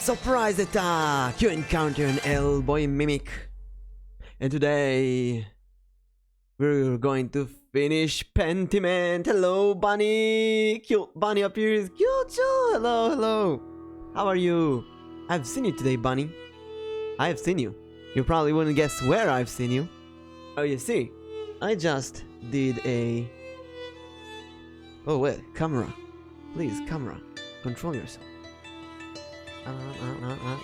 Surprise attack! You encounter an Elboim Mimic. And today, we're going to finish Pentiment. Hello, Bunny! Cute Bunny appears. Cute too! Hello, hello. How are you? I've seen you today, Bunny. I have seen you. You probably wouldn't guess where I've seen you. Oh, you see, I just did a... Oh, wait, camera. Please, camera. Control yourself.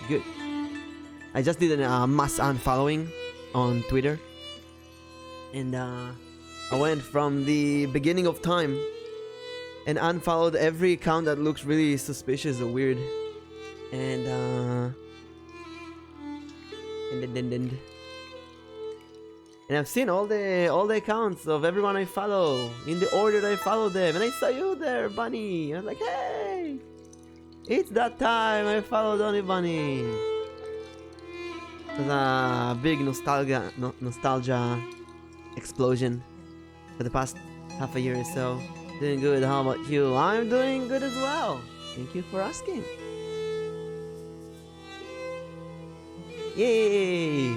Good. I just did a mass unfollowing on Twitter. And I went from the beginning of time and unfollowed every account that looks really suspicious or weird. And I've seen all the accounts of everyone I follow in the order that I follow them. And I saw you there, Bunny. I was like, hey, it's that time I followed Only Bunny. It was a big nostalgia explosion for the past half a year or so. Doing good. How about you? I'm doing good as well. Thank you for asking. Yay!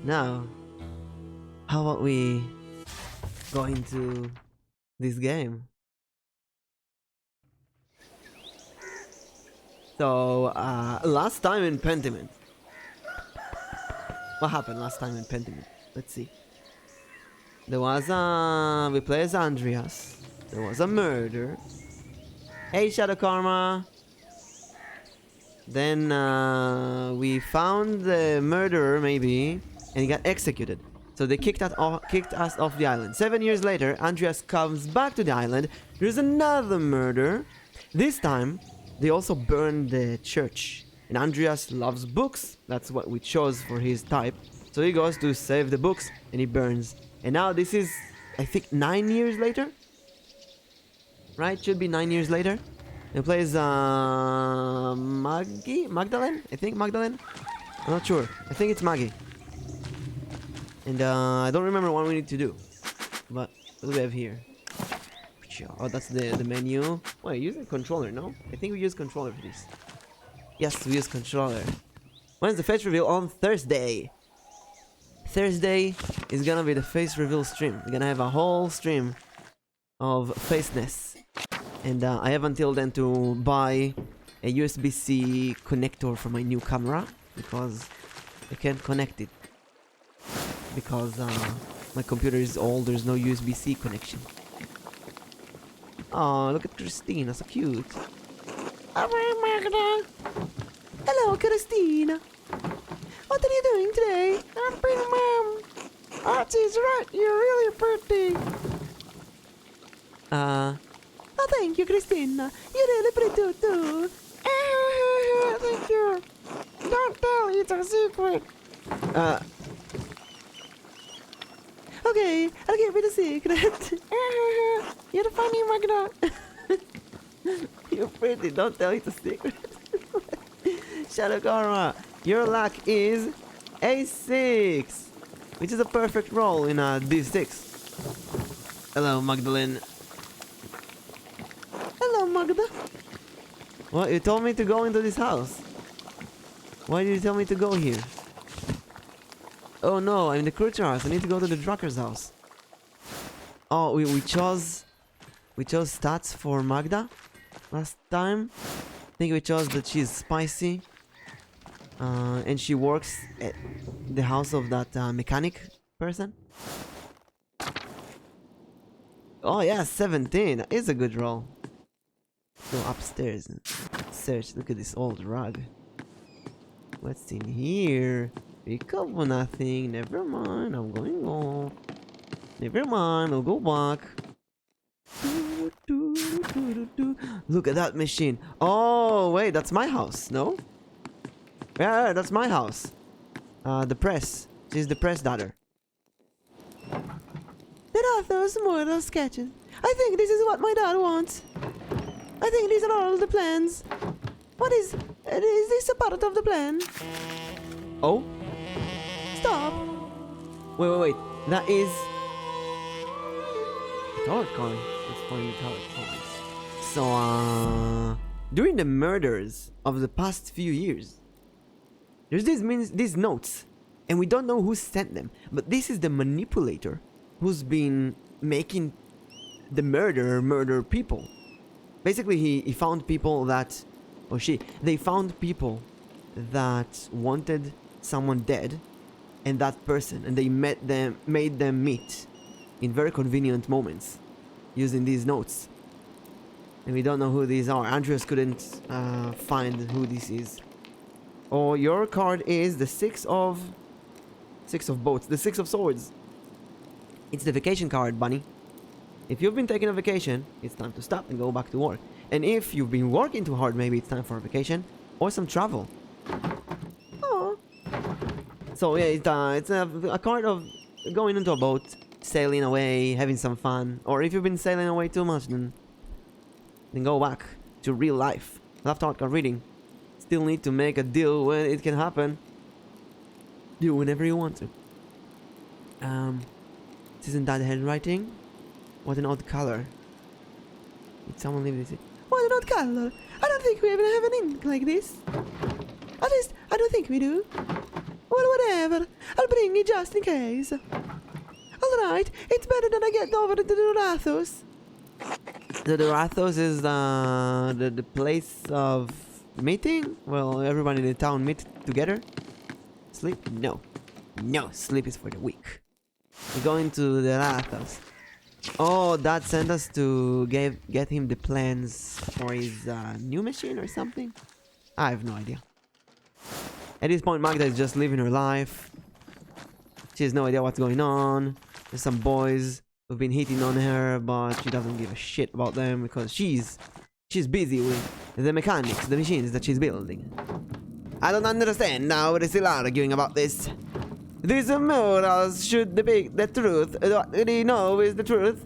Now, how about we go into this game? So, last time in Pentiment. What happened last time in Pentiment? Let's see. There was we played as Andreas. There was a murder. Hey, Shadow Karma. Then we found the murderer, maybe, and he got executed. So they kicked us off the island. 7 years later, Andreas comes back to the island. There's another murder. This time, they also burned the church. And Andreas loves books. That's what we chose for his type. So he goes to save the books, and he burns. And now this is, I think, 9 years later? Right? Should be 9 years later. He plays Magdalene? I think Magdalene? I'm not sure. I think it's Maggie. And I don't remember what we need to do. But what do we have here? Oh, that's the menu. Wait, use a controller, no? I think we use controller for this. Yes, we use controller. When's the face reveal? On Thursday. Thursday is gonna be the face reveal stream. We're gonna have a whole stream of faceness. And I have until then to buy a USB-C connector for my new camera, because I can't connect it. Because my computer is old, there's no USB-C connection. Oh, look at Christina, so cute. Hello, Christina. What are you doing today? I'm pretty, Mom. Archie's right, you're really pretty. Oh, thank you, Christina. You're really pretty too. Thank you. Don't tell, it's a secret. Okay, I'll give you the secret. You're funny, Magda. You're pretty, don't tell it's a secret. Shadow Karma, your luck is a 6, which is a perfect roll in a D6. Hello, Magdalene. Hello, Magda. What? You told me to go into this house. Why did you tell me to go here? Oh no, I'm in the Crutcher house. I need to go to the Drucker's house. Oh, we chose stats for Magda last time. I think we chose that she's spicy. And she works at the house of that mechanic person. Oh yeah, 17. That is a good roll. Go upstairs and search. Look at this old rug. What's in here? Pick up nothing. Never mind. I'm going home. Never mind. I'll go back. Look at that machine. Oh, wait. That's my house. No? Yeah, that's my house. The press. She's the press daughter. There are those more of those sketches. I think this is what my dad wants. I think these are all the plans. What is this a part of the plan? Oh? Stop. Wait. That is... Tower coin. Let's find the tower coin. So, during the murders of the past few years, there's these notes, and we don't know who sent them. But this is the manipulator who's been making the murderer murder people. Basically, he found people that, or they found people that wanted someone dead, and that person, and they made them meet in very convenient moments using these notes. And we don't know who these are. Andreas couldn't find who this is. Oh, your card is the six of boats, the six of swords. It's the vacation card, bunny. If you've been taking a vacation, it's time to stop and go back to work. And if you've been working too hard, maybe it's time for a vacation or some travel. Oh. So yeah, it's a card of going into a boat, sailing away, having some fun. Or if you've been sailing away too much, then go back to real life. Left art card reading. Still need to make a deal when it can happen. Do whenever you want to. Isn't that handwriting? What an odd color. Did someone leave this? What an odd color. I don't think we even have an ink like this. At least, I don't think we do. Well, whatever. I'll bring it just in case. Alright, it's better than I get over to the Dorathos. The Dorathos is the place of meeting? Well, everybody in the town meet together? Sleep? No. No, sleep is for the weak. We're going to the Dorathos. Oh, Dad sent us to get him the plans for his new machine or something? I have no idea. At this point, Magda is just living her life. She has no idea what's going on. There's some boys who've been hitting on her, but she doesn't give a shit about them because she's busy with the mechanics, the machines that she's building. I don't understand now. They're still arguing about this. These morals should depict the truth. What they know is the truth.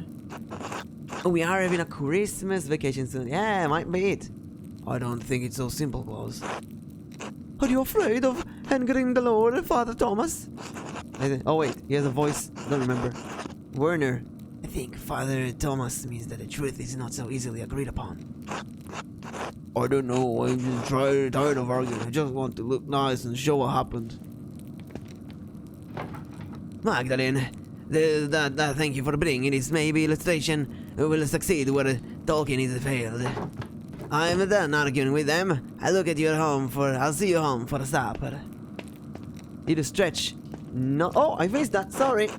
We are having a Christmas vacation soon. Yeah, might be it. I don't think it's so simple, Claus. Are you afraid of angering the Lord, Father Thomas? Oh wait, he has a voice. Don't remember. Werner. I think Father Thomas means that the truth is not so easily agreed upon. I don't know. I'm just tired of arguing. I just want to look nice and show what happened. Magdalene, thank you for bringing this. Maybe illustration will succeed where Tolkien is failed. I'm done arguing with them. I'll see you home for supper. Need to stretch. No. Oh, I missed that. Sorry.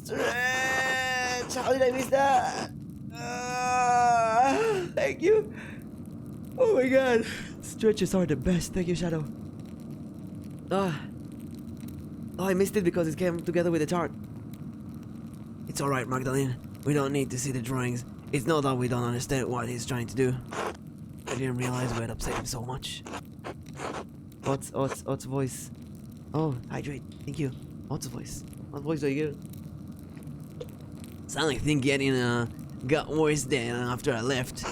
Stretch. How did I miss that? Thank you. Oh my god. Stretches are the best. Thank you, Shadow. Oh, I missed it because it came together with the chart. It's alright, Magdalene. We don't need to see the drawings. It's not that we don't understand what he's trying to do. I didn't realize we had upset him so much. What's voice? Oh, hydrate. Thank you. What's voice? What voice do you get? Sound like thing getting got worse then after I left.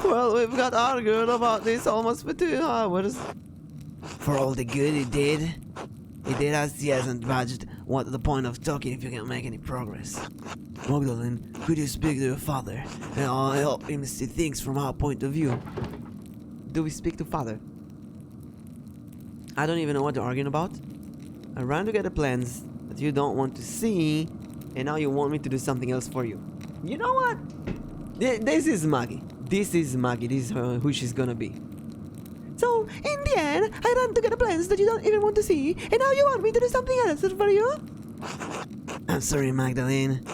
Well, we've got argued about this almost for 2 hours. For all the good it did as he hasn't budged. What's the point of talking if you can't make any progress? Magdalene, could you speak to your father? And I'll help him see things from our point of view. Do we speak to father? I don't even know what they're arguing about. I ran to get the plans that you don't want to see, and now you want me to do something else for you. You know what? This is Maggie. This is Maggie. This is who she's gonna be. So, in the end, I ran to get the plans that you don't even want to see, and now you want me to do something else for you? I'm sorry, Magdalene.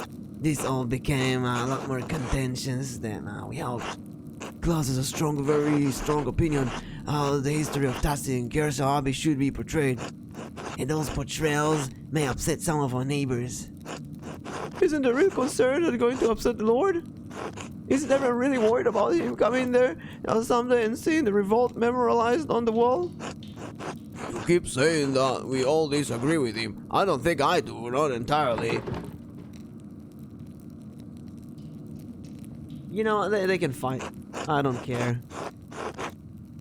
This all became a lot more contentious than we hoped. Klaus has a very strong opinion how the history of Tassi and Gersa Abbey should be portrayed. And those portrayals may upset some of our neighbors. Isn't the real concern that going to upset the Lord? Isn't everyone really worried about him coming there someday and seeing the revolt memorialized on the wall? You keep saying that we all disagree with him. I don't think I do, not entirely. You know, they can fight. I don't care.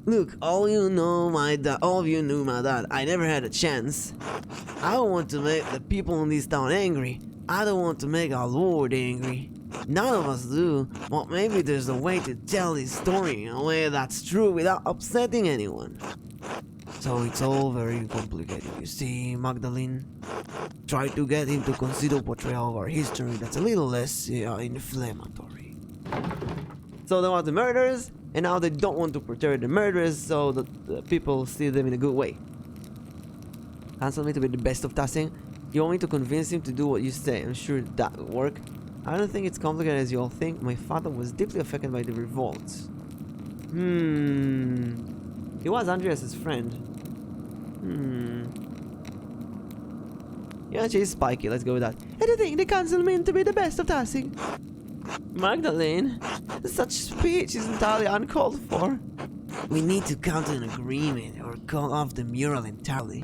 Look, all of you knew my dad. I never had a chance. I don't want to make the people in this town angry. I don't want to make our Lord angry. None of us do. Well, maybe there's a way to tell this story in a way that's true without upsetting anyone. So it's all very complicated, you see, Magdalene. Try to get him to consider a portrayal of our history that's a little less inflammatory. So they want the murders, and now they don't want to portray the murderers so that the people see them in a good way. Cancel me to be the best of tasking. You want me to convince him to do what you say. I'm sure that will work. I don't think it's complicated as you all think. My father was deeply affected by the revolts. He was Andreas's friend. Yeah, she's spiky. Let's go with that. And I think they cancel me to be the best of tasking. Magdalene, such speech is entirely uncalled for. We need to come to an agreement or call off the mural entirely.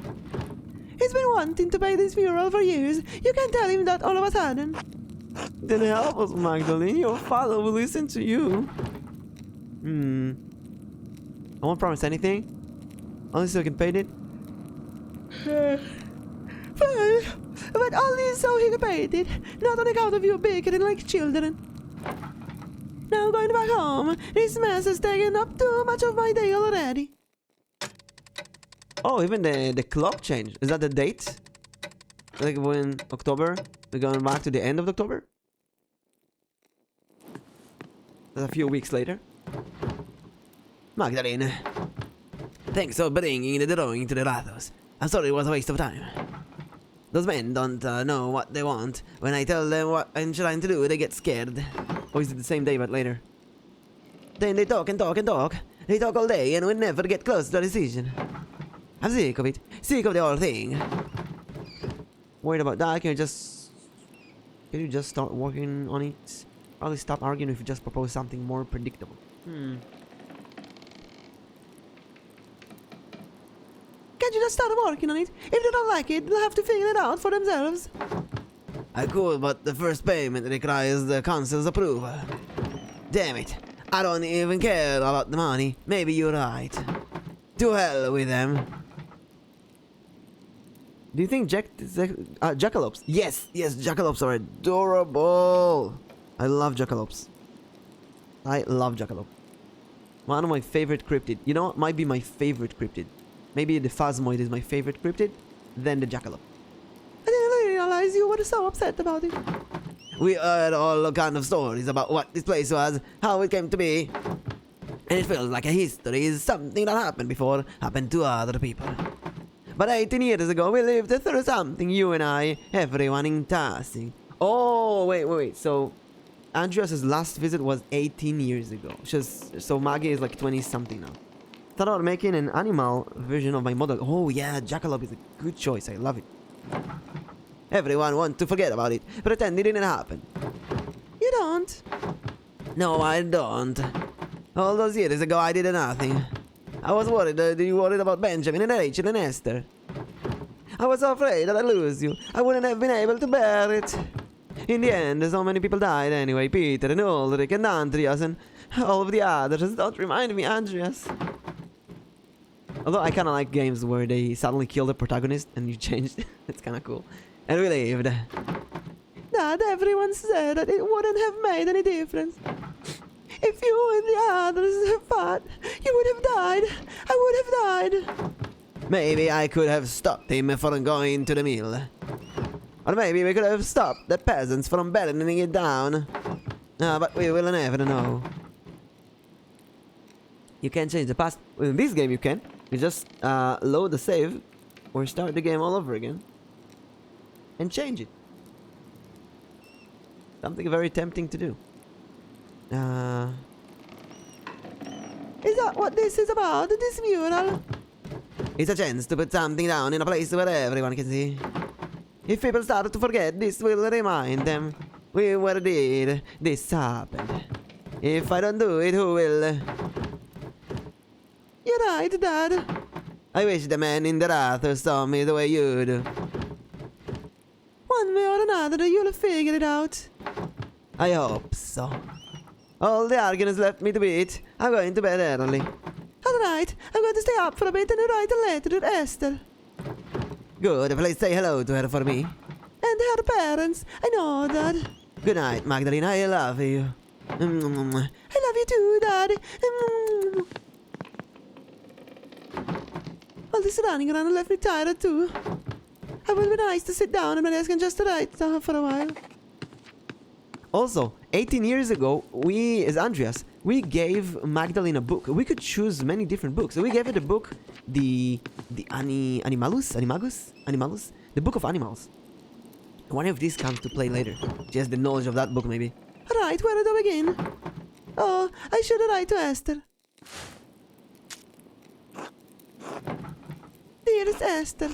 He's been wanting to paint this mural for years. You can't tell him that all of a sudden. Then help us, Magdalene. Your father will listen to you. I won't promise anything. Only so I can paint it. Fine. But only so he can paint it. Not on account of you bickering like children. Now I'm going back home. This mess has taken up too much of my day already. Oh, even the clock changed. Is that the date? Like when October? We're going back to the end of October? That's a few weeks later. Magdalene, thanks for bringing the drawing to the Rathos. I'm sorry it was a waste of time. Those men don't know what they want. When I tell them what I'm trying to do, they get scared. Or is it the same day but later? Then they talk and talk and talk. They talk all day and we never get close to a decision. I'm sick of it. Sick of the whole thing. Worried about that? Can you just start working on it? Probably stop arguing if you just propose something more predictable. Can't you just start working on it? If they don't like it, they'll have to figure it out for themselves. I could, but the first payment requires the council's approval. Damn it. I don't even care about the money. Maybe you're right. To hell with them. Do you think jackalopes? Yes, jackalopes are adorable. I love jackalopes. I love jackalope. One of my favorite cryptid. You know what might be my favorite cryptid? Maybe the phasmoid is my favorite cryptid, then the jackalope. I didn't realize you were so upset about it. We heard all kind of stories about what this place was, how it came to be. And it feels like a history is something that happened before, happened to other people. But 18 years ago, we lived through something, you and I, everyone in Tassi. Oh, wait. So, Andreas's last visit was 18 years ago. So Maggie is like 20-something now. Thought about making an animal version of my model. Oh yeah, jackalope is a good choice. I love it. Everyone wants to forget about it. Pretend it didn't happen. You don't? No, I don't. All those years ago, I did nothing. I was worried. You worried about Benjamin and Rachel and Esther. I was so afraid that I'd lose you. I wouldn't have been able to bear it. In the end, so many people died anyway. Peter and Ulrich and Andreas and all of the others. Don't remind me, Andreas. Although I kind of like games where they suddenly kill the protagonist and you change. It's kind of cool. And we lived. Dad, everyone said that it wouldn't have made any difference. If you and the others fought, you would have died. I would have died. Maybe I could have stopped him from going to the mill. Or maybe we could have stopped the peasants from burning it down. But we will never know. You can't change the past. Well, in this game you can. You just load the save or start the game all over again and change it. Something very tempting to do. Is that what this is about, this mural? It's a chance to put something down in a place where everyone can see. If people start to forget, this will remind them. We were there. This happened. If I don't do it, who will? You're right, Dad. I wish the man in the Rathos saw me the way you do. One way or another, you'll figure it out. I hope so. All the arguments left me to beat. I'm going to bed early. Alright, I'm going to stay up for a bit and write a letter to Esther. Good, please say hello to her for me. And her parents. I know that. Good night, Magdalena. I love you. I love you too, Daddy. All this running around left me tired too. It would be nice to sit down at my desk and just write for a while. Also, 18 years ago, we, as Andreas, we gave Magdalene a book. We could choose many different books. So we gave her the book, the Animalus, the Book of Animals. One of these comes to play later. She has the knowledge of that book, maybe. Right, where do I begin? Oh, I should write to Esther. Dearest Esther.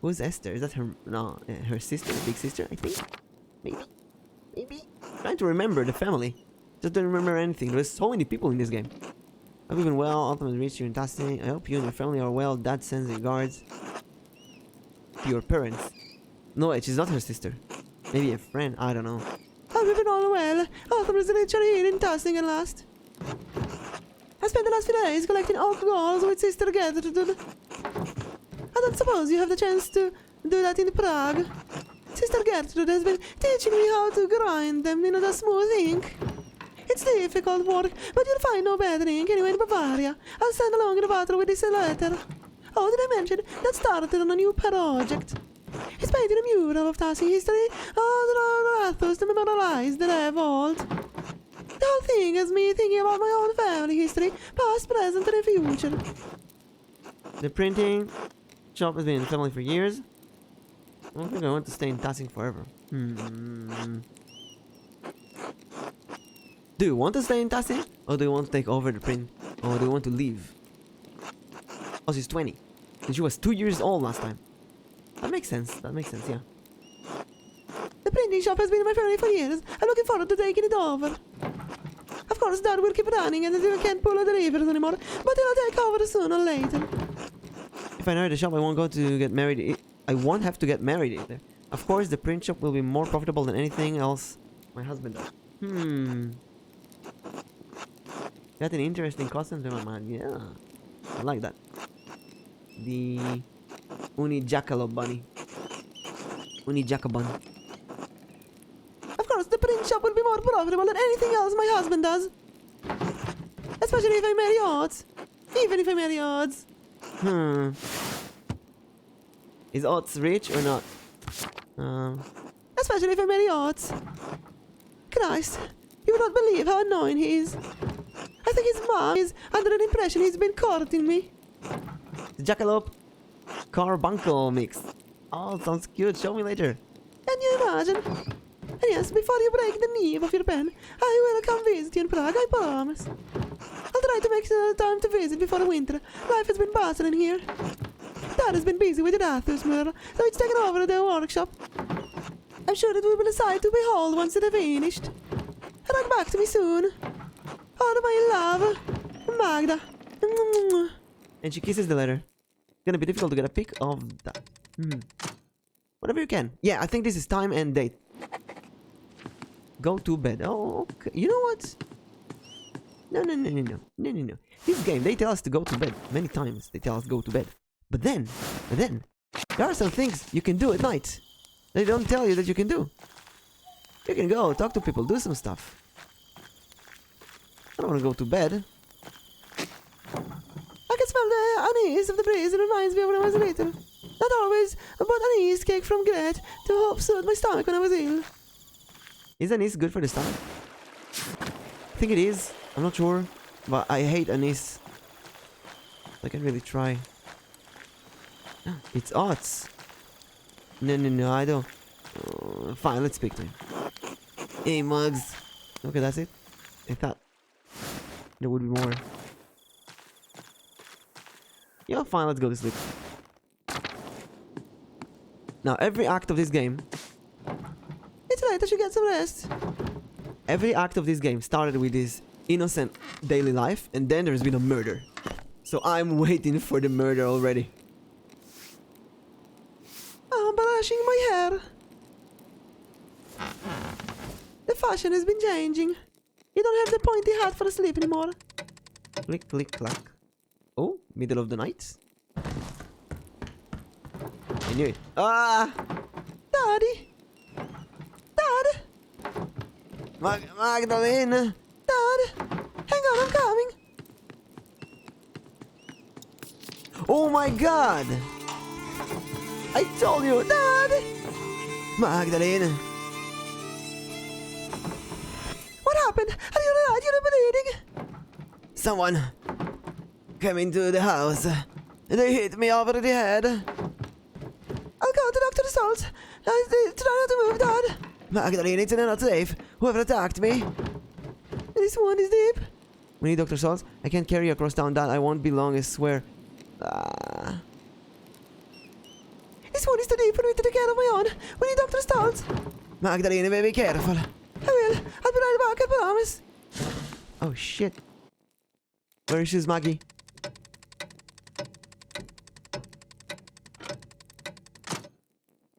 Who's Esther? Is that her? No, her sister, big sister, I think. Maybe. Trying to remember the family. Just don't remember anything. There's so many people in this game. Hope you've been well. Ultimately reached your tasking. I hope you and your family are well. Dad sends regards to your parents. No, wait, she's not her sister. Maybe a friend. I don't know. Hope you've been all well. Autumn is literally here in Tasking at last. I spent the last few days collecting alcohols with Sister Gertrude. I don't suppose you have the chance to do that in Prague. Sister Gertrude has been teaching me how to grind them into the smooth ink. It's difficult work, but you'll find no better ink anywhere in Bavaria. I'll stand along in the water with this letter. Oh, did I mention that started on a new project? It's painting a mural of Tasking history. Oh, there are authors to memorialize the revolt. The whole thing has me thinking about my own family history, past, present, and future. The printing shop has been in the family for years. I don't think I want to stay in Tasking forever. Do you want to stay in Tasking? Or do you want to take over the print? Or do you want to leave? Oh, she's 20. And she was 2 years old last time. That makes sense, yeah. The printing shop has been in my family for years. I'm looking forward to taking it over. Of course, Dad will keep running and I can't pull the levers anymore, but he'll take over sooner or later. If I inherit the shop, I won't have to get married either. Of course, the print shop will be more profitable than anything else my husband does. Got an interesting costume in my mind. Yeah, I like that. The Unijacalo bunny. Unijacabun. Of course, the print shop will be more profitable than anything else my husband does. Especially if I marry Oz. Even if I marry Oz. Is Oz rich or not? Especially if I marry Oz. Christ, you would not believe how annoying he is. I think his mom is under an impression he's been courting me. The Jackalope Carbuncle mix. Oh, sounds cute. Show me later. Can you imagine? And yes, before you break the knee of your pen, I will come visit you in Prague, I promise. I'll try to make time to visit before the winter. Life has been bustling here. Dad has been busy with the Rathus murder, so it's taken over the workshop. I'm sure it will be a sight to behold once it is finished. Write back to me soon. Oh, my love, Magda. And she kisses the letter. Gonna be difficult to get a pic of that. Whatever you can. Yeah, I think this is time and date. Go to bed. Oh, okay. You know what? No. This game, they tell us to go to bed. Many times they tell us go to bed. But then, there are some things you can do at night. They don't tell you that you can do. You can go, talk to people, do some stuff. I don't want to go to bed. I can smell the anise of the breeze. It reminds me of when I was little. Not always, but anise cake from Gret to help soothe my stomach when I was ill. Is anise good for the stomach? I think it is. I'm not sure. But I hate anise. I can't really try. It's odds. No, I don't. Fine, let's speak to him. Hey, Mugs. Okay, that's it. I thought there would be more. Yeah, fine, let's go to sleep. Now, every act of this game... It's right, I should get some rest. Every act of this game started with this innocent daily life, and then there's been a murder. So I'm waiting for the murder already. I'm brushing my hair. The fashion has been changing. You don't have the pointy hat for sleep anymore. Click, click, clack. Oh, middle of the night. knew it. Ah! Daddy! Dad! Magdalene! Dad! Hang on, I'm coming! Oh my god! I told you, Dad! Magdalene! What happened? You're bleeding! Someone came into the house. They hit me over the head. I'll go to Dr. Stoltz. Try not to move, Dad. Magdalene, it's not safe. Whoever attacked me. This one is deep. We need Dr. Stoltz. I can't carry you across town, Dad. I won't be long, I swear. This one is too deep for me to take care of my own. We need Dr. Stoltz. Magdalene, be careful. I will. I'll be right back, I promise. Oh, shit. Where is she, Maggie?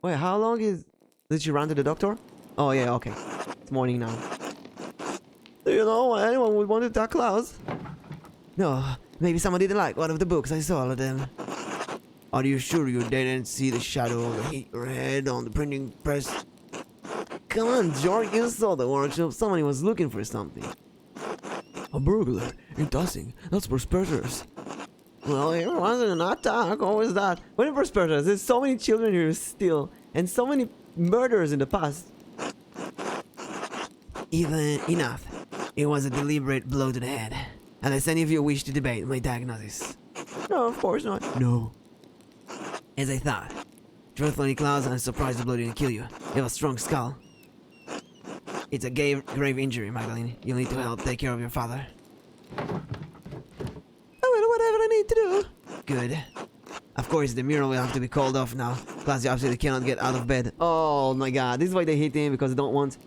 Wait, how long is... Did she run to the doctor? Oh, yeah, okay. It's morning now. Do you know why anyone would want to attack Klaus? No, maybe someone didn't like one of the books I saw of them. Are you sure you didn't see the shadow of your head on the printing press? Come on, George, you saw the workshop. Somebody was looking for something. A burglar in tossing. That's prosperous. Well, it wasn't an attack. What was that? What is prosperous? There's so many children here still, and so many murders in the past. Even enough. It was a deliberate blow to the head. Unless any of you wish to debate my diagnosis. No, of course not. No. As I thought. Truthfully, Klaus, I'm surprised the blow didn't kill you. You have a strong skull. It's a grave injury, Magdalene. You'll need to help take care of your father. I will, whatever I need to do. Good. Of course, the mural will have to be called off now. Klaus, you absolutely cannot get out of bed. Oh my god, this is why they hate him, because they don't want...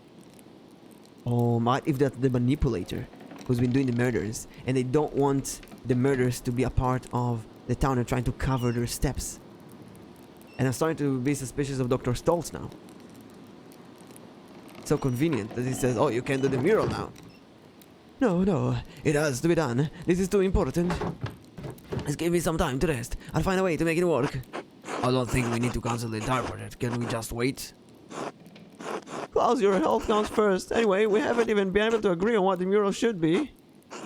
Oh, what if that's the manipulator who's been doing the murders, and they don't want the murders to be a part of the town and trying to cover their steps. And I'm starting to be suspicious of Dr. Stoltz now. So convenient that he says, oh, you can't do the mural now. No, it has to be done. This is too important. Just give me some time to rest. I'll find a way to make it work. I don't think we need to cancel the entire project. Can we just wait? Klaus, your health comes first. Anyway, we haven't even been able to agree on what the mural should be.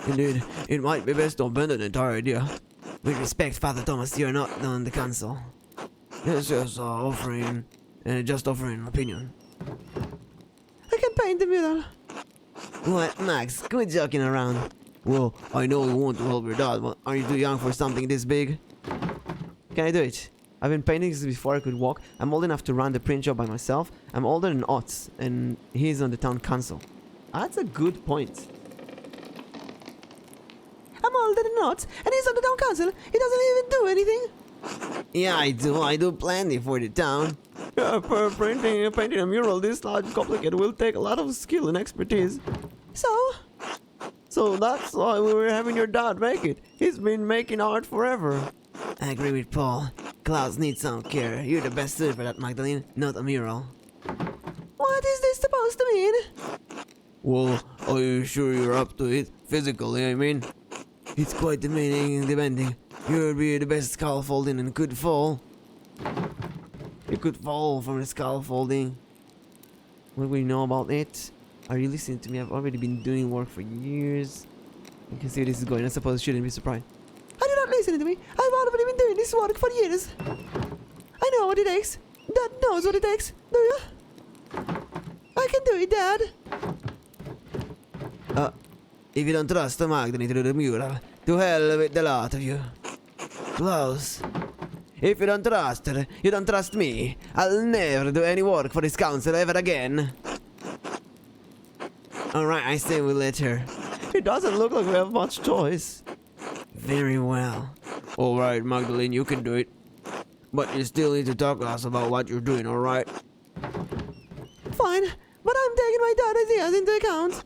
Indeed, it might be best to abandon the entire idea. With respect, Father Thomas, you're not on the council. It's just offering an opinion. I can paint the mural. What, Max? Quit joking around. Well, I know you want to help your dad, but are you too young for something this big? Can I do it? I've been painting this before I could walk. I'm old enough to run the print job by myself. I'm older than Otz, and he's on the town council. That's a good point. I'm older than Otz, and he's on the town council. He doesn't even do anything. Yeah, I do. I do plenty for the town. Yeah, painting a mural this large and complicated will take a lot of skill and expertise. So that's why we were having your dad make it. He's been making art forever. I agree with Paul. Klaus needs some care. You're the best suited for that, Magdalene, not a mural. What is this supposed to mean? Well, are you sure you're up to it? Physically, I mean. It's quite demanding. You'd be the best scaffolding and could fall. You could fall from the scaffolding. What do we know about it? Are you listening to me? I've already been doing work for years. You can see where this is going. I suppose I shouldn't be surprised. Are you not listening to me? I've already been doing this work for years. I know what it takes. Dad knows what it takes. Do you? I can do it, Dad. If you don't trust the Magdalene to do the mural, to hell with the lot of you. Klaus, if you don't trust her, you don't trust me. I'll never do any work for this council ever again. Alright, I say we let her. It doesn't look like we have much choice. Very well. Alright, Magdalene, you can do it. But you still need to talk to us about what you're doing, alright? Fine, but I'm taking my dad's ideas into account.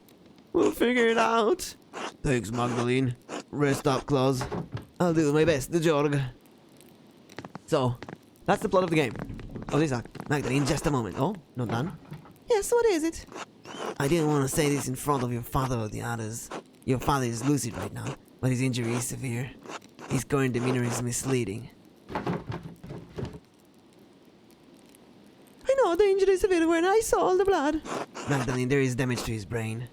We'll figure it out. Thanks, Magdalene. Rest up, Klaus. I'll do my best, the Jorg. So, that's the plot of the game. Oh, this act. Magdalene, just a moment. Oh, not done? Yes, what is it? I didn't want to say this in front of your father or the others. Your father is lucid right now, but his injury is severe. His current demeanor is misleading. know the injury is severe when I saw all the blood. Magdalene, there is damage to his brain.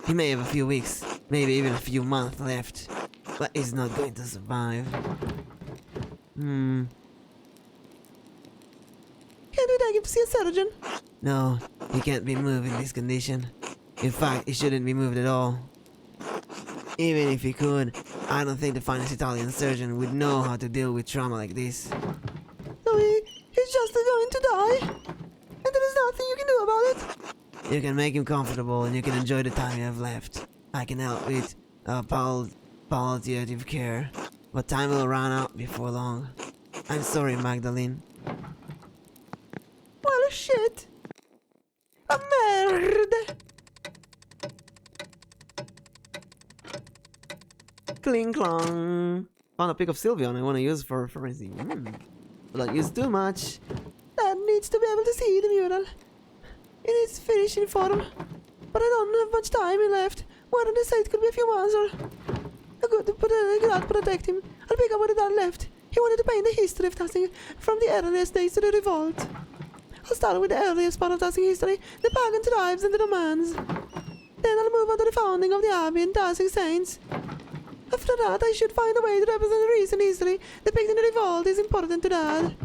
He may have a few weeks, maybe even a few months left, but he's not going to survive. Can't we take him to see a surgeon? No, he can't be moved in this condition. In fact, he shouldn't be moved at all. Even if he could, I don't think the finest Italian surgeon would know how to deal with trauma like this. So he's just going to die? And there is nothing you can do about it? You can make him comfortable and you can enjoy the time you have left. I can help with palliative care, but time will run out before long. I'm sorry, Magdalene. Well, shit. A merde. Cling clong. Found a pic of Sylvia and I want to use for referencing. But don't use too much. Dad needs to be able to see the mural in its finishing form. But I don't have much time left. One of the site could be a few months or a good protect him. I'll pick up what Dad left. He wanted to paint the history of Tassing from the earliest days to the revolt. I'll start with the earliest part of Tassing history, the pagan tribes and the Romans. Then I'll move on to the founding of the Abbey and Tassing saints. After that, I should find a way to represent the recent history depicting the revolt is important to Dad.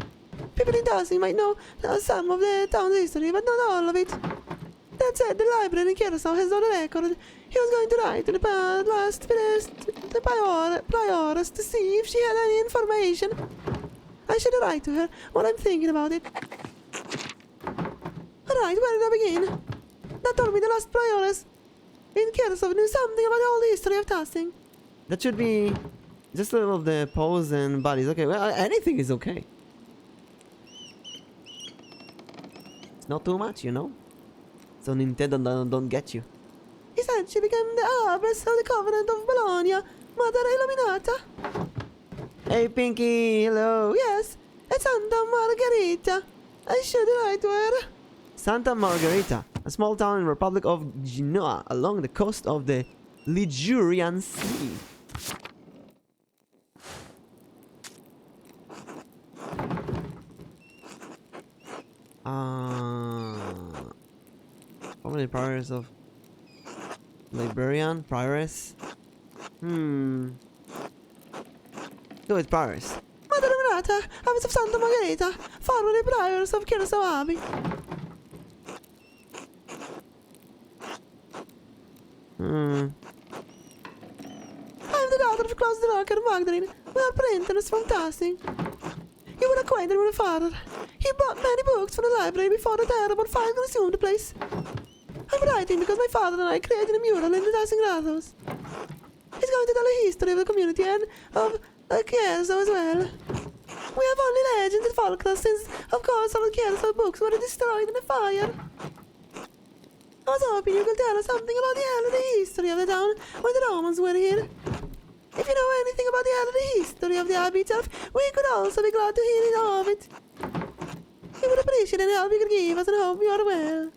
People in Tassing might know some of the town's history, but not all of it. That said, the library in Curacao has no record. He was going to write to the last prioress to see if she had any information. I should write to her while I'm thinking about it. Alright, where did I begin? That told me the last prioress in Curacao knew something about all the history of Tassing. That should be just a little of the pose and bodies. Okay, well, anything is okay. It's not too much, you know? So Nintendo don't get you. He said she became the abbess of the Covenant of Bologna, Mother Illuminata. Hey, Pinky, hello. Yes, it's Santa Margherita. I should write to her. Santa Margherita, a small town in the Republic of Genoa, along the coast of the Ligurian Sea. Probably prioress of Liberian prioress. Go with prioress. Mother Illuminata, abbess of Santa Margherita, formerly prioress of Curacao Abbey. I'm the daughter of Klaus the Rocker Magdalene. We are parents from Tassing. You were acquainted with my father. He bought many books from the library before the terrible fire consumed the place. I'm writing because my father and I created a mural in the Tassing Grottos. He's going to tell a history of the community and of Curacao as well. We have only legends and folklore since, of course, all the Curacao books were destroyed in the fire. I was hoping you could tell us something about the early history of the town when the Romans were here. If you know anything about the early history of the Abbey itself, we could also be glad to hear of it. We would appreciate any help you could give us and hope you are well.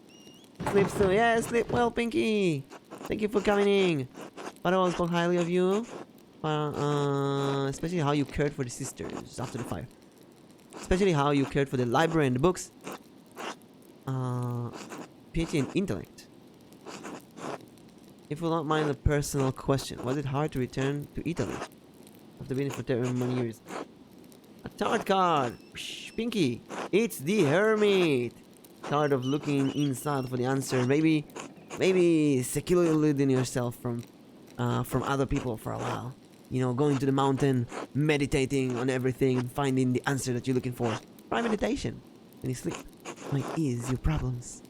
Sleep soon. Yeah, sleep well, Pinky. Thank you for coming in. But I spoke highly of you. Especially how you cared for the sisters after the fire. Especially how you cared for the library and the books. PhD in intellect. If you don't mind a personal question, was it hard to return to Italy after being for many years? A card card! Psh, Pinky! It's the Hermit! Tired of looking inside for the answer. Maybe secluding yourself from other people for a while. You know, going to the mountain, meditating on everything, and finding the answer that you're looking for. Try meditation. When you sleep, might ease your problems.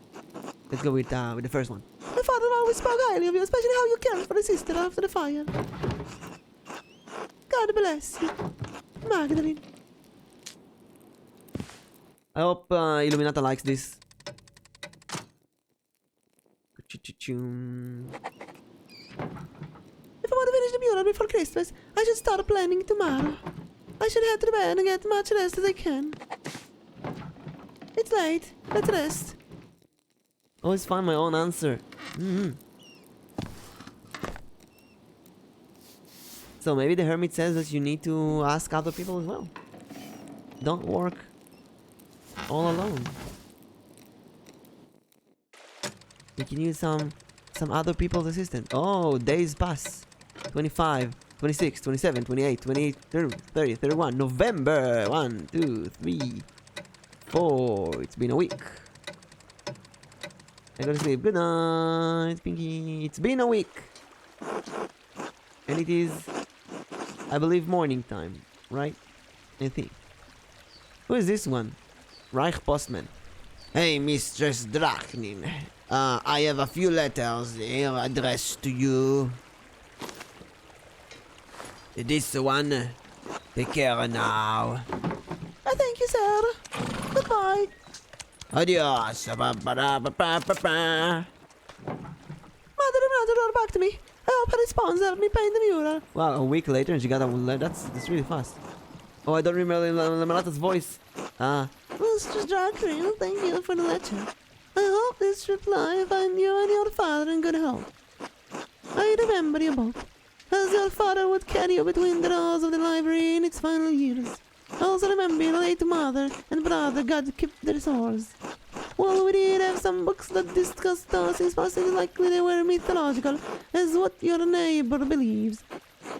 Let's go with the first one. My father always spoke highly of you, especially how you cared for the sister after the fire. God bless you, Magdalene. I hope Illuminata likes this. If I want to finish the mural before Christmas, I should start planning tomorrow. I should head to the bed and get much rest as I can. It's late. Let's rest. Always find my own answer. So maybe the hermit says that you need to ask other people as well. Don't work all alone. We can use some other people's assistance. Oh, days pass. 25, 26, 27, 28, 28, 30, 31. November. 1, 2, 3, 4. It's been a week. I gotta sleep. Good night, Pinky. It's been a week. And it is, I believe, morning time, right? I think. Who is this one? Reich Postman. Hey, Mistress Drachnin. I have a few letters here addressed to you. This one. Take care now. Thank you, sir. Goodbye. Adios. Mother back to me. I hope her response helped me paint the mural. Wow, a week later and she got a letter. That's really fast. Oh, I don't remember Lamarata's voice. Mr. Drachreel, thank you for the letter. I hope this reply find you and your father in good health. I remember you both, as your father would carry you between the doors of the library in its final years. I also remember your late mother and brother, God keep their souls. While we did have some books that discussed us, it's possibly likely they were mythological, as what your neighbor believes.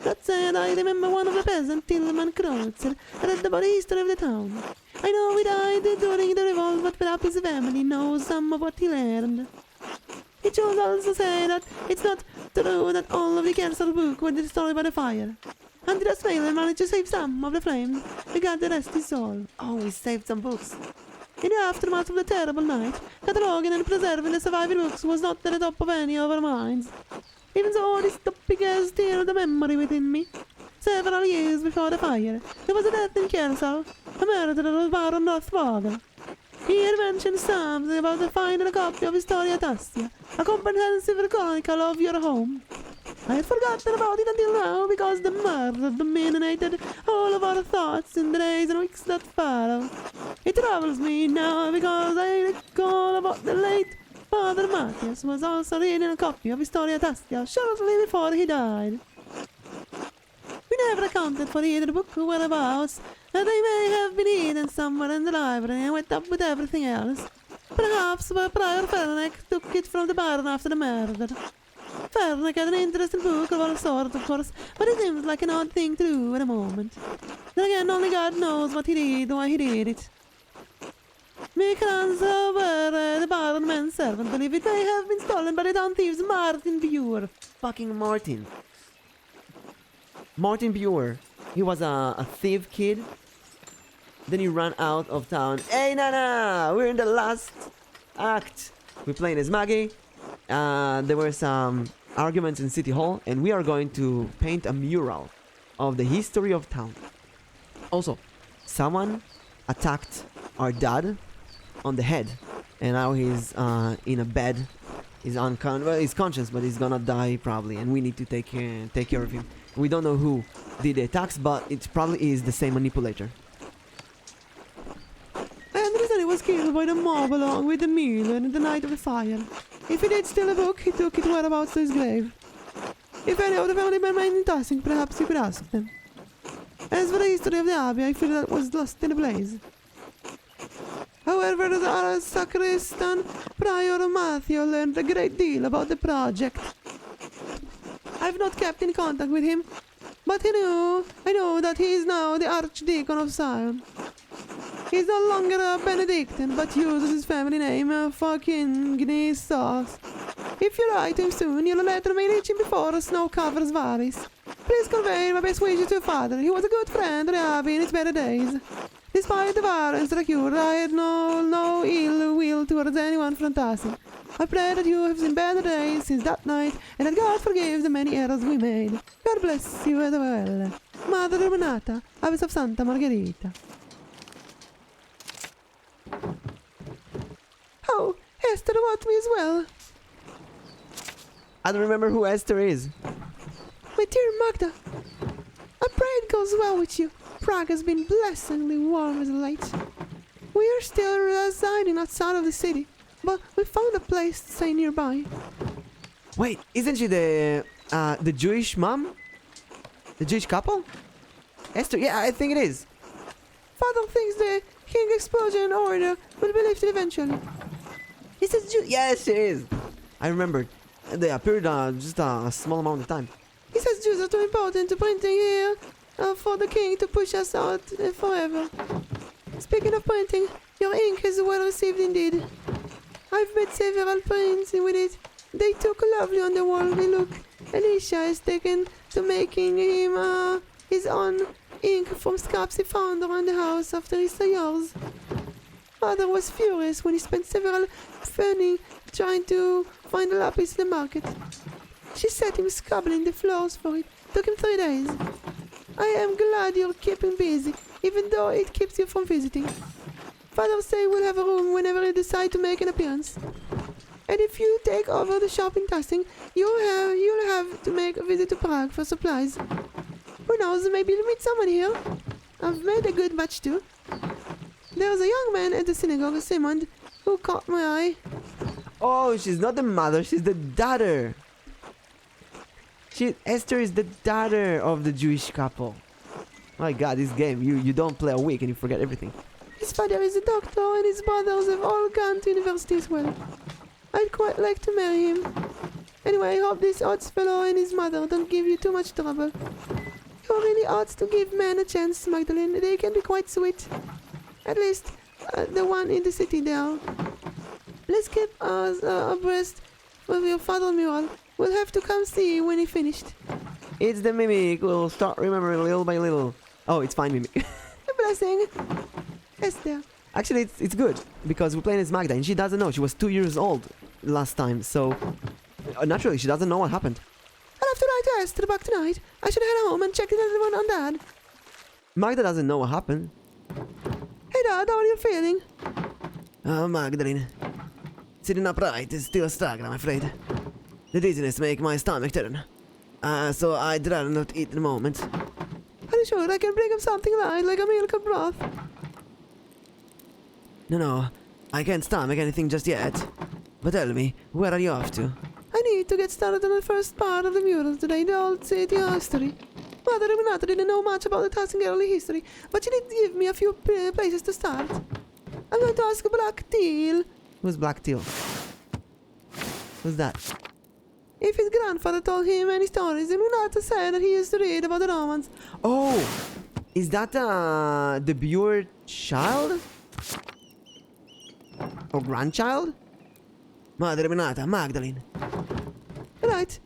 That said, I remember one of the peasant, Tillman Kreutzer, read about the history of the town. I know he died during the revolt, but perhaps his family knows some of what he learned. He should also say that it's not true that all of the canceled books were destroyed by the fire. Andreas Mailer managed to save some of the flames, and got the rest his soul. Oh, he saved some books. In the aftermath of the terrible night, cataloging and preserving the surviving books was not at the top of any of our minds. Even so, this topic has still the memory within me. Several years before the fire, there was a death in Kersau, a murderer of Baron Rothvogel. He had mentioned something about the finding a copy of Historia Tassia, a comprehensive chronicle of your home. I had forgotten about it until now because the murder dominated all of our thoughts in the days and weeks that followed. It troubles me now because I recall about the late Father Matthias was also reading a copy of Historia Tassia shortly before he died. We never accounted for either book or whereabouts, and they may have been hidden somewhere in the library and went up with everything else. Perhaps Prior Fernek took it from the barn after the murder. Fernek had an interesting book of all sorts, of course, but it seems like an odd thing to do at the moment. Then again, only God knows what he did, why he did it. Mikran's the barman's servant, believe it may have been stolen by the town thieves Martin Buer. Fucking Martin. Martin Buer. He was a thief kid. Then he ran out of town. Hey, Nana! We're in the last act. We're playing as Maggie. There were some arguments in City Hall, and we are going to paint a mural of the history of town. Also, someone attacked our dad on the head, and now he's in a bed. He's he's conscious, but he's gonna die probably, and we need to take care of him. We don't know who did the attacks, but it probably is the same manipulator. I understand he was killed by the mob along with the Miller in the night of the fire. If he did steal a book, he took it whereabouts to his grave. If any of the family men mind in tossing, perhaps you could ask them. As for the history of the abbey, I feel that was lost in a blaze. However, the sacristan, Prior Matthew, learned a great deal about the project. I've not kept in contact with him, but I know that he is now the Archdeacon of Sion. He's no longer a Benedictine, but uses his family name for King's sauce. If you write to him soon, your letter may reach him before snow covers valleys. Please convey my best wishes to your father. He was a good friend of the abbey in its better days. Despite the violence that occurred, I had no ill will towards anyone from Tassi. I pray that you have seen better days since that night, and that God forgives the many errors we made. God bless you as well. Mother Renata, Abbess of Santa Margherita. Oh, Esther wants me as well. I don't remember who Esther is. My dear Magda, I pray it goes well with you. Prague has been blessingly warm as of late. We are still residing outside of the city, but we found a place to stay nearby. Wait, isn't she the Jewish mom? The Jewish couple? Esther, yeah, I think it is. Father thinks that king explosion order will be lifted eventually. He says Jews. Yes, she is. I remembered. They appeared just a small amount of time. He says Jews are too important to printing here for the king to push us out forever. Speaking of printing, your ink is well received indeed. I've met several prints with it. They took lovely on the wall. They look. Alicia has taken to making him his own ink from scraps he found around the house after he saw yours. Father was furious when he spent several pennies trying to find a lapis in the market. She set him scrubbing the floors for it. Took him 3 days. I am glad you're keeping busy, even though it keeps you from visiting. Father say we'll have a room whenever you decide to make an appearance. And if you take over the shop in Tasting, you'll have to make a visit to Prague for supplies. Who knows, maybe you'll meet someone here. I've made a good match too. There's a young man at the synagogue, Simon, who caught my eye. Oh, she's not the mother, she's the daughter. Esther is the daughter of the Jewish couple. My god, this game, you don't play a week and you forget everything. His father is a doctor and his brothers have all gone to university as well. I'd quite like to marry him. Anyway, I hope this odds fellow and his mother don't give you too much trouble. You really ought to give men a chance, Magdalene. They can be quite sweet. At least, the one in the city there. Let's keep us abreast of your father mural. We'll have to come see when he finished. It's the Mimic. We'll start remembering little by little. Oh, it's fine, Mimic. A blessing. Esther. Actually, it's good, because we're playing as Magda, and she doesn't know. She was 2 years old last time, so... naturally, she doesn't know what happened. I'll have to write to Esther back tonight. I should head home and check in everyone on Dad. Magda doesn't know what happened. Hey, Dad, how are you feeling? Oh, Magdalene. Sitting upright is still a struggle, I'm afraid. The dizziness makes my stomach turn. So I'd rather not eat in a moment. Are you sure I can bring him something light, like a milk or broth? No, I can't stomach anything just yet. But tell me, where are you off to? I need to get started on the first part of the mural today, the old city history. Mother Renata didn't know much about the Tassin early history, but she did give me a few places to start. I'm going to ask Black Teal. Who's Black Teal? Who's that? If his grandfather told him any stories, and Renata said that he used to read about the Romans. Oh! Is that the Buer child? Or grandchild? Mother Renata, Magdalene. Right.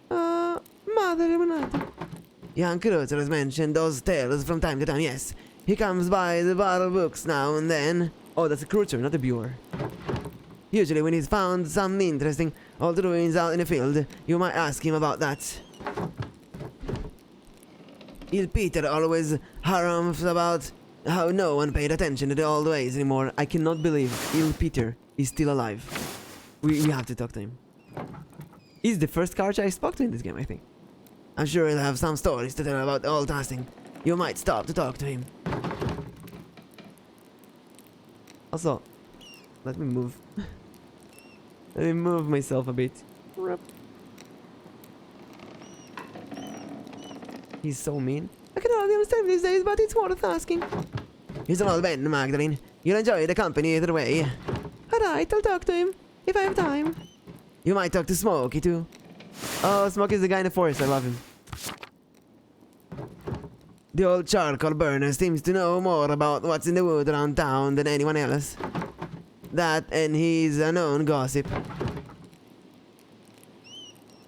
Mother Renata. Young Kreutzer has mentioned those tales from time to time, yes. He comes by the bottle books now and then. Oh, that's a Kreutzer, not a Buer. Usually when he's found something interesting, old ruins out in the field, you might ask him about that. Il Peter always harums about how no one paid attention to the old ways anymore. I cannot believe Il Peter is still alive. We have to talk to him. He's the first character I spoke to in this game, I think. I'm sure he'll have some stories to tell about the old Tasting. You might stop to talk to him. Also, let me move. Let me move myself a bit. He's so mean. I can hardly understand these days, but it's worth asking. He's an old man, Magdalene. You'll enjoy the company either way. Alright, I'll talk to him, if I have time. You might talk to Smokey too. Oh, Smokey's the guy in the forest, I love him. The old charcoal burner seems to know more about what's in the wood around town than anyone else. That, and he's a known gossip.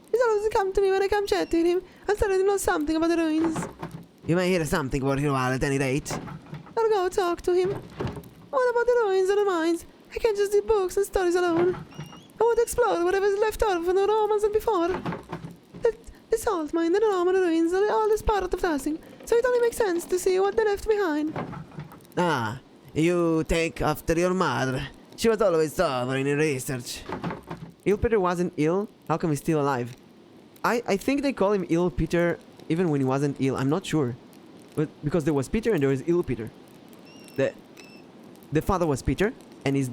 He's always come to me when I come chat to him and started to know something about the ruins. You may hear something worth your while at any rate. I'll go talk to him. What about the ruins and the mines? I can't just do books and stories alone. I want to explore whatever's left over from the Romans and before. The salt mine and the Roman ruins are all this part of Tasting, so it only makes sense to see what they left behind. Ah, you take after your mother. She was always sovereign in research. Il Peter wasn't ill? How come he's still alive? I think they call him Il Peter even when he wasn't ill. I'm not sure. But because there was Peter and there was Il Peter. The father was Peter and his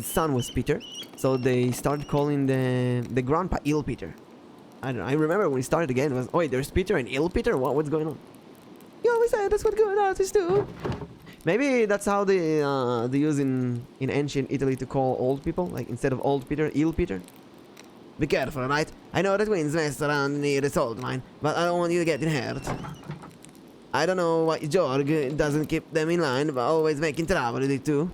son was Peter. So they started calling the grandpa Il Peter. I don't know. I remember when he started again, it was, oh wait, there's Peter and Il Peter? What's going on? You always say that's what good artists do. Maybe that's how they use in ancient Italy to call old people, like instead of old Peter, ill Peter. Be careful, right? I know the twins mess around near the salt mine, but I don't want you to get hurt. I don't know why Georg doesn't keep them in line, but always making trouble with it too.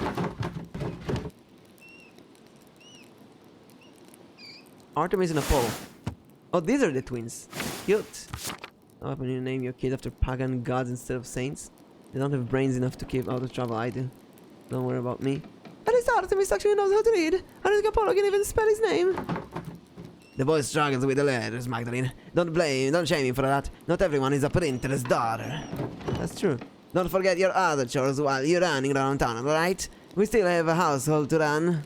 Artemis and Apollo. Oh, these are the twins. Cute. How often you name your kid after pagan gods instead of saints? They don't have brains enough to keep out of trouble either. Don't worry about me. At least Artemis actually knows how to read. I don't think Apollo can even spell his name. The boy struggles with the letters, Magdalene. Don't shame him for that. Not everyone is a printer's daughter. That's true. Don't forget your other chores while you're running around town, alright? We still have a household to run.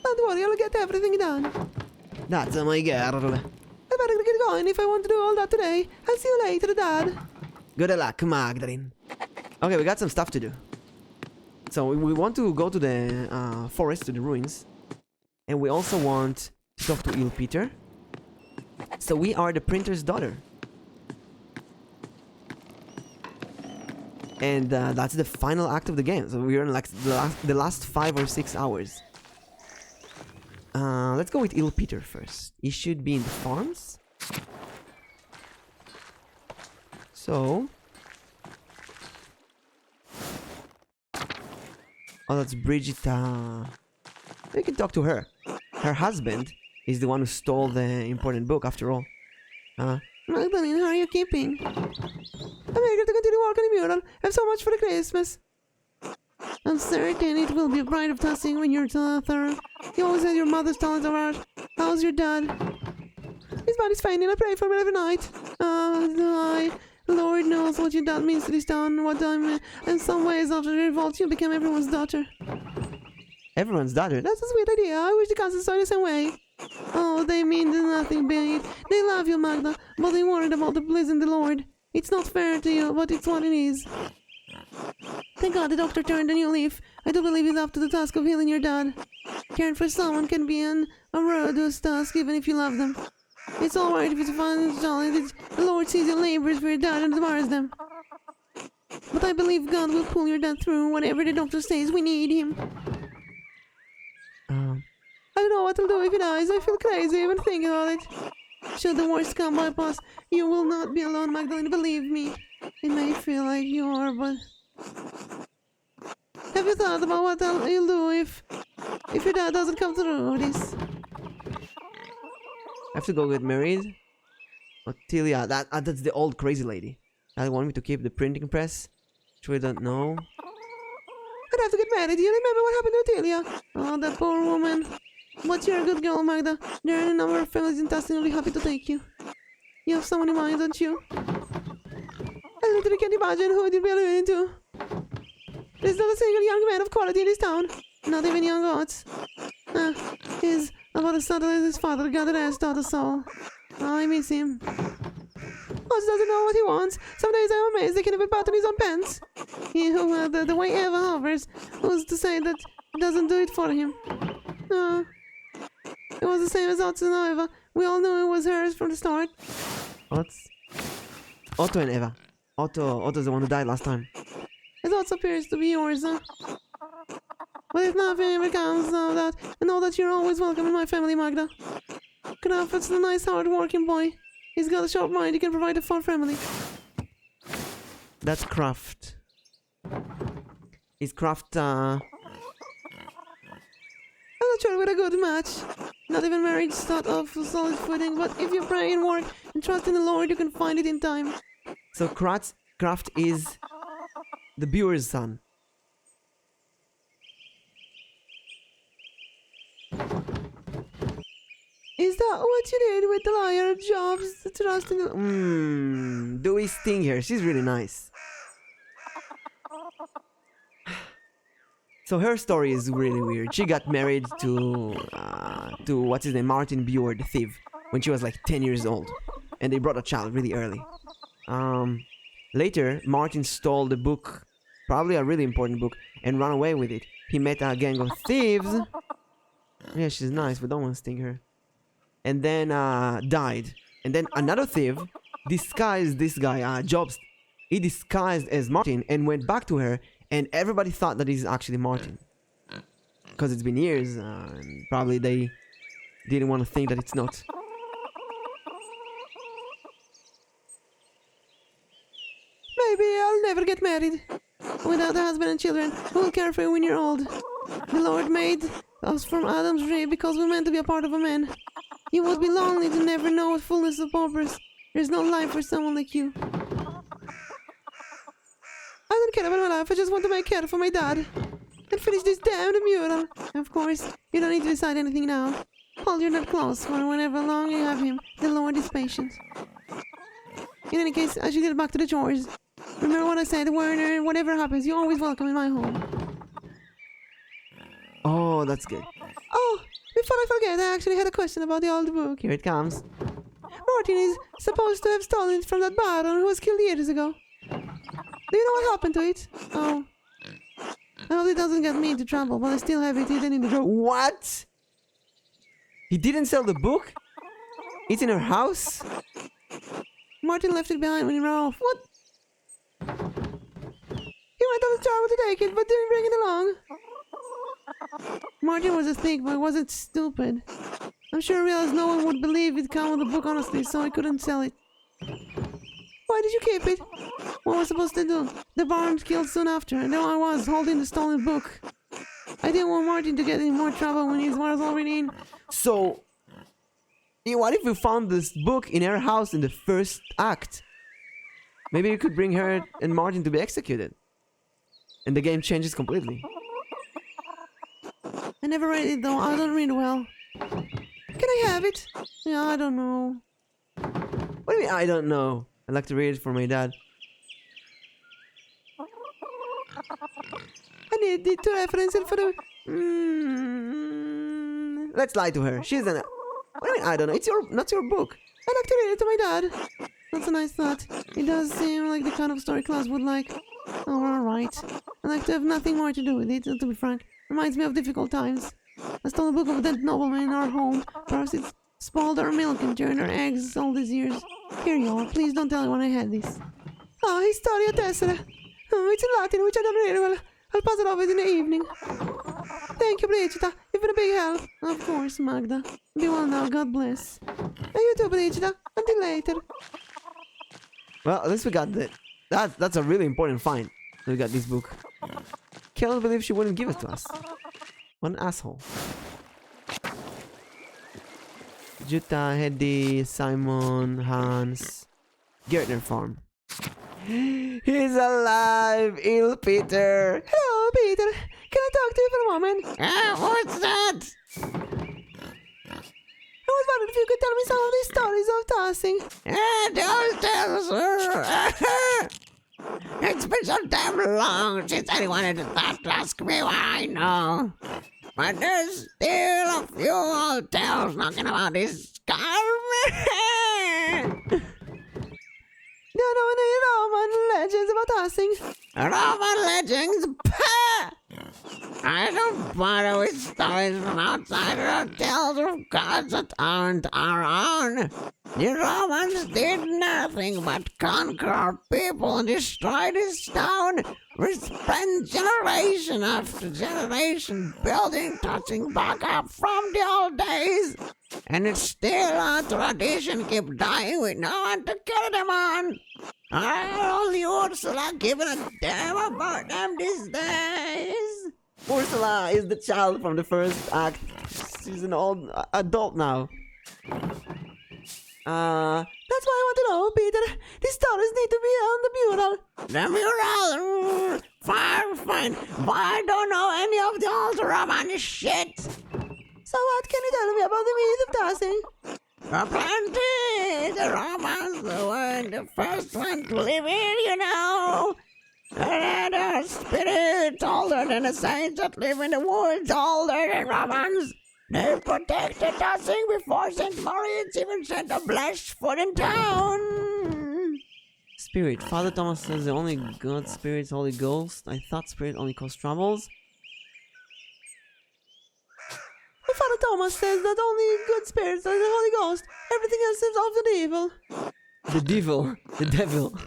Don't worry, I'll get everything done. That's my girl. I better get going if I want to do all that today. I'll see you later, Dad. Good luck, Magdalene. Okay, we got some stuff to do. So we want to go to the forest, to the ruins. And we also want to talk to Il Peter. So we are the printer's daughter. And that's the final act of the game. So we're in like the last 5 or 6 hours. Let's go with Il Peter first. He should be in the farms. So... Oh, that's Brigitta. We can talk to her. Her husband is the one who stole the important book, after all. Magdalene, how are you keeping? I'm eager to continue working on the mural. I have so much for the Christmas. I'm certain it will be a bride of tossing when you're thorough. You always had your mother's talent of art. How's your dad? His body's fine and I pray for him every night. Lord knows what your dad means to this town. What time, in some ways, after the revolt, you became everyone's daughter. Everyone's daughter? That's a sweet idea. I wish the council saw the same way. Oh, they mean nothing big. They love you, Magda, but they worried about the pleasing the Lord. It's not fair to you, but it's what it is. Thank God the doctor turned a new leaf. I do believe he's up to the task of healing your dad. Caring for someone can be a arduous task, even if you love them. It's alright if you find that the Lord sees your labors for your dad and admires them. But I believe God will pull your dad through whatever the doctor says. We need him. I don't know what to do if he dies. I feel crazy even thinking about it. Should the worst come by pass, you will not be alone, Magdalene. Believe me. It may feel like you are, but... Have you thought about what you'll do if your dad doesn't come through this? I have to go get married. Ottilia, that's the old crazy lady. I want me to keep the printing press, which we don't know. I'd have to get married. Do you remember what happened to Ottilia? Oh, that poor woman. But you're a good girl, Magda. There are a number of families in Tustin who'll be happy to take you. You have someone in mind, don't you? I literally can't imagine who you'd be alluding to. There's not a single young man of quality in this town. Not even young gods. He's about as subtle as his father. God rest out soul. I miss him. Oz doesn't know what he wants. Some days I'm amazed they can even button his own pants. He who, the way Eva hovers, who's to say that it doesn't do it for him? It was the same as Otto and Eva. We all knew it was hers from the start. What's... Otto and Eva. Otto's the one who died last time. It also appears to be yours, huh? But if nothing ever comes of that, I know that you're always welcome in my family, Magda. Kraft's a nice, hard-working boy. He's got a sharp mind. He can provide a fun family. That's Kraft. Is Kraft, I'm not sure we're a good match. Not even marriage start off with solid footing, but if you pray and work and trust in the Lord, you can find it in time. So Kraft is the Buer's son. Is that what you did with the liar jobs? Trust in the... Dewey Sting here. She's really nice. So her story is really weird. She got married to what's his name, Martin Buer, the thief, when she was like 10 years old, and they brought a child really early. Later, Martin stole the book, probably a really important book, and ran away with it. He met a gang of thieves. Yeah, she's nice, but don't want to sting her. And then died. And then another thief disguised this guy, Jobs. He disguised as Martin and went back to her, and everybody thought that he's actually Martin. Because it's been years, and probably they didn't want to think that it's not. Maybe I'll never get married. Without a husband and children, who will care for you when you're old? The Lord made us from Adam's rib because we're meant to be a part of a man. You must be lonely to never know what fullness of purpose. There's no life for someone like you. I don't care about my life, I just want to make care for my dad. And finish this damned mural. Of course, you don't need to decide anything now. Hold your nut close, for whenever long you have him, the Lord is patient. In any case, I should get back to the chores. Remember what I said, Werner, whatever happens, you're always welcome in my home. Oh, that's good. Oh, before I forget, I actually had a question about the old book. Here it comes. Martin is supposed to have stolen it from that baron who was killed years ago. Do you know what happened to it? Oh. I hope it doesn't get me into trouble, but I still have it hidden in the drawer. What? He didn't sell the book? It's in her house? Martin left it behind when he ran off. What? He went on the trouble to take it, but didn't bring it along. Martin was a thief, but he wasn't stupid. I'm sure he realized no one would believe he'd come with the book honestly, so he couldn't sell it. Why did you keep it? What was I supposed to do? The baron killed soon after, and there I was, holding the stolen book. I didn't want Martin to get in more trouble when he was already in. So, what if we found this book in her house in the first act? Maybe we could bring her and Martin to be executed. And the game changes completely. I never read it though, I don't read well. Can I have it? Yeah, I don't know. What do you mean, I don't know? I'd like to read it for my dad. I need it to reference it for the... Let's lie to her. She's an... What do you mean, I don't know? It's not your book. I'd like to read it to my dad. That's a nice thought. It does seem like the kind of story class would like. Oh, alright. I'd like to have nothing more to do with it, to be frank. Reminds me of difficult times. I stole a book of a dead nobleman in our home. Perhaps it's spoiled our milk and turned our eggs all these years. Here you are. Please don't tell anyone I had this. Oh, Historia Tessera. Oh, it's in Latin, which I don't read well. I'll pass it over in the evening. Thank you, Brigida. You've been a big help. Of course, Magda. Be well now, God bless. And you too, Brigida. Until later. Well, at least we got that. That's a really important find. We got this book. Cannot believe she wouldn't give it to us. What an asshole. Jutta, Hedy, Simon, Hans, Gärtner Farm. He's alive, Il Peter. Hello, Peter. Can I talk to you for a moment? What's that? I was wondering if you could tell me some of these stories of tossing. Don't tell, sir. It's been so damn long since anyone had thought to ask me what I know. But there's still a few old tales knocking about this skull. Do you know any Roman legends about tossing? Roman legends? Pah! I don't bother with stories from outside or tales of gods that aren't our own. The Romans did nothing but conquer our people and destroy this town. We spent generation after generation building, touching back up from the old days. And it's still a tradition, keep dying with no one to carry them on. Are only Ursula giving a damn about them these days? Ursula is the child from the first act. She's an old adult now. That's why I want to know, Peter. These stories need to be on the mural. The mural? Fine. But I don't know any of the old Roman shit. So what can you tell me about the myth of tossing? Plenty. The Romans were the first one to live here, you know. And a spirit older than the saints that live in the woods, older than Romans. They protected tossing before St. Moritz even sent a blessed foot in town. Spirit. Father Thomas says the only good spirit's Holy Ghost. I thought spirit only caused troubles. But Father Thomas says that only good spirits are the Holy Ghost. Everything else is of the devil. The devil. The devil.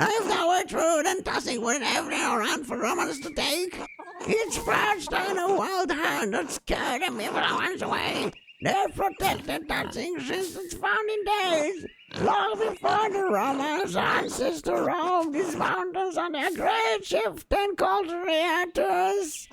If that were true, then tossing would have no around for Romans to take. It's crouched on a wild hand that scared them evil ones away. They've protected Tossing since its founding days. Long before the Romans' ancestors roamed these mountains on their great shift and cultivators.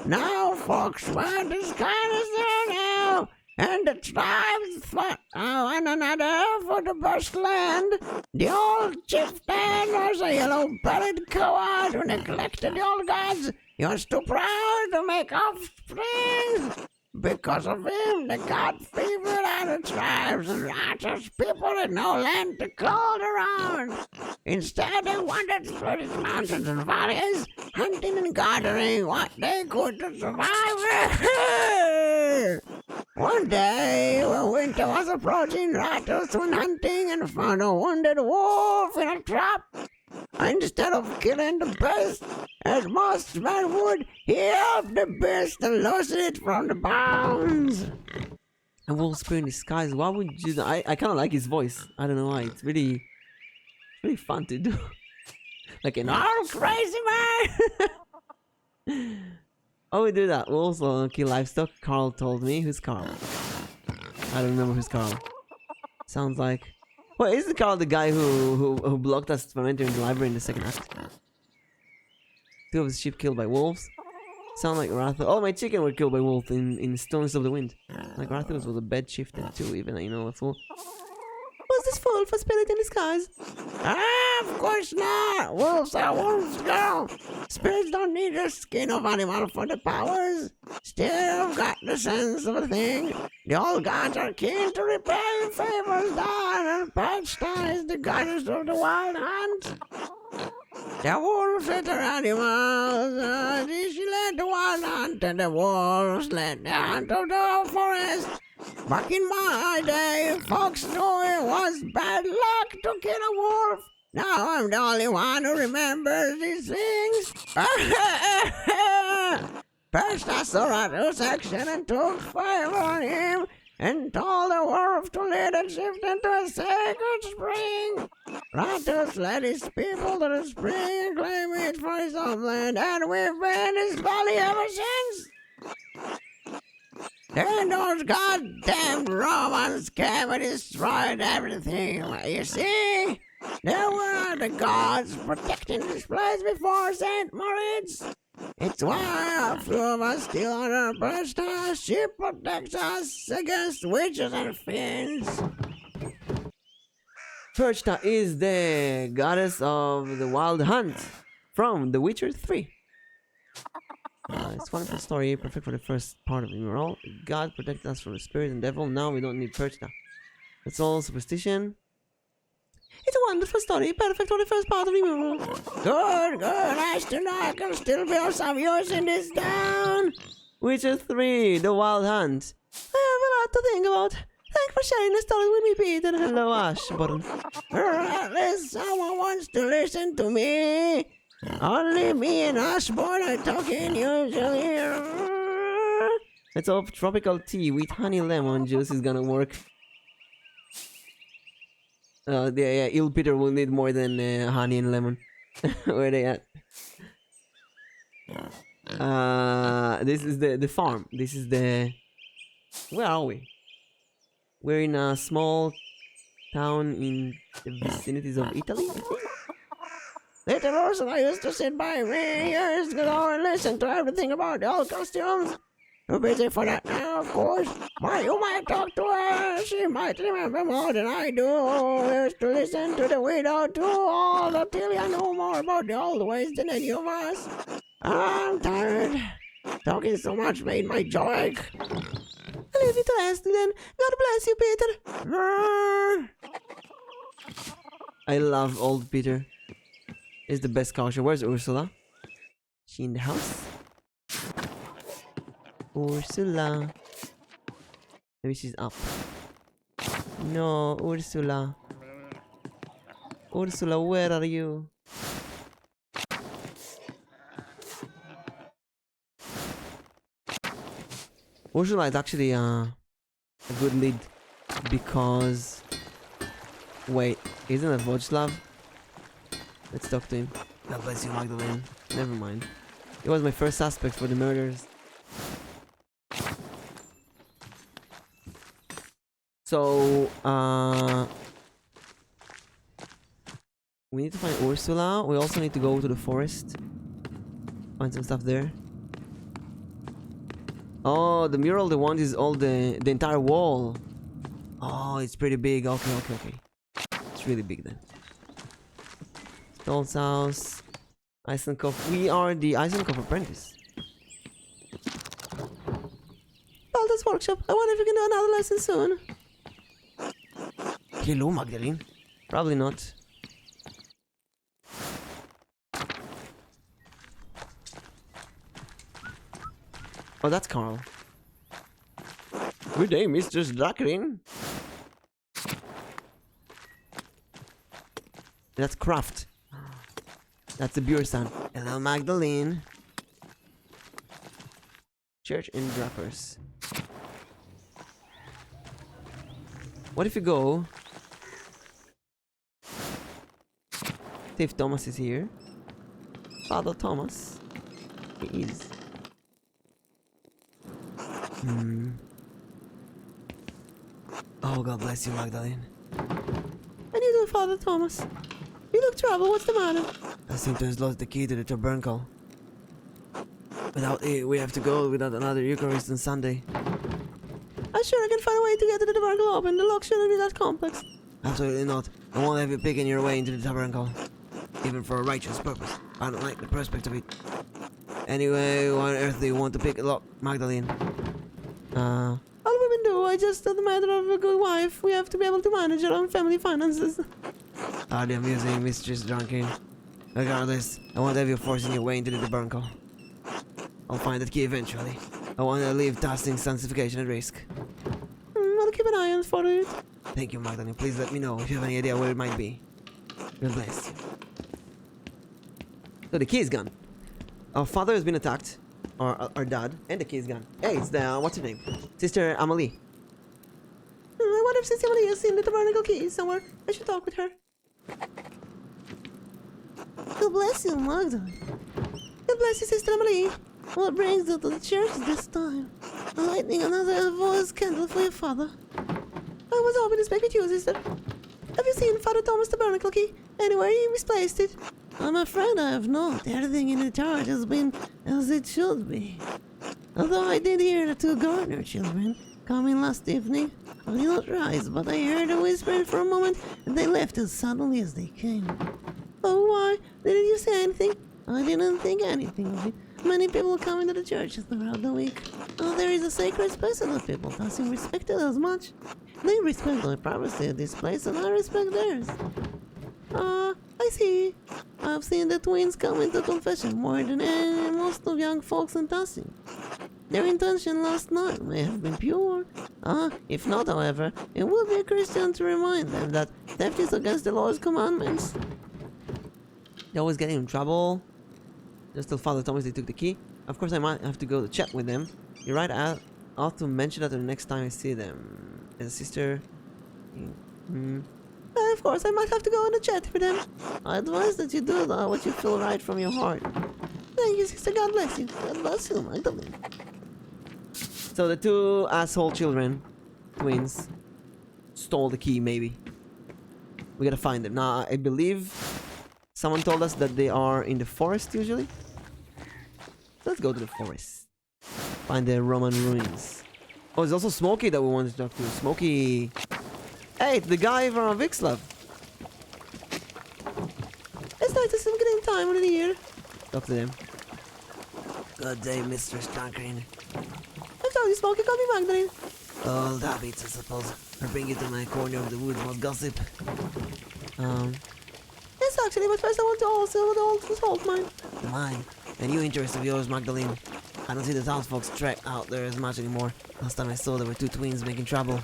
Now folks want as kind as there now, and the tribes fought one another for the best land. The old chieftain was a yellow-bellied coward who neglected the old gods. He was too proud to make offspring. Because of him, the god favored other tribes and righteous people had no land to call their own. Instead, they wandered through these mountains and valleys, hunting and gathering what they could to survive. One day, when winter was approaching, Ratos went hunting and found a wounded wolf in a trap. Instead of killing the beast, as most men would, he helped the beast and loosened it from the bounds. A wolf spirit in disguise. Why would you do that? I kind of like his voice. I don't know why. It's really fun to do. Like an all crazy man. Oh, we do that. Wolves will kill livestock. Carl told me. Who's Carl? I don't remember who's Carl. Sounds like. Wait, isn't Carl the guy who blocked us from entering the library in the second act? 2 of his sheep killed by wolves. Sound like Rathos. Oh, my chicken were killed by wolves in Stones of the Wind. Like Rathos was a bad chieftain too, even though you know a fool. Was this fool for spirit in disguise? Of course not. Wolves are wolves, girl. Spirits don't need the skin of animal for the powers. Still have got the sense of a thing. The old gods are keen to repay favors done, and Pachta is the goddess of the wild hunt. The wolves led their animals, she led the wild hunt, and the wolves led the hunt of the forest. Back in my day, folks knew it was bad luck to kill a wolf. Now I'm the only one who remembers these things. First I saw Rato's action and took fire on him, and told the wolf to lead a shift into a sacred spring. Ratos led his people to the spring and claimed it for his homeland, and we've been in this valley ever since. Then those goddamn Romans came and destroyed everything. You see, there were the gods protecting this place before St. Moritz. It's why a few of us still on our breast. She protects us against witches and fiends. Perchta is the goddess of the wild hunt from The Witcher 3. It's a wonderful story, perfect for the first part of the mural. God protected us from the spirit and devil. Now we don't need Perchta. It's all superstition. It's a wonderful story, perfect for the first part of the mural. Good. Nice to know I can still build some use in this town. Witcher 3, The Wild Hunt. I have a lot to think about. Thanks for sharing the story with me, Peter. Hello, Ash. Button. At least someone wants to listen to me. Only me and Ashbourne are talking usually. Let's hope tropical tea with honey lemon juice is gonna work. Il Peter will need more than honey and lemon. Where are they at? This is the farm. This is the... Where are we? We're in a small town in the vicinities of Italy, I think. Little Ursula used to sit by me years ago and listen to everything about the old costumes. Too busy for that now, of course. But you might talk to her. She might remember more than I do. I used to listen to the widow too, all until I knew more about the old ways than any of us. I'm tired. Talking so much made my joy. I'll leave you to rest then. God bless you, Peter. I love old Peter. He's the best culture. Where's Ursula? She in the house? Ursula. Maybe she's up. No, Ursula. Ursula, where are you? Ursula is actually a good lead because Wait, isn't that Vojislav? Let's talk to him. God bless you, Magdalene. Never mind. He was my first suspect for the murders. So, we need to find Ursula. We also need to go to the forest. Find some stuff there. Oh, the mural they want is all the entire wall. Oh, it's pretty big. Okay. It's really big then. Doll's house. Eisenkopf. We are the Eisenkopf apprentice. Balda's workshop. I wonder if we can do another lesson soon. Hello, Magdalene. Probably not. Oh, that's Carl. Good day, Mr. Drakerin. That's Kraft. That's the beer stand. Hello, Magdalene. Church in Drappers. What if you go? See if Thomas is here. Father Thomas. He is. Oh, God bless you, Magdalene. I need you, Father Thomas. You look troubled. What's the matter? I seem to have lost the key to the tabernacle. Without it, we have to go without another Eucharist on Sunday. I'm sure I can find a way to get to the tabernacle open. The lock shouldn't be that complex. Absolutely not. I won't have you picking your way into the tabernacle. Even for a righteous purpose. I don't like the prospect of it. Anyway, why on earth do you want to pick a lock, Magdalene? All women do. I just, as a matter of a good wife, we have to be able to manage our own family finances. Ah, the amusing Mistress Drunken. Regardless, I won't have you forcing your way into the tabernacle. I'll find that key eventually. I want to leave Tasting's sanctification at risk. I'll keep an eye on for it. Thank you, Magdalene. Please let me know if you have any idea where it might be. God bless you. So the key is gone. Our father has been attacked. Our dad. And the key is gone. Hey, it's the... what's her name? Sister Amelie. I wonder if Sister Amelie has seen the tabernacle key somewhere. I should talk with her. God bless you, Magdalene. God bless you, Sister Amelie. What brings you to the church this time? Lighting another voice candle for your father. I was hoping to speak with you, sister. Have you seen Father Thomas' tabernacle key? Anywhere he misplaced it? I'm afraid I have not. Everything in the church has been as it should be. Although I did hear the two gardener children come in last evening. I did not rise, but I heard a whispering for a moment, and they left as suddenly as they came. Oh, why? Didn't you say anything? I didn't think anything of it. Many people come into the church throughout the week. Oh, there is a sacred space of the people that seem respected as much. They respect my privacy at this place, and I respect theirs. I see. I've seen the twins come into confession more than most of young folks in Tassin. Their intention last night may have been pure. If not, however, it would be a Christian to remind them that theft is against the Lord's commandments. They always get in trouble. Just till Father Thomas they took the key. Of course, I might have to go to chat with them. You're right, I'll have to mention that the next time I see them. As a sister. Of course, I might have to go in a chat with them. I advise that you do what you feel right from your heart. Thank you, sister. God bless you. God bless you, Magdalene. So the two asshole children, twins, stole the key, maybe. We gotta find them. Now, I believe someone told us that they are in the forest, usually. Let's go to the forest. Find the Roman ruins. Oh, there's also Smokey that we wanted to talk to. Smokey... Hey, it's the guy from Vixlav. It's nice to see him getting time of the year. Talk to them. Good day, Mr. Stankreen. I'm sorry, Smokey. Call me Magdalene. Old habits, I suppose. I bring you to my corner of the woods while gossip. Yes, actually, but first I want to also the old salt mine. Mine? A new interest of yours, Magdalene. I don't see the townsfolk trek out there as much anymore. Last time I saw there were two twins making trouble.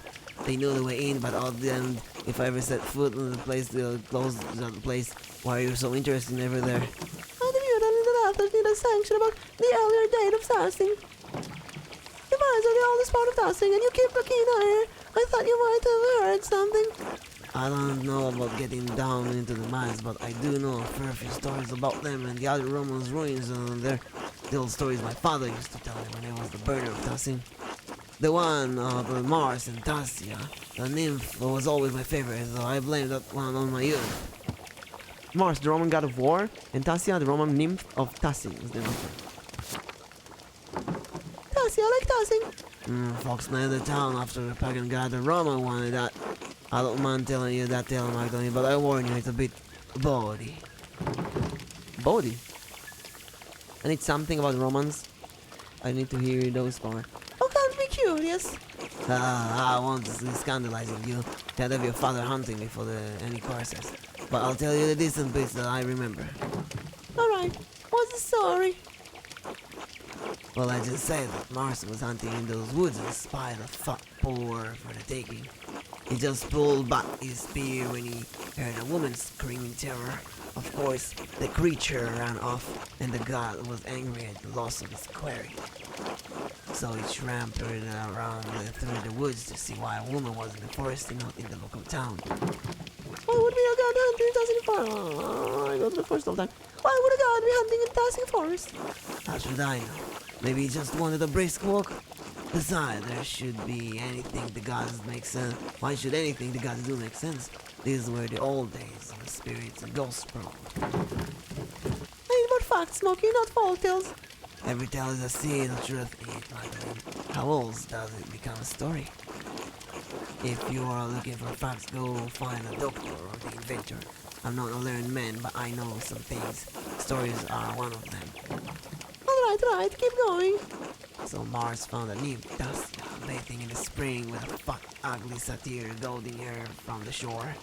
They knew the way in, but all then, if I ever set foot in the place, they'll close the place. Why are you so interested in ever there? I reviewed only the authors need a sanction about the earlier date of Tarsing. The mines are the oldest part of Tarsing, and you keep a keen eye. I thought you might have heard something. I don't know about getting down into the mines, but I do know a fair few stories about them and the other Romans' ruins, and they're the old stories my father used to tell me when he was the burner of Tassin. The one of Mars and Tassia, the nymph, was always my favorite, so I blame that one on my youth. Mars, the Roman god of war, and Tassia, the Roman nymph of Tassin. Tassia, I like Tassin. Folks named the town after the pagan god the Roman wanted that. I don't mind telling you that tale, Magdalene, but I warn you, it's a bit bawdy. Bawdy? I need something about Romans. I need to hear those parts. Oh, can't be curious. I won't be scandalizing you. Tell of your father hunting me for any courses. But I'll tell you the decent bits that I remember. Alright, what's the story? Well, I just said that Mars was hunting in those woods and spied a fat boar for the taking. He just pulled back his spear when he heard a woman scream in terror. Of course, the creature ran off, and the god was angry at the loss of his quarry. So he tramped around through the woods to see why a woman was in the forest and not in the local town. Why would be a god hunting in Tassin Forest? I go to the forest all the time. Why would a god be hunting in Tassin Forest? How should I know? Maybe he just wanted a brisk walk. Besides, there should be anything the gods make sense. Why should anything the gods do make sense? These were the old days of spirits and ghosts roam. I need more facts, Smokey, not folk tales. Every tale is a seed of truth in it, Magdalene. How else does it become a story? If you are looking for facts, go find a doctor or the inventor. I'm not a learned man, but I know some things. Stories are one of them. Alright, keep going. So Mars found a nymph, Tassia, bathing in the spring with a fat, ugly satyr goading her from the shore.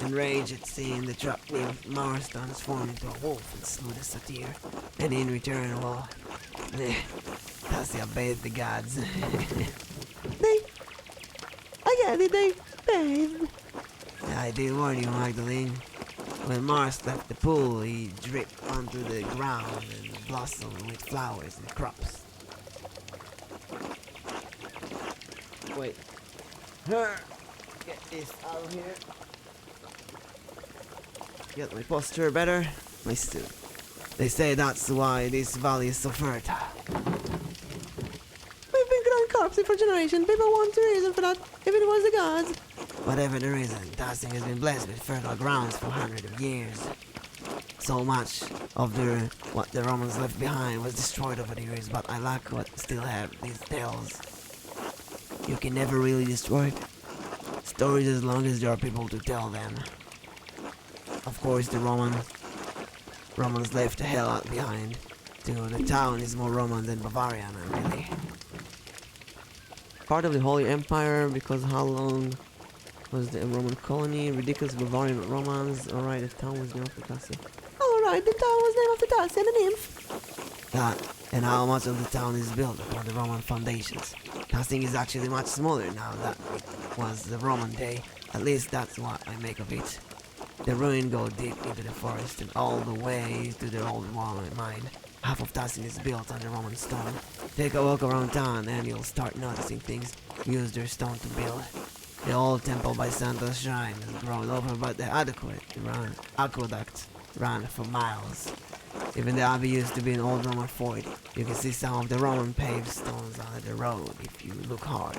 Enraged at seeing the trapped nymph, Mars transformed into a wolf and slew the satyr. And in return, well, Tassia bathed the gods. They bathed. I did warn you, Magdalene. When Mars left the pool, he dripped onto the ground and blossomed with flowers and crops. Wait. Get this out of here. Get my posture better. My stew. They say that's why this valley is so fertile. We've been growing corpses for generations. People want a reason for that. If it was the gods. Whatever the reason, Tassin has been blessed with fertile grounds for hundreds of years. So much of what the Romans left behind was destroyed over the years, but I like what still have these tales. You can never really destroy stories as long as there are people to tell them. Of course, the Romans left the hell out behind. The town is more Roman than Bavarian, really. Part of the Holy Empire, because how long was the Roman colony? Ridiculous Bavarian Romans. Alright, the town was named after Tassia. Alright, the town was named after Tassia and a nymph. Yeah, and how much of the town is built upon the Roman foundations. Tassin is actually much smaller now than it was the Roman day. At least that's what I make of it. The ruin go deep into the forest and all the way to the old Roman mine. Half of Tassin is built on the Roman stone. Take a walk around town and you'll start noticing things used their stone to build. The old temple by Santa's shrine is grown over, but the aqueduct ran for miles. Even the abbey used to be an old Roman fort. You can see some of the Roman paved stones under the road if you look hard.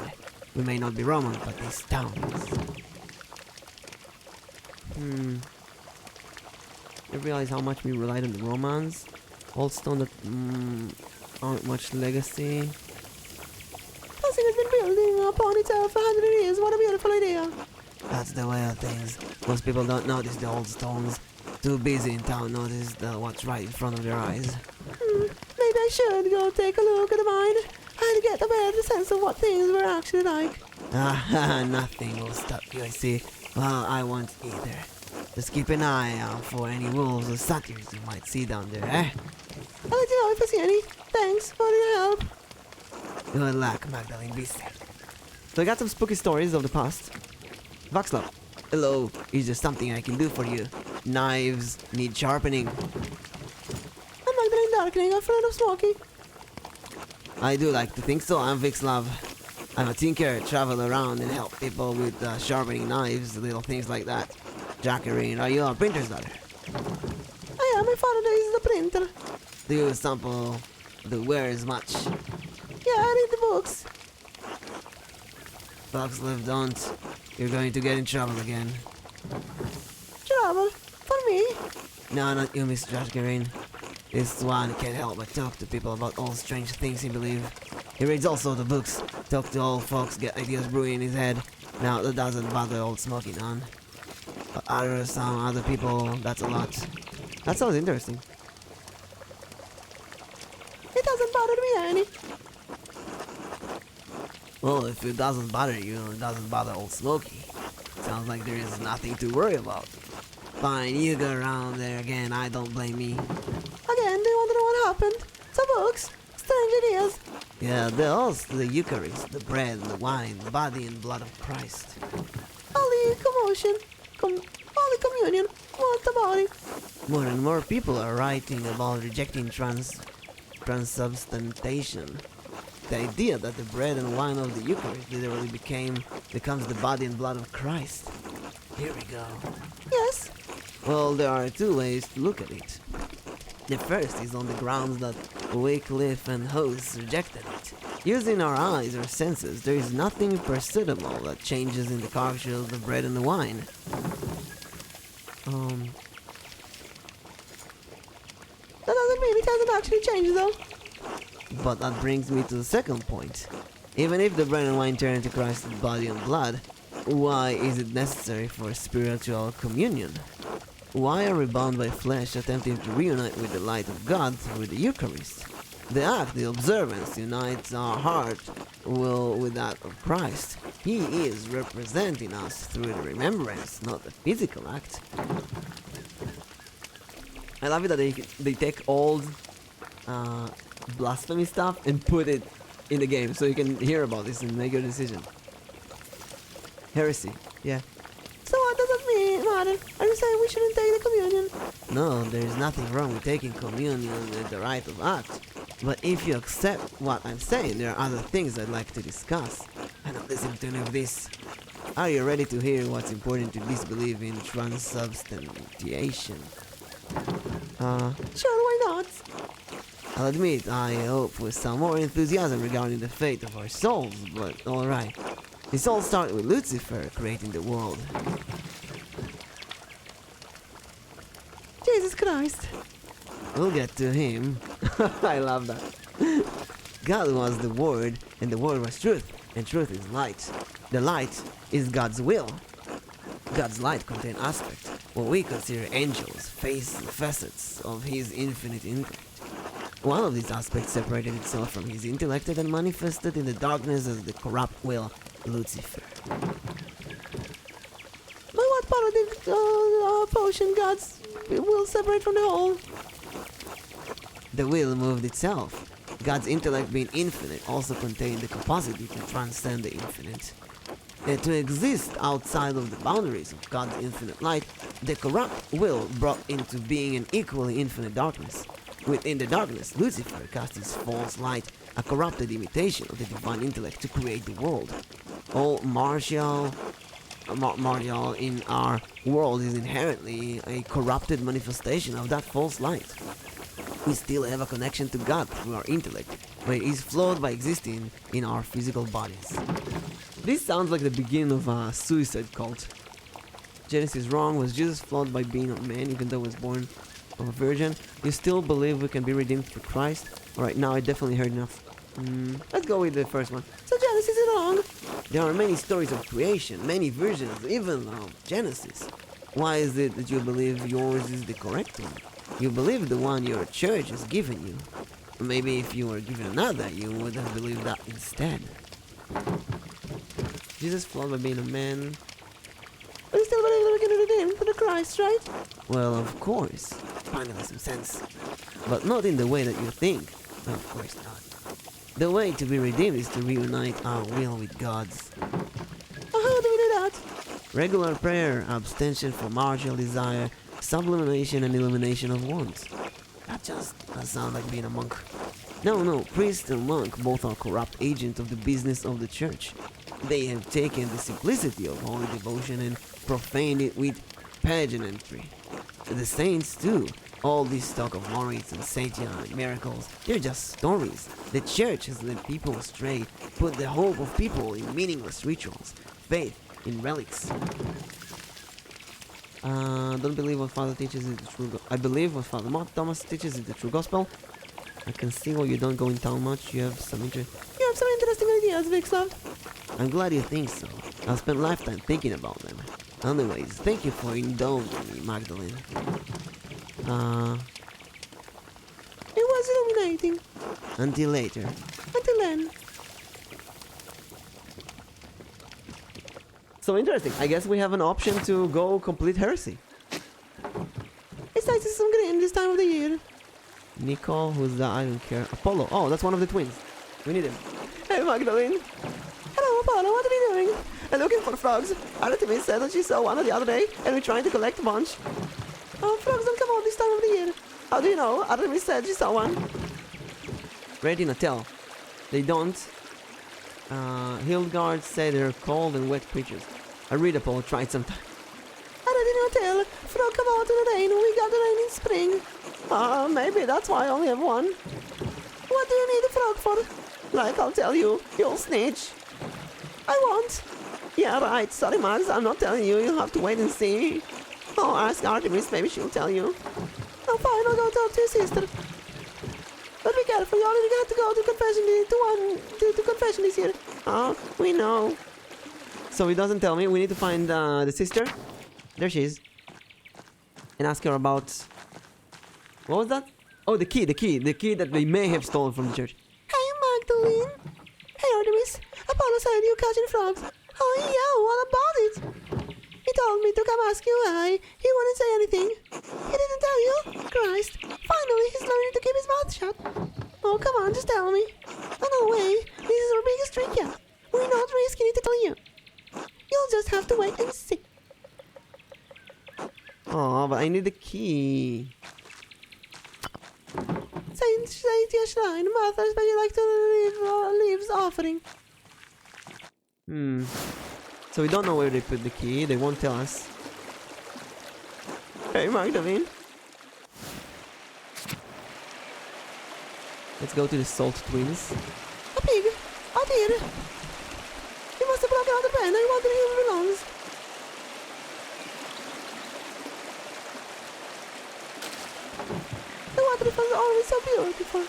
We may not be Roman, but these towns. I realize how much we relied on the Romans. Old stone that aren't much legacy. Tassin has been building upon itself for 100 years. What a beautiful idea. That's the way of things. Most people don't notice the old stones. Too busy in town notice what's right in front of their eyes. Maybe I should go take a look at the mine and get a better sense of what things were actually like. Nothing will stop you, I see. Well, I won't either. Just keep an eye out for any wolves or satyrs you might see down there, eh? I'll let you know if I see any. Thanks for your help. Good luck, Magdalene. Be safe. So I got some spooky stories of the past. Vaxlov, hello. Is there something I can do for you? Knives need sharpening. I'm Magdalene Darkening, a friend of Smokey. I do like to think so. I'm Vixlav. I'm a tinker, travel around and help people with sharpening knives, little things like that. Jacqueline, are you a printer's daughter? I am. My father is the printer. Do you sample the wares much? Yeah, I read the books. Fox live don't. You're going to get in trouble again. Trouble? For me? No, not you, Miss Jacqueline. This one can't help but talk to people about all strange things he believes. He reads also the books, talk to old folks, get ideas brewing in his head. Now, that doesn't bother old Smoky none. But some other people, that's a lot. That sounds interesting. It doesn't bother me any. Well, if it doesn't bother you, it doesn't bother old Smoky. Sounds like there is nothing to worry about. Fine, you go around there again, I don't blame me. Again, do you want to know what happened? Some books, strange ideas. Yeah, the Eucharist, the bread, the wine, the body and blood of Christ. Holy commotion. Holy communion. What about it? More and more people are writing about rejecting transubstantiation. The idea that the bread and wine of the Eucharist literally becomes the body and blood of Christ. Here we go. Yes. Well, there are two ways to look at it. The first is on the grounds that Wycliffe and Hose rejected it. Using our eyes or senses, there is nothing perceptible that changes in the culture of the bread and the wine. That doesn't mean it hasn't actually changed though. But that brings me to the second point. Even if the bread and wine turn into Christ's body and blood, why is it necessary for spiritual communion? Why are we bound by flesh attempting to reunite with the light of God through the Eucharist? The act, the observance, unites our heart will with that of Christ. He is representing us through the remembrance, not the physical act. I love it that they take old blasphemy stuff and put it in the game so you can hear about this and make your decision. Heresy, yeah. So what does that mean, Matter? Are you saying we shouldn't take the communion? No, there is nothing wrong with taking communion with the rite of act. But if you accept what I'm saying, there are other things I'd like to discuss. I'm not listening to any of this. Are you ready to hear what's important to disbelieve in transubstantiation? Sure, why not? I'll admit, I hope with some more enthusiasm regarding the fate of our souls, but alright. This all started with Lucifer creating the world. Jesus Christ. We'll get to him. I love that. God was the Word, and the Word was truth, and truth is light. The light is God's will. God's light contains aspects, what we consider angels, facets of His infinite intellect. One of these aspects separated itself from His intellect and manifested in the darkness as the corrupt will, Lucifer. But what part of the potion God's will separate from the whole? The will moved itself. God's intellect being infinite also contained the capacity to transcend the infinite. And to exist outside of the boundaries of God's infinite light, the corrupt will brought into being an equally infinite darkness. Within the darkness, Lucifer cast his false light, a corrupted imitation of the divine intellect to create the world. All martial in our world is inherently a corrupted manifestation of that false light. We still have a connection to God through our intellect, but it is flawed by existing in our physical bodies. This sounds like the beginning of a suicide cult. Genesis wrong. Was Jesus flawed by being a man even though he was born of a virgin? You still believe we can be redeemed through Christ? Alright, now I definitely heard enough. Let's go with the first one. So Genesis is wrong. There are many stories of creation, many versions even of Genesis. Why is it that you believe yours is the correct one? You believe the one your church has given you. Maybe if you were given another, you would have believed that instead. Jesus flawed by being a man. But you still believe that we can be redeemed through Christ, right? Well, of course. Finally some sense. But not in the way that you think. No, of course not. The way to be redeemed is to reunite our will with God's. How do we do that? Regular prayer, abstention from martial desire, sublimation and elimination of wants. That just does sound like being a monk. No, priest and monk both are corrupt agents of the business of the church. They have taken the simplicity of holy devotion and profaned it with pageantry. The saints, too. All this talk of morals and saintia and miracles, they're just stories. The church has led people astray, put the hope of people in meaningless rituals, faith in relics. Don't believe what Father teaches is the true I believe what Father Thomas teaches is the true gospel. I can see why you don't go in town much. You have some interesting ideas, Vixlov. I'm glad you think so. I've spent a lifetime thinking about them. Anyways, thank you for indulging me, Magdalene. It was illuminating. Until later. Until then. So interesting. I guess we have an option to go complete heresy. It's nice to see some green this time of the year. Nicole, who's that? I don't care. Apollo. Oh, that's one of the twins. We need him. Hey, Magdalene. Hello, Apollo. What are you doing? I'm looking for frogs. Artemis said that she saw one the other day, and we're trying to collect a bunch. Oh, frogs don't come out this time of the year. How do you know? Artemis said she saw one. Ready, Natel. They don't. Hildegard said they're cold and wet creatures. I read Apollo tried sometime. I didn't tell. Frog come out in the rain. We got the rain in spring. Maybe that's why I only have one. What do you need a frog for? Like I'll tell you, you'll snitch. I won't. Yeah, right. Sorry, Max. I'm not telling you. You'll have to wait and see. Oh, ask Artemis. Maybe she'll tell you. Oh, fine. I'll go talk to your sister. But be careful. You already got to go to confession to confession this year. Oh, we know. So he doesn't tell me. We need to find the sister. There she is. And ask her about... What was that? Oh, the key that they may have stolen from the church. Hey, Magdalene. Hey, Artemis. Apollo said you're catching frogs. Oh, yeah, what about it? He told me to come ask you why. He wouldn't say anything. He didn't tell you? Christ. Finally, he's learning to keep his mouth shut. Oh, come on, just tell me. Oh, no way. This is our biggest trick yet. We're not risking it to tell you. You'll just have to wait and see. Oh, but I need the key. Saint your shrine. Martha especially like to leaves offering. So we don't know where they put the key. They won't tell us. Hey, Magdalene. Let's go to the Salt Twins. A pig! Out here! You must have broken out the pen. I wonder who it belongs. The waterfalls are always so beautiful.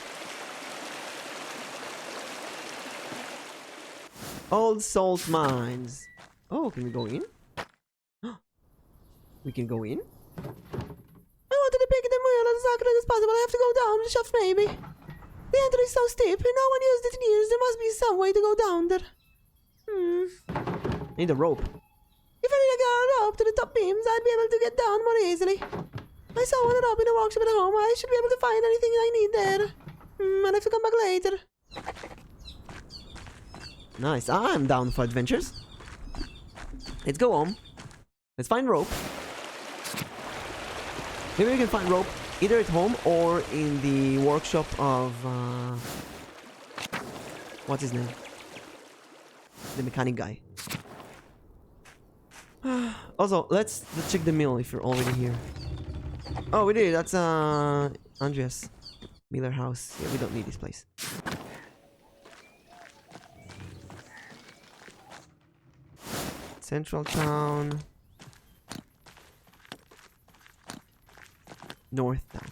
Old salt mines. Oh, can we go in? We can go in? I wanted to pick them wheel as accurate as possible. I have to go down the shaft maybe. The entry is so steep, and no one used it in years. There must be some way to go down there. Need a rope. If I need to get a rope to the top beams, I'd be able to get down more easily. I saw one rope in the workshop at home. I should be able to find anything I need there. I have to come back later. Nice. I'm down for adventures. Let's go home. Let's find rope. Maybe we can find rope either at home or in the workshop of... what's his name? The mechanic guy. Also, let's check the mill if you're already here. Oh, we did. That's Andreas Miller house. Yeah, we don't need this place. Central town. North town.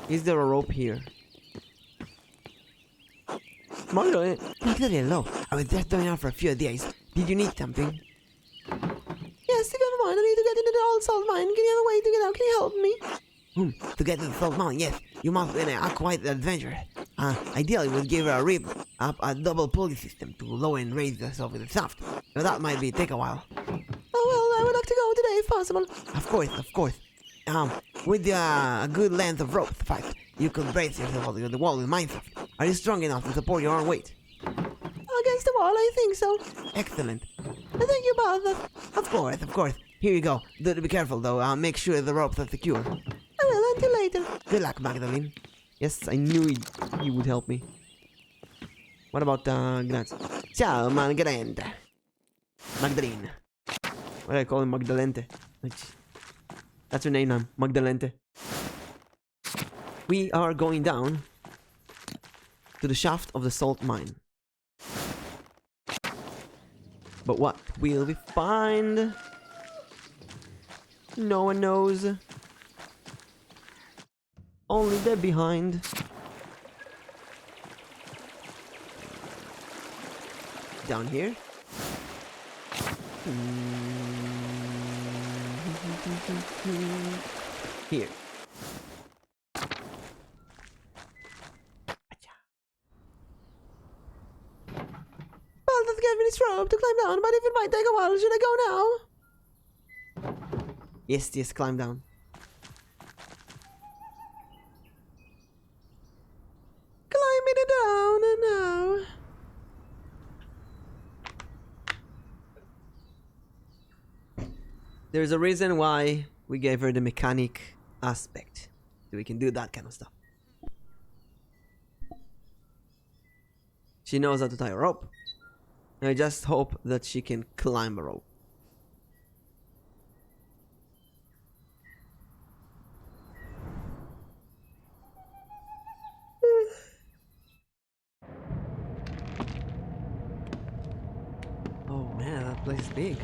Is there a rope here? Magdalene, hello. I was just going out for a few days. Did you need something? Yes, if you have a mind, I need to get into the old salt mine. Can you have a way to get out? Can you help me? To get to the salt mine, yes. You must be quite adventurous. Ideally, we'll give her a rib up a double pulley system to lower and raise yourself with the shaft. Now that might take a while. Oh well, I would like to go today if possible. Of course. With a good length of rope, in fact, you could brace yourself against the wall with mine shaft. Are you strong enough to support your own weight? Against the wall, I think so. Excellent. Thank you, Father. Of course. Here you go. Be careful though. Make sure the ropes are secure. I will until later. Good luck, Magdalene. Yes, I knew he would help me. What about Gnats? Ciao, Magdalene. Magdalene. What do I call him? Magdalente. That's her name now. Magdalente. We are going down to the shaft of the salt mine. But what will we find? No one knows. Only they're behind. Down here. Here. Well, that gave me this rope to climb down, but if it might take a while, should I go now? Yes, yes, climb down. Climbing it down now. There's a reason why we gave her the mechanic aspect. So we can do that kind of stuff. She knows how to tie a rope. I just hope that she can climb a rope. Oh man, that place is big.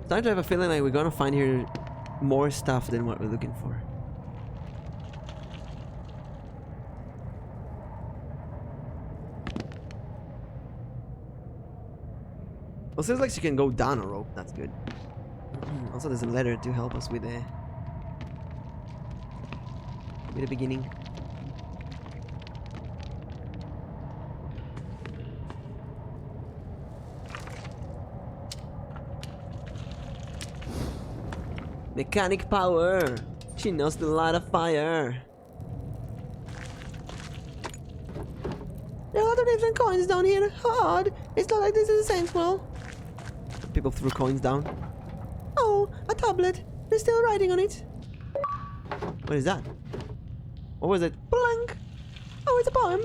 Starting to have a feeling like we're gonna find here more stuff than what we're looking for. Well, seems like she can go down a rope. That's good. Also, there's a ladder to help us with the beginning. Mechanic power. She knows the light of fire. There are a lot of different coins down here. Hard. It's not like this is the same small. People threw coins down. Oh, a tablet. They're still writing on it. What is that? What was it? Blank. Oh, it's a poem.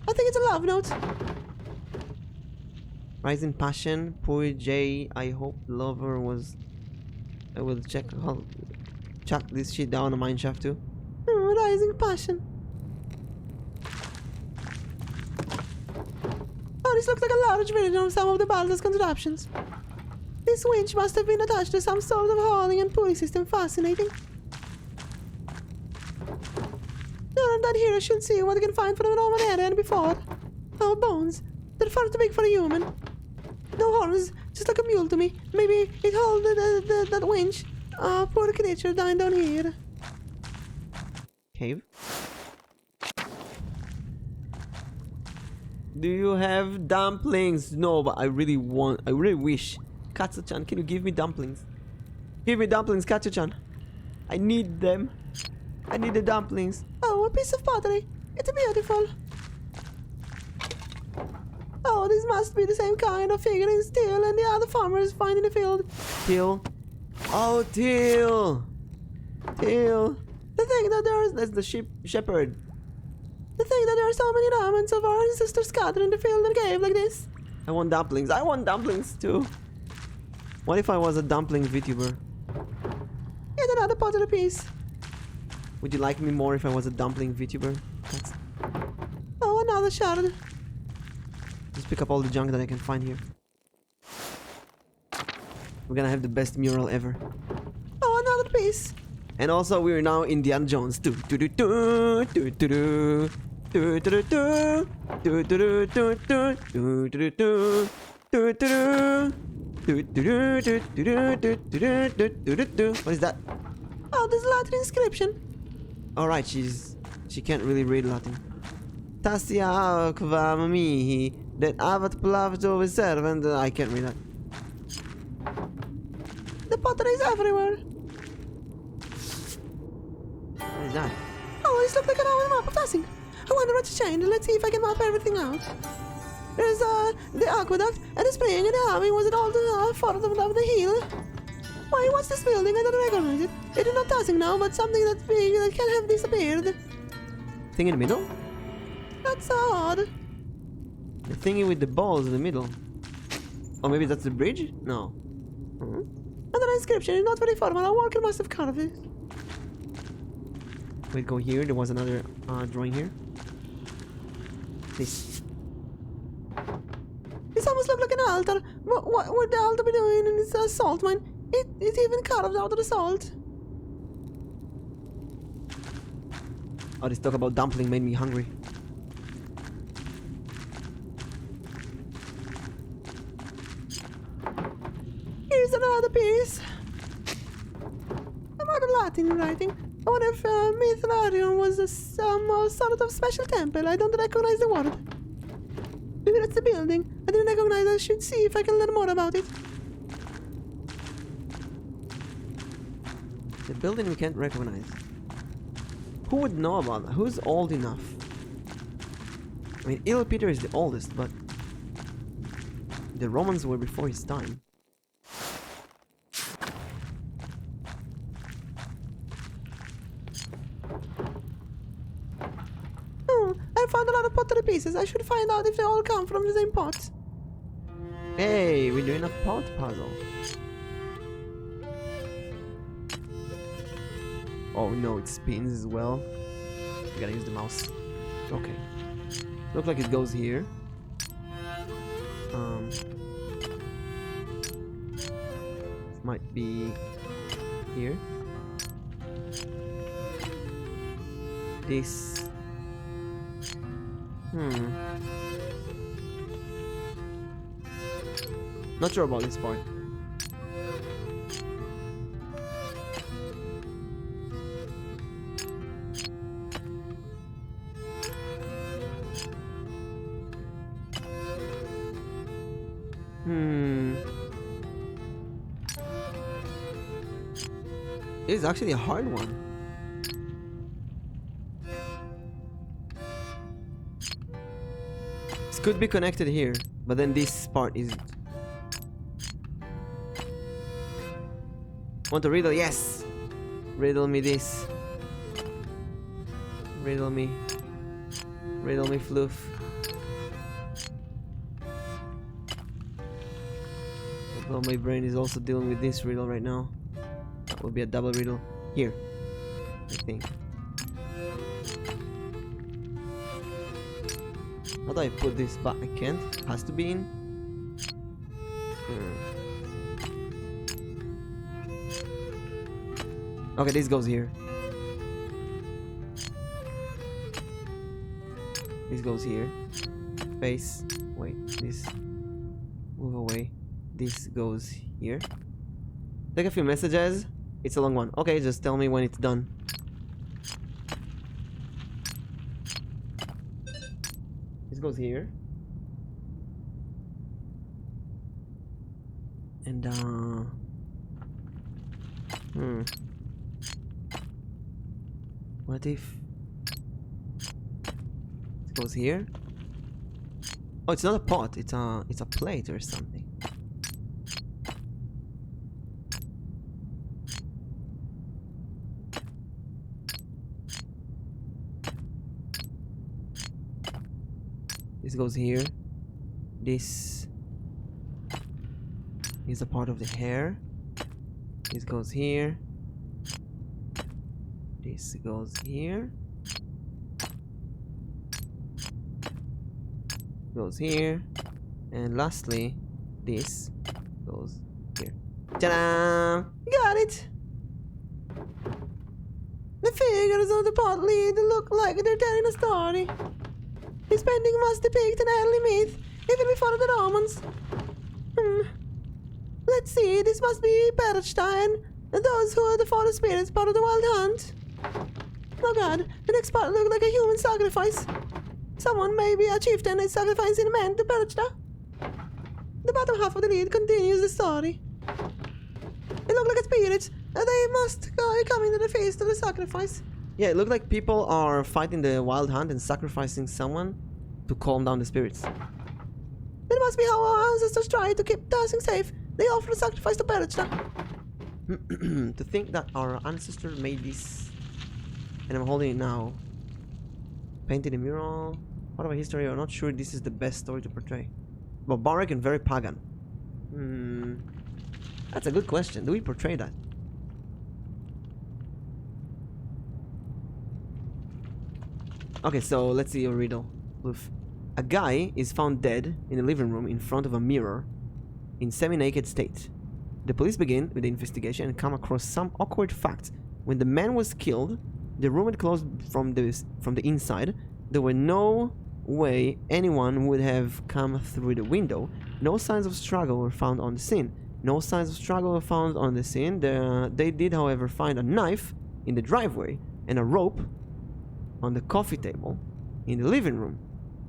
I think it's a love note. Rising passion. Poor J. I hope lover was. I will check this shit down on mine shaft too. Oh, rising passion. Oh, this looks like a large version of some of the Baldur's contraptions. This winch must have been attached to some sort of hauling and pulley system. Fascinating. Now that hero should see what we can find from the normal area and before. Oh, bones. They're far too big for a human. No horns, just like a mule to me. Maybe it held that winch. Ah, poor creature dying down here. Cave? Do you have dumplings? No, but I really wish. Katsu-chan, can you give me dumplings? Give me dumplings, Katsu-chan. I need them. I need the dumplings. Oh, a piece of pottery. It's beautiful. Oh, this must be the same kind of figure in steel and the other farmers find in the field. Teal? Oh, Teal! Teal. The thing that that's the shepherd. The thing that there are so many diamonds of our ancestors scattered in the field and cave like this. I want dumplings. I want dumplings too. What if I was a dumpling VTuber? Yet another pottery piece. Would you like me more if I was a dumpling VTuber? Oh, another shard. Just pick up all the junk that I can find here. We're gonna have the best mural ever. Oh, another piece. And also, we're now Indiana Jones. What is that? Oh, there's a Latin inscription. Alright, she can't really read Latin. Tasia kvam mihi that avat plavto servant. I can't read that. The pottery is everywhere. What is that? Oh, this looks like an old map of Tassing. I wonder what's changed. Let's see if I can map everything out. There's the aqueduct and the spring and the army was it all the further of the hill. Why, what's this building? I don't recognize it. It is not tossing now, but something that's big that can have disappeared. Thing in the middle? That's odd. The thingy with the balls in the middle. Or maybe that's the bridge? No. Another inscription is not very formal. A walker must have carved it. Wait, go here. There was another drawing here. This. This almost looks like an altar. What would the altar be doing in this salt mine? It's even carved out of the salt. Oh, this talk about dumpling made me hungry. Here's another piece. I'm out of Latin writing. I wonder if Mithrarium was some sort of special temple. I don't recognize the word. Maybe that's the building. I didn't recognize. I should see if I can learn more about it. The building we can't recognize. Who would know about that? Who's old enough? I mean, Il Peter is the oldest, but the Romans were before his time. Oh, I found a lot of pottery pieces. I should find out if they all come from the same pot. Hey, we're doing a pot puzzle. Oh no, it spins as well. We gotta use the mouse. Okay. Looks like it goes here. Might be here. This. Not sure about this part. It is actually a hard one. This could be connected here, but then this part isn't. Want to riddle? Yes! Riddle me this. Riddle me. Riddle me, floof. Although my brain is also dealing with this riddle right now. That would be a double riddle. Here. I think. How do I put this back? I can't. Has to be in. Okay, this goes here. This goes here. Face. Wait, this. Move away. This goes here. Take a few messages. It's a long one. Okay, just tell me when it's done. This goes here. And what if it goes here? Oh, it's not a pot, it's a plate or something. This goes here. This is a part of the hair. This goes here. This goes here. Goes here. And lastly, this goes here. Ta-da! Got it! The figures of the pot lead look like they're telling a story. This painting must depict an early myth, even before the Romans. Let's see, this must be Perstein, and those who are the forest spirits part of the wild hunt. Oh god, the next part looks like a human sacrifice. Someone, maybe a chieftain, is sacrificing a man to Perchta. The bottom half of the lead continues the story. They look like a spirit, and they must come into the feast of the sacrifice. Yeah, it looked like people are fighting the wild hunt and sacrificing someone to calm down the spirits. must be how our ancestors tried to keep Dancing safe. They often sacrificed a parrot. To think that our ancestors made this, and I'm holding it now. Painted a mural. Part of a history. I'm not sure this is the best story to portray. Barbaric and very pagan. That's a good question. Do we portray that? Okay, so let's see a riddle. A guy is found dead in a living room in front of a mirror in semi-naked state. The police begin with the investigation and come across some awkward facts. When the man was killed, the room had closed from the inside. There were no way anyone would have come through the window. No signs of struggle were found on the scene. No signs of struggle were found on the scene. They did, however, find a knife in the driveway and a rope on the coffee table in the living room.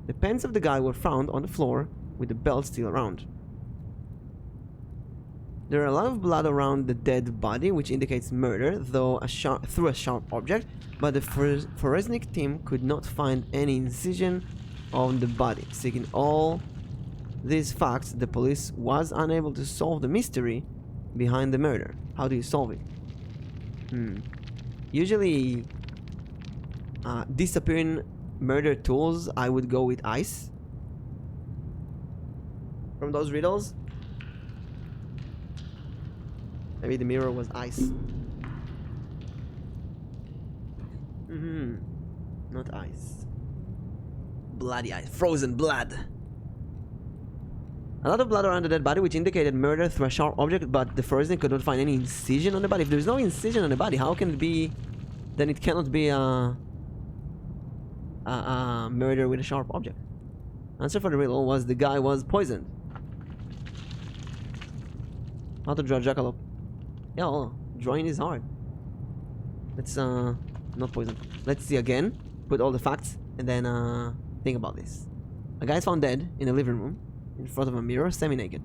The pants of the guy were found on the floor with the belt still around. There are a lot of blood around the dead body, which indicates murder, though through a sharp object, but the forensic team could not find any incision on the body. Seeking all these facts, the police was unable to solve the mystery behind the murder. How do you solve it? Usually, disappearing murder tools, I would go with ice. From those riddles, maybe the mirror was ice. Not ice. Bloody ice. Frozen blood. A lot of blood around the dead body, which indicated murder through a sharp object, but the forensic could not find any incision on the body. If there's no incision on the body, how can it be? Then it cannot be a murder with a sharp object. Answer for the riddle was the guy was poisoned. How to draw jackalope? Yeah, well, drawing is hard. Let's not poison. Let's see again. Put all the facts and then think about this. A guy is found dead in a living room in front of a mirror, semi-naked.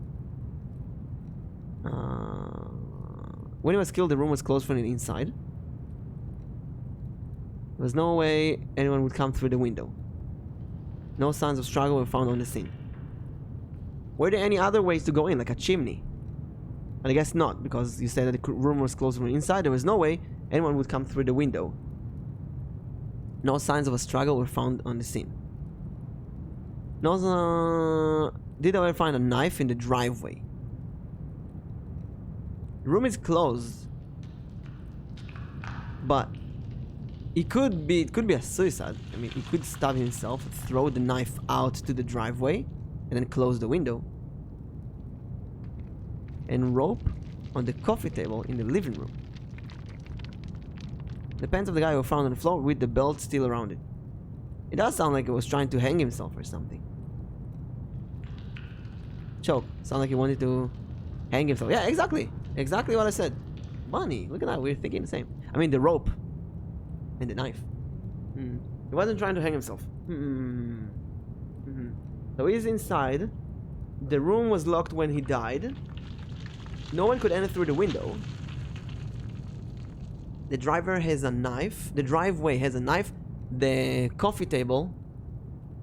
When he was killed, the room was closed from the inside. There was no way anyone would come through the window. No signs of struggle were found on the scene. Were there any other ways to go in, like a chimney? But I guess not, because you said that the room was closed from the inside. There was no way anyone would come through the window. No signs of a struggle were found on the scene. Did I ever find a knife in the driveway? The room is closed, but it could be a suicide. I mean, he could stab himself, throw the knife out to the driveway, and then close the window. And rope on the coffee table in the living room. The pants of the guy were found on the floor with the belt still around it. It does sound like he was trying to hang himself or something. Choke. Sound like he wanted to hang himself. Yeah, exactly. Exactly what I said. Bunny. Look at that. We're thinking the same. I mean, the rope. And the knife. He wasn't trying to hang himself. So he's inside. The room was locked when he died. No one could enter through the window. The driver has a knife. The driveway has a knife. The coffee table,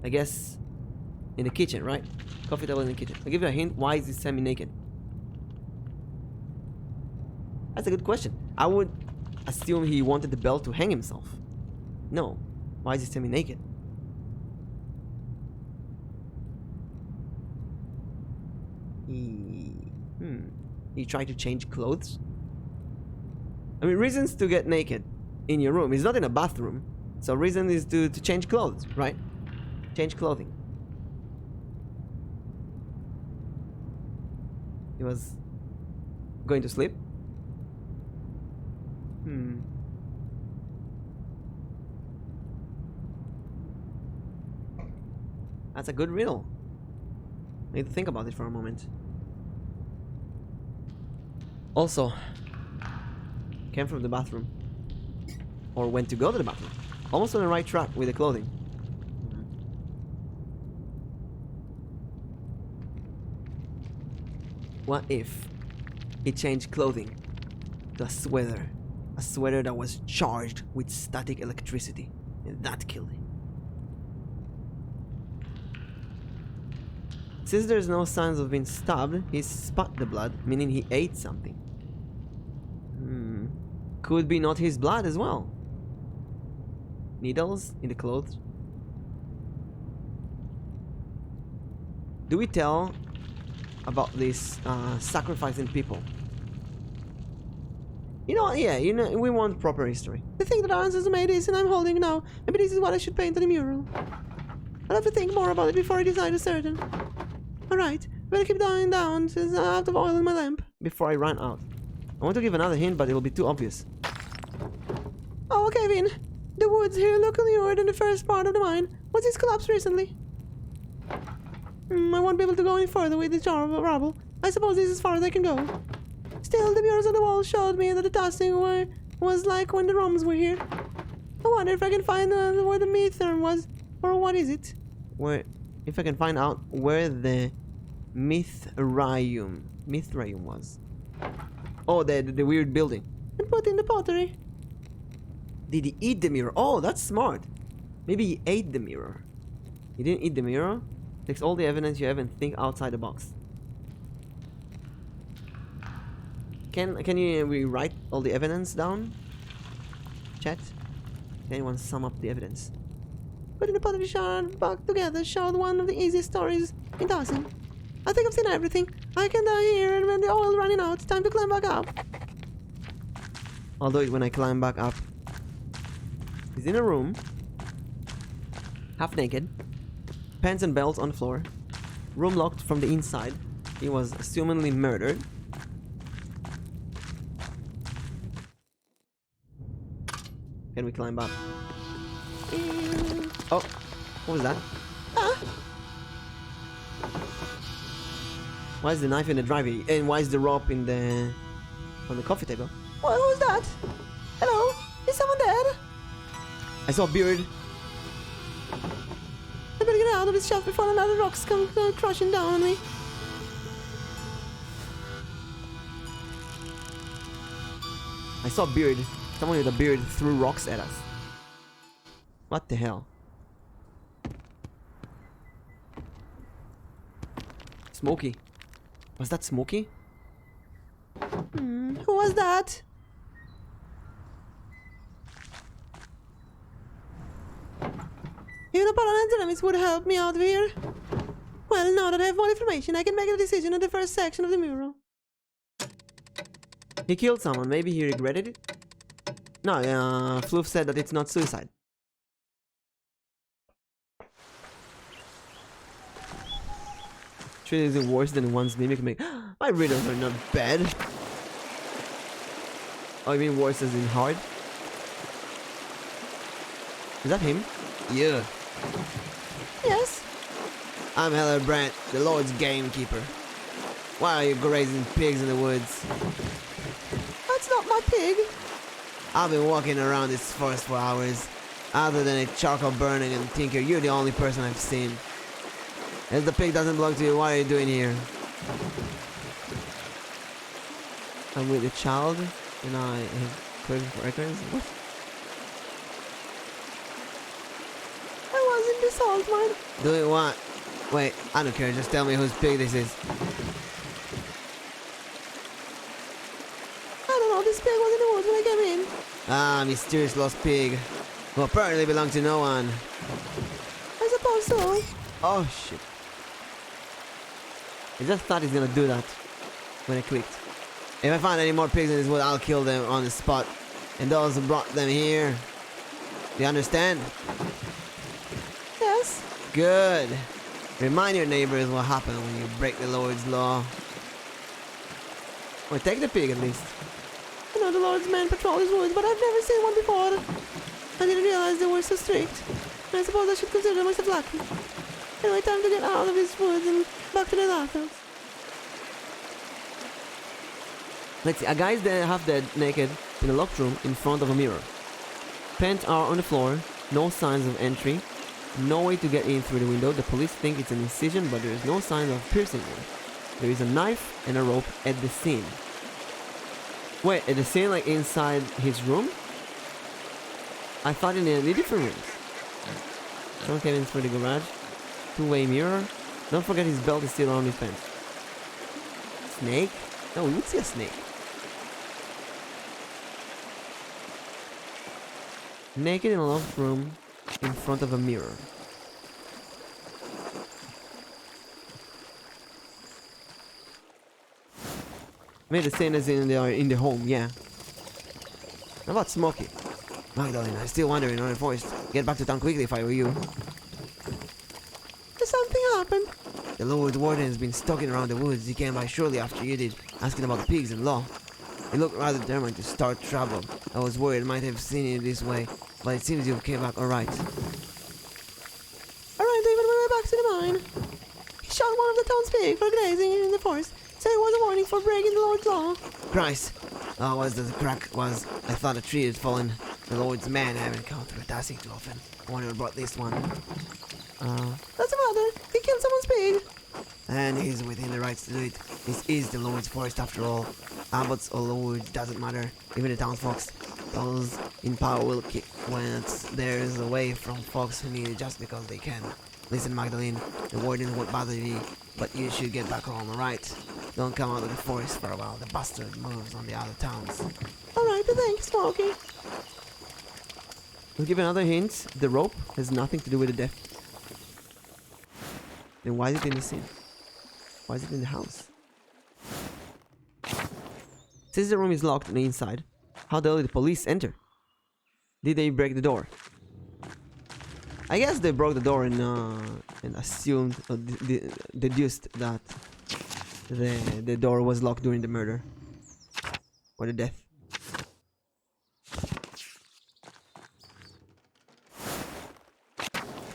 I guess, in the kitchen, right? Coffee table in the kitchen. I'll give you a hint. Why is he semi-naked? That's a good question. I would assume he wanted the belt to hang himself. No. Why is he semi-naked? He tried to change clothes? I mean, reasons to get naked in your room. It's not in a bathroom. So reason is to change clothes, right? Change clothing. He was going to sleep? That's a good riddle. I need to think about it for a moment. Also, came from the bathroom. Or went to go to the bathroom. Almost on the right track with the clothing. What if he changed clothing to a sweater? A sweater that was charged with static electricity. And that killed him. Since there's no signs of being stabbed, he spat the blood, meaning he ate something. Could be not his blood as well. Needles in the clothes. Do we tell about this sacrificing people? Yeah, we want proper history. The thing that answers made is, and I'm holding now. Maybe this is what I should paint on the mural. I'll have to think more about it before I decide for certain. Alright, better keep dying down since I'm out of oil in my lamp. Before I run out. I want to give another hint, but it will be too obvious. Oh, Kevin. The woods here look newer than the first part of the mine. Was this collapsed recently? I won't be able to go any further with this jar of rubble. I suppose this is as far as I can go. Still, the murals on the wall showed me that the dusting was like when the Romans were here. I wonder if I can find where the Mithram was, or what is it? If I can find out where the Mithraeum was. Oh, the weird building. And put in the pottery. Did he eat the mirror? Oh, that's smart. Maybe he ate the mirror. He didn't eat the mirror. Takes all the evidence you have and think outside the box. Can you rewrite all the evidence down? Chat? Can anyone sum up the evidence? Putting the pottery shard back together showed one of the easiest stories in tossing. I think I've seen everything. I can die here, and when the oil's running out, it's time to climb back up. I'll do it when I climb back up. He's in a room. Half naked. Pants and belts on the floor. Room locked from the inside. He was assumedly murdered. Can we climb up? Oh, what was that? Why is the knife in the driveway? And why is the rope on the coffee table? Well, who's that? Hello? Is someone dead? I saw a beard. I better get out of this shelf before another rocks come crushing down on me. I saw a beard. Someone with a beard threw rocks at us. What the hell? Smokey. Was that Smokey? Who was that? Even a Paranentheramis would help me out of here. Well, now that I have more information, I can make a decision on the first section of the mural. He killed someone. Maybe he regretted it? No, Floof said that it's not suicide. Truly isn't worse than one's mimic make. My riddles are not bad. Oh, you mean worse as in hard? Is that him? Yeah. Yes? I'm Hellerbrandt, the Lord's gamekeeper. Why are you grazing pigs in the woods? That's not my pig. I've been walking around this forest for hours. Other than a charcoal burning and tinker, you're the only person I've seen. As the pig doesn't belong to you, what are you doing here? I'm with a child, and I have craving for records. What? I was in the salt mine. Doing what? Wait, I don't care. Just tell me whose pig this is. I don't know. This pig was in the woods when I came in. Ah, mysterious lost pig. Who apparently belonged to no one. I suppose so. Oh shit. I just thought he's gonna do that when I clicked. If I find any more pigs in this wood, I'll kill them on the spot. And those who brought them here. Do you understand? Yes. Good. Remind your neighbors what happened when you break the Lord's law. Or take the pig at least. I know the Lord's men patrol these woods, but I've never seen one before. I didn't realize they were so strict. I suppose I should consider myself lucky. Anyway, time to get out of these woods and back to the battles. Let's see, a guy is half dead, naked, in a locked room in front of a mirror. Pants are on the floor, no signs of entry, no way to get in through the window. The police think it's an incision, but there is no sign of piercing one. There is a knife and a rope at the scene. Wait, at the scene like inside his room? I thought in the different rooms. Someone came in through the garage. Two-way mirror. Don't forget his belt is still around his pants. Snake? No, we would see a snake. Naked in a locked room in front of a mirror. Made the same as in the home, yeah. How about Smokey? Magdalene, I'm still wandering on the forest. Get back to town quickly if I were you. Something happened. The Lord Warden has been stalking around the woods. He came by shortly after you did, asking about the pigs and law. He looked rather determined to start trouble. I was worried I might have seen it this way, but it seems you came back alright. Alright, David, we're back to the mine. He shot one of the town's pigs for grazing in the forest. Said it was a warning for breaking the Lord's law. Christ. Oh, was the crack was. I thought a tree had fallen. The Lord's man I haven't come through Tassie too often. I wonder who brought this one. That's a matter. He killed someone's pig. And he's within the rights to do it. This is the Lord's forest after all. Abbots or Lord, doesn't matter. Even the townsfolk. Those in power will kick when there's a way from folks who need it just because they can. Listen, Magdalene, the warden won't bother you, but you should get back home, alright? Don't come out of the forest for a while. The bastard moves on the other towns. Alright, thanks, Smokey. We'll give another hint. The rope has nothing to do with the death. Then why is it in the scene? Why is it in the house? Since the room is locked on the inside, how the hell did the police enter? Did they break the door? I guess they broke the door and assumed or deduced that the door was locked during the murder or the death.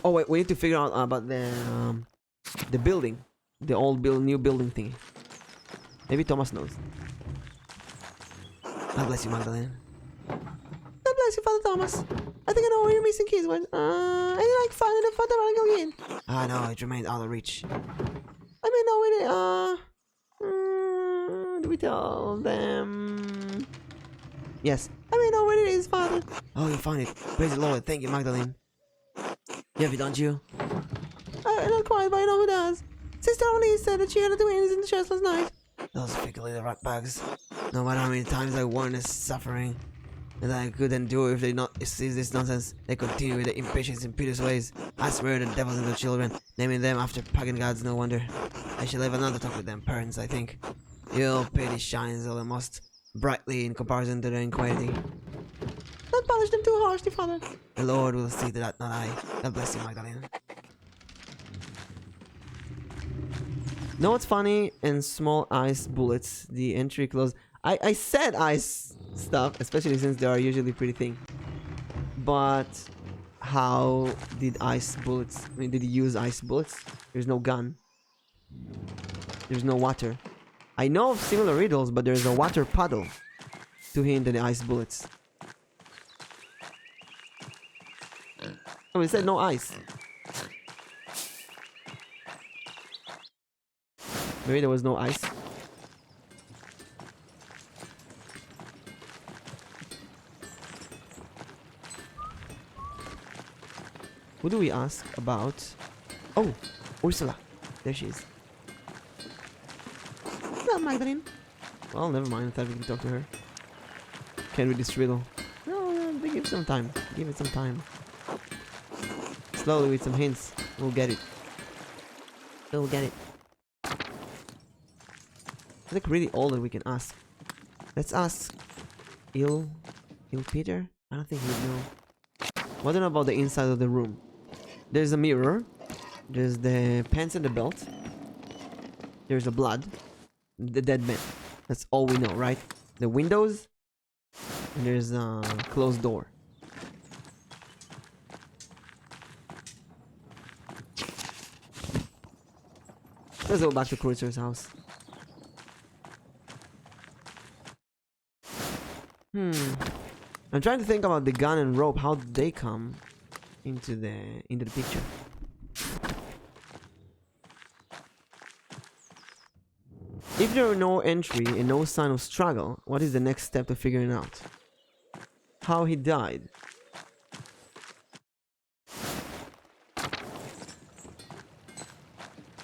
Oh wait, we need to figure out about the building, the old new building thingy. Maybe Thomas knows. God bless you, Magdalene. God bless you, Father Thomas. I think I know where your missing keys went. I like finding the fundamental again. Ah, no, it remained out of reach. I may know where they do we tell them? Yes, I may know where it is, Father. Oh, you found it. Praise the Lord. Thank you, Magdalene. You have it, don't you? Not quite, but I know who does. Sister Emily said that she had the twins in the chest last night. Those fickle little ratbags. No matter how many times I warned their suffering, and I could endure if they not cease this nonsense, they continue with their impatience in Peter's ways. I swear the devils into children, naming them after pagan gods, no wonder. I shall have another talk with them parents, I think. Your pity shines almost brightly in comparison to their inquieting. Don't punish them too harshly, Father. The Lord will see to that, not I. God bless you, Magdalene. Know what's funny? In small ice bullets, the entry closed. I said ice stuff, especially since they are usually pretty thin. But how did ice bullets? I mean, did he use ice bullets? There's no gun. There's no water. I know of similar riddles, but there's a water puddle to hint at the ice bullets. Oh, he said no ice. Maybe there was no ice. Who do we ask about? Oh, Ursula. There she is. Hello, Magdalene. Well, never mind. I thought we can talk to her. Can't read this riddle. No, give it some time. Give it some time. Slowly with some hints, we'll get it. We'll get it. I think really all that we can ask. Let's ask Il Peter? I don't think he'd know. What do you know about the inside of the room? There's a mirror. There's the pants and the belt. There's the blood. The dead man. That's all we know, right? The windows. And there's a closed door. Let's go back to Kreuzer's house. I'm trying to think about the gun and rope. How did they come into the picture? If there are no entry and no sign of struggle, what is the next step to figuring out? How he died.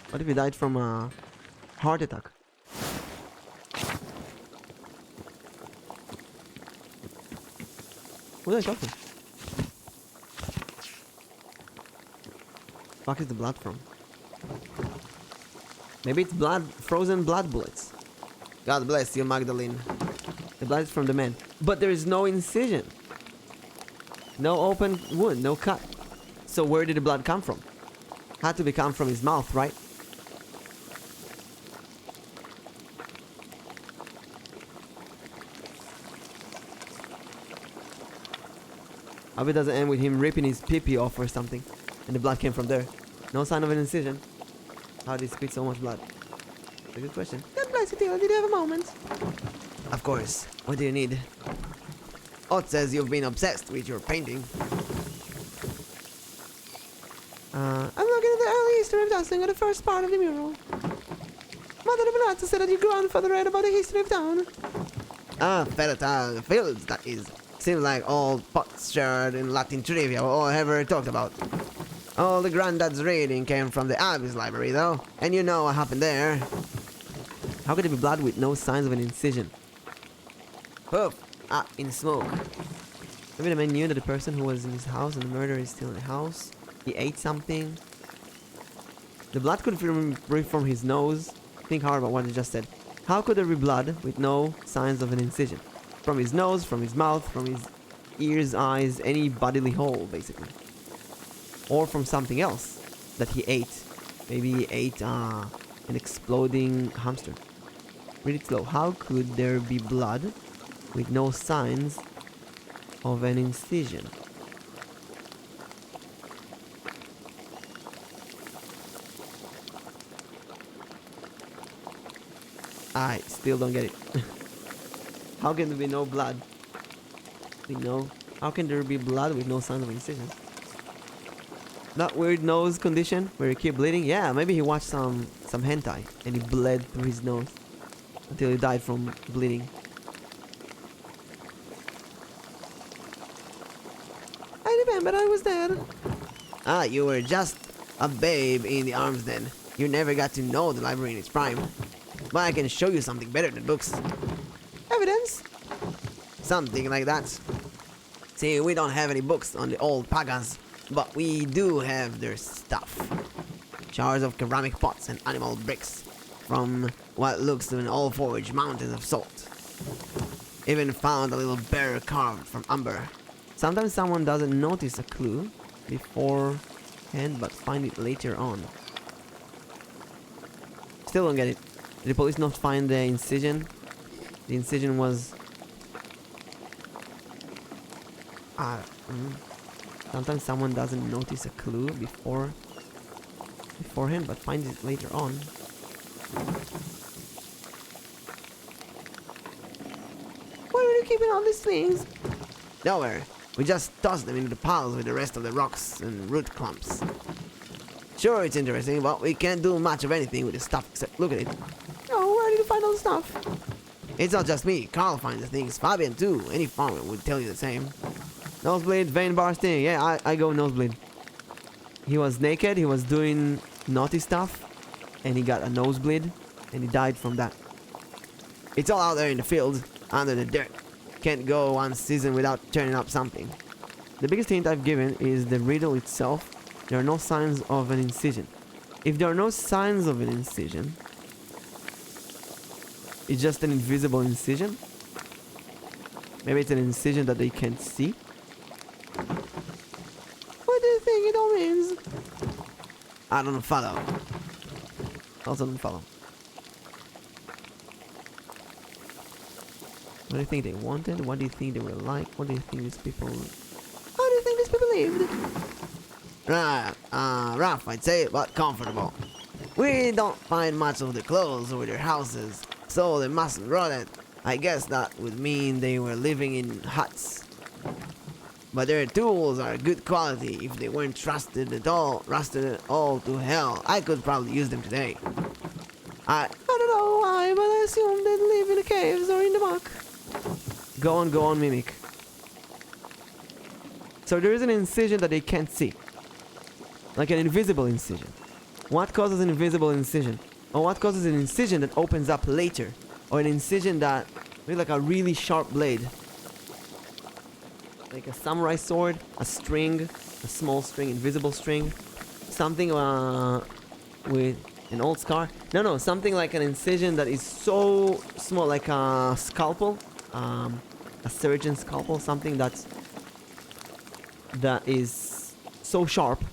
What if he died from a heart attack? Who are they talking? Fuck is the blood from? Maybe it's blood, frozen blood bullets. God bless you, Magdalene. The blood is from the man. But there is no incision. No open wound, no cut. So where did the blood come from? Had to be come from his mouth, right? I hope it doesn't end with him ripping his pee-pee off or something. And the blood came from there. No sign of an incision. How did he spit so much blood? That's a good question. God bless you, Taylor. Did you have a moment? Of course. What do you need? Ott says you've been obsessed with your painting. I'm looking at the early history of dancing at the first part of the mural. Mother of Benazza said that your grandfather read about the history of town. Fertile fields, that is. Seems like all potsherd in Latin trivia or ever talked about. All the granddad's reading came from the Abbey's library, though. And you know what happened there. How could it be blood with no signs of an incision? Poof! In smoke. Maybe the man knew that the person who was in his house and the murderer is still in the house. He ate something. The blood could be from his nose. Think hard about what I just said. How could there be blood with no signs of an incision? From his nose, from his mouth, from his ears, eyes, any bodily hole, basically. Or from something else that he ate. Maybe he ate an exploding hamster. Read it slow. How could there be blood with no signs of an incision? I still don't get it. How can there be no blood? How can there be blood with no sign of incision? That weird nose condition where you keep bleeding? Yeah, maybe he watched some hentai and he bled through his nose until he died from bleeding. I remember I was there. You were just a babe in the arms then. You never got to know the library in its prime. But I can show you something better than books. Evidence? Something like that. See, we don't have any books on the old pagas, but we do have their stuff. Jars of ceramic pots and animal bricks from what looks to an old forge mountains of salt. Even found a little bear carved from umber. Sometimes someone doesn't notice a clue beforehand but find it later on. Still don't get it. Did the police not find the incision? The incision was... Sometimes someone doesn't notice a clue beforehand but finds it later on. Why are you keeping all these things? Nowhere. We just toss them into the piles with the rest of the rocks and root clumps. Sure, it's interesting, but we can't do much of anything with the stuff except look at it. Oh, where did you find all the stuff? It's not just me. Carl finds the things. Fabian too. Any farmer would tell you the same. Nosebleed, vein bursting. Yeah, I go nosebleed. He was naked. He was doing naughty stuff. And he got a nosebleed. And he died from that. It's all out there in the field. Under the dirt. Can't go one season without turning up something. The biggest hint I've given is the riddle itself. There are no signs of an incision. If there are no signs of an incision, it's just an invisible incision. Maybe it's an incision that they can't see. What do you think it all means? I don't follow. Also don't follow. What do you think they wanted? What do you think they were like? What do you think these people... How do you think these people lived? Rough, I'd say, but comfortable. We don't find much of the clothes or their houses, so they mustn't rot it. I guess that would mean they were living in huts. But their tools are good quality. If they weren't rusted all to hell, I could probably use them today. I don't know why, but I assume they'd live in the caves or in the muck. Go on, Mimic. So there is an incision that they can't see. Like an invisible incision. What causes an invisible incision? Or what causes an incision that opens up later? Or an incision that with like a really sharp blade? Like a samurai sword, a string, a small string, invisible string, something with an old scar. No, something like an incision that is so small, like a scalpel, a surgeon's scalpel, something that is so sharp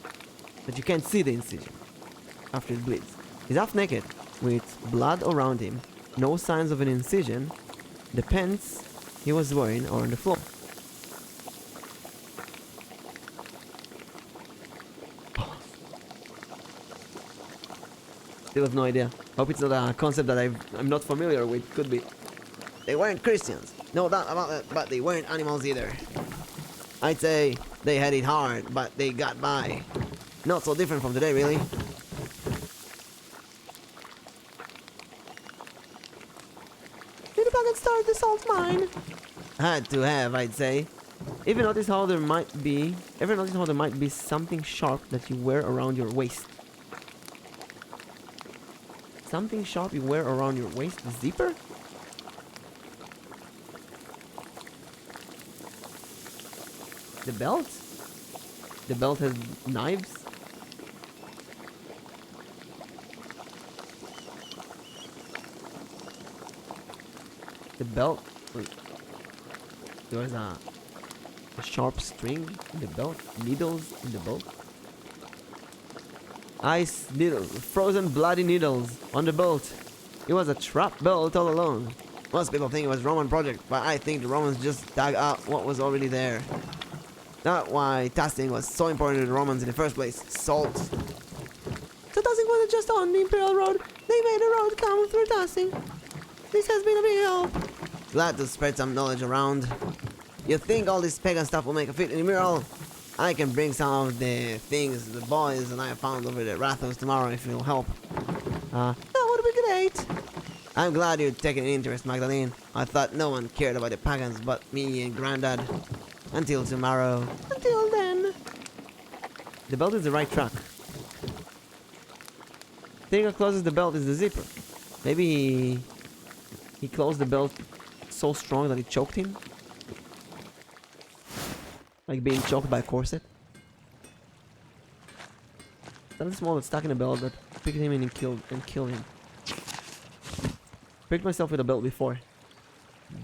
that you can't see the incision after it bleeds. He's half naked, with blood around him, no signs of an incision. The pants he was wearing are on the floor. Still have no idea. Hope it's not a concept that I'm not familiar with. Could be. They weren't Christians. No doubt about it, but they weren't animals either. I'd say they had it hard, but they got by. Not so different from today, really. Did the pagan start the salt mine? Had to have, I'd say. Ever notice how there might be something sharp that you wear around your waist? Something sharp you wear around your waist? The zipper? The belt? The belt has knives? The belt? Wait. There's a sharp string in the belt? Needles in the belt? Ice needles, frozen bloody needles on the belt. It was a trap belt all along. Most people think it was a Roman project, but I think the Romans just dug out what was already there. That's why tasting was so important to the Romans in the first place. Salt. So tasting wasn't just on the Imperial Road. They made a road come through tasting. This has been a big help. Glad to spread some knowledge around. You think all this pagan stuff will make a fit in the mural? I can bring some of the things the boys and I found over at Rathos tomorrow if you'll help. That would be great. I'm glad you've taken an interest, Magdalene. I thought no one cared about the pagans but me and Grandad. Until tomorrow. Until then. The belt is the right track. The thing that closes the belt is the zipper. Maybe he closed the belt so strong that it choked him. Like being choked by a corset. Something small that's stuck in a belt that picked him in and killed him. Pricked myself with a belt before.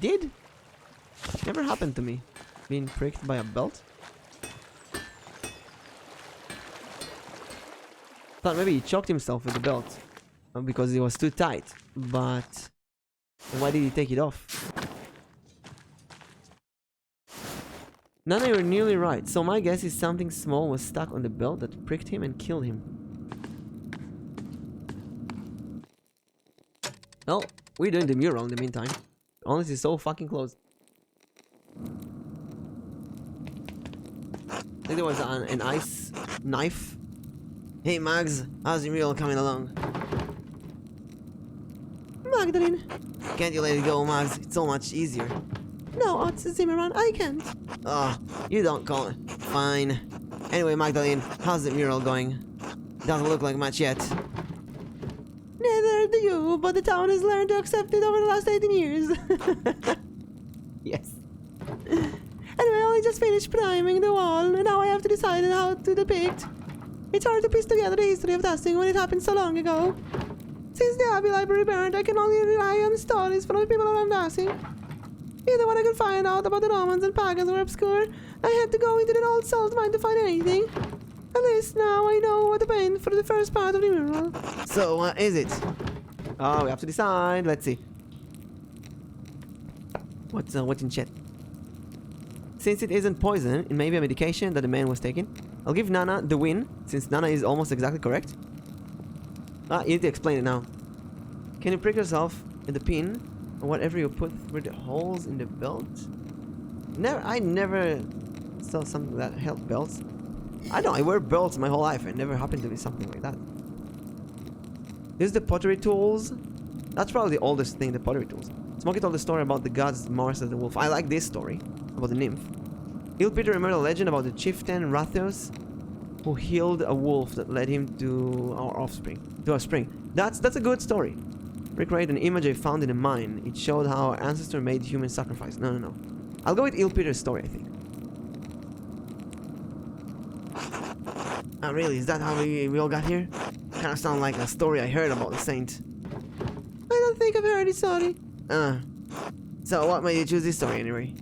Did? Never happened to me. Being pricked by a belt. Thought maybe he choked himself with the belt because it was too tight. But why did he take it off? Nana, you're nearly right. So my guess is something small was stuck on the belt that pricked him and killed him. Well, we're doing the mural in the meantime. Honestly, so fucking close. I think there was an ice knife. Hey Mags, how's the mural coming along? Magdalene. Can't you let it go, Mags? It's so much easier. No, it's Zimmerman, I can't. Oh, you don't call it. Fine. Anyway, Magdalene, how's the mural going? Doesn't look like much yet. Neither do you, but the town has learned to accept it over the last 18 years. Yes. Anyway, I only just finished priming the wall, and now I have to decide on how to depict. It's hard to piece together the history of dusting when it happened so long ago. Since the Abbey Library burned, I can only rely on stories from the people around dusting. Either what I could find out about the Romans and pagans were obscure, I had to go into the old salt mine to find anything. At least now I know what to paint for the first part of the mural. So, what is it? Oh, we have to decide. Let's see. What's in chat? Since it isn't poison, it may be a medication that the man was taking. I'll give Nana the win, since Nana is almost exactly correct. You need to explain it now. Can you prick yourself in the pin, or whatever you put through the holes in the belt? I never saw something that held belts. I wear belts my whole life, and never happened to be something like that. This is the pottery tools. That's probably the oldest thing, the pottery tools. Smokey told the story about the gods Mars and the wolf. I like this story about the nymph. Il Peter remembered a legend about the chieftain Rathios who healed a wolf that led him to our spring. That's a good story. Recreate an image I found in a mine. It showed how our ancestor made human sacrifice. No. I'll go with Il Peter's story, I think. Oh, really? Is that how we all got here? Kind of sound like a story I heard about the saint. I don't think I've heard it, sorry. So what made you choose this story anyway?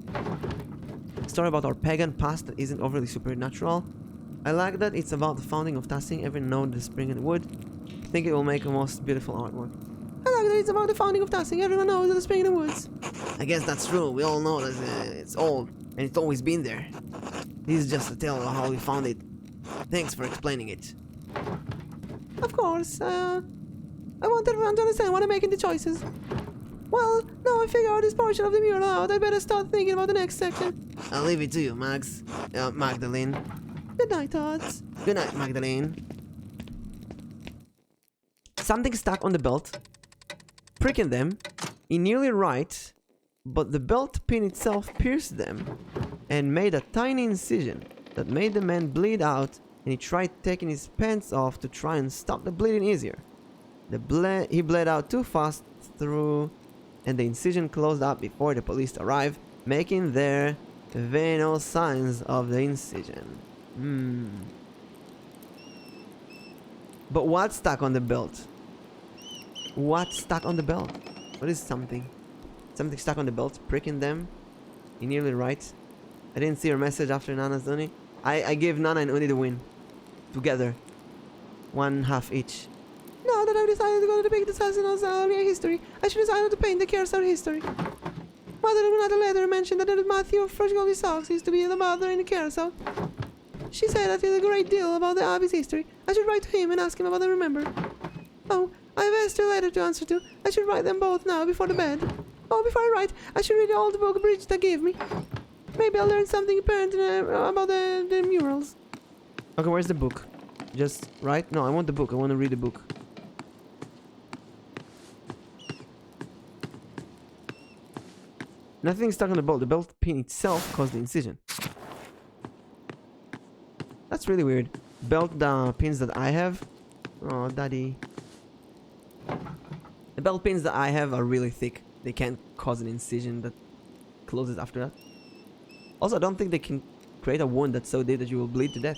A story about our pagan past that isn't overly supernatural. I like that it's about the founding of Tassing. Everyone knows the spring and the wood. I think it will make a most beautiful artwork. I like that it's about the founding of Tassing. Everyone knows the spring in the woods. I guess that's true. We all know that it's old and it's always been there. This is just a tale of how we found it. Thanks for explaining it. Of course. I want everyone to understand why I'm making the choices. Well, now I figure out this portion of the mural out, I better start thinking about the next section. I'll leave it to you, Magdalene. Good night, Tots. Good night, Magdalene. Something stuck on the belt, pricking them, in nearly right, but the belt pin itself pierced them and made a tiny incision that made the man bleed out, and he tried taking his pants off to try and stop the bleeding easier. He bled out too fast through, and the incision closed up before the police arrived, making there no signs of the incision. But what stuck on the belt? What stuck on the belt? What is something? Something stuck on the belt, pricking them. You're nearly right. I didn't see her message after Nana's Uni. I gave Nana and Uni the win. Together. 1/2 each. Now that I've decided to go to the big assassin's history, I should decide to paint the Kersar history. Mother in another letter mentioned that Matthew of Freshgoldie Socks used to be the mother in the Kersar. She said that a great deal about the Abbey's history. I should write to him and ask him about them, remember. Oh, I have Esther a letter to answer to. I should write them both now before the bed. Oh, before I write, I should read the old book Bridget gave me. Maybe I'll learn something apparent about the murals. Okay, where's the book? Just write? No, I want the book. I want to read the book. Nothing stuck on the belt. The belt pin itself caused the incision. That's really weird. Belt pins that I have. Oh, daddy. The belt pins that I have are really thick. They can't cause an incision that closes after that. Also, I don't think they can create a wound that's so deep that you will bleed to death.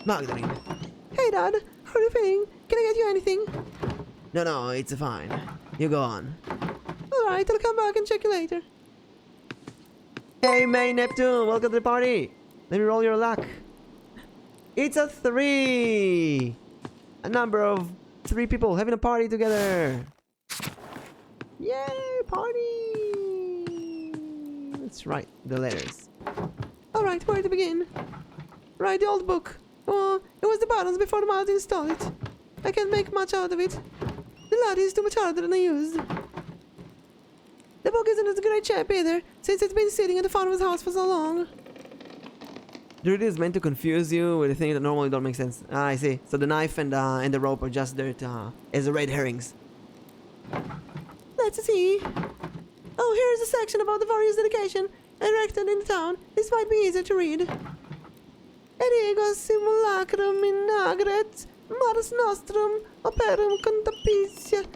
Magdalene. Hey, Dad. How are you feeling? Can I get you anything? No, it's fine. You go on. Alright, I'll come back and check you later. Hey, May Neptune. Welcome to the party. Let me roll your luck. It's a 3. A number of 3 people having a party together. Yay, party! Let's write the letters. Alright, where to begin? Write the old book. Oh, it was the buttons before the mouse installed it. I can't make much out of it. The Latin is too much harder than I used. The book isn't as great shape either, since it's been sitting at the front of his house for so long. The reader is meant to confuse you with the things that normally don't make sense. Ah, I see. So the knife and the rope are just there to, as the red herrings. Let's see. Oh, here's a section about the various dedication erected in the town. This might be easier to read. Erigo simulacrum in agret, Mars nostrum operum contapitia.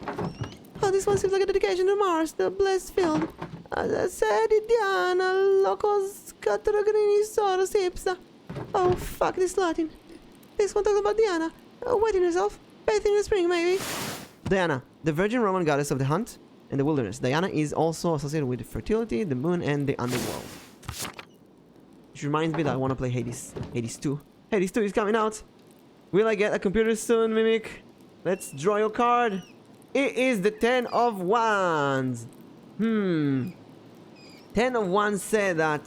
Oh, this one seems like a dedication to Mars, the blessed field. Sedi Diana locos catrogrini soros ipsa. Oh, fuck this Latin. This one talks about Diana. Wetting herself. Bathing in the spring, maybe. Diana, the virgin Roman goddess of the hunt and the wilderness. Diana is also associated with fertility, the moon, and the underworld. Which reminds me that I want to play Hades. Hades 2. Hades 2 is coming out. Will I get a computer soon, Mimic? Let's draw your card. It is the 10 of Wands. 10 of Wands said that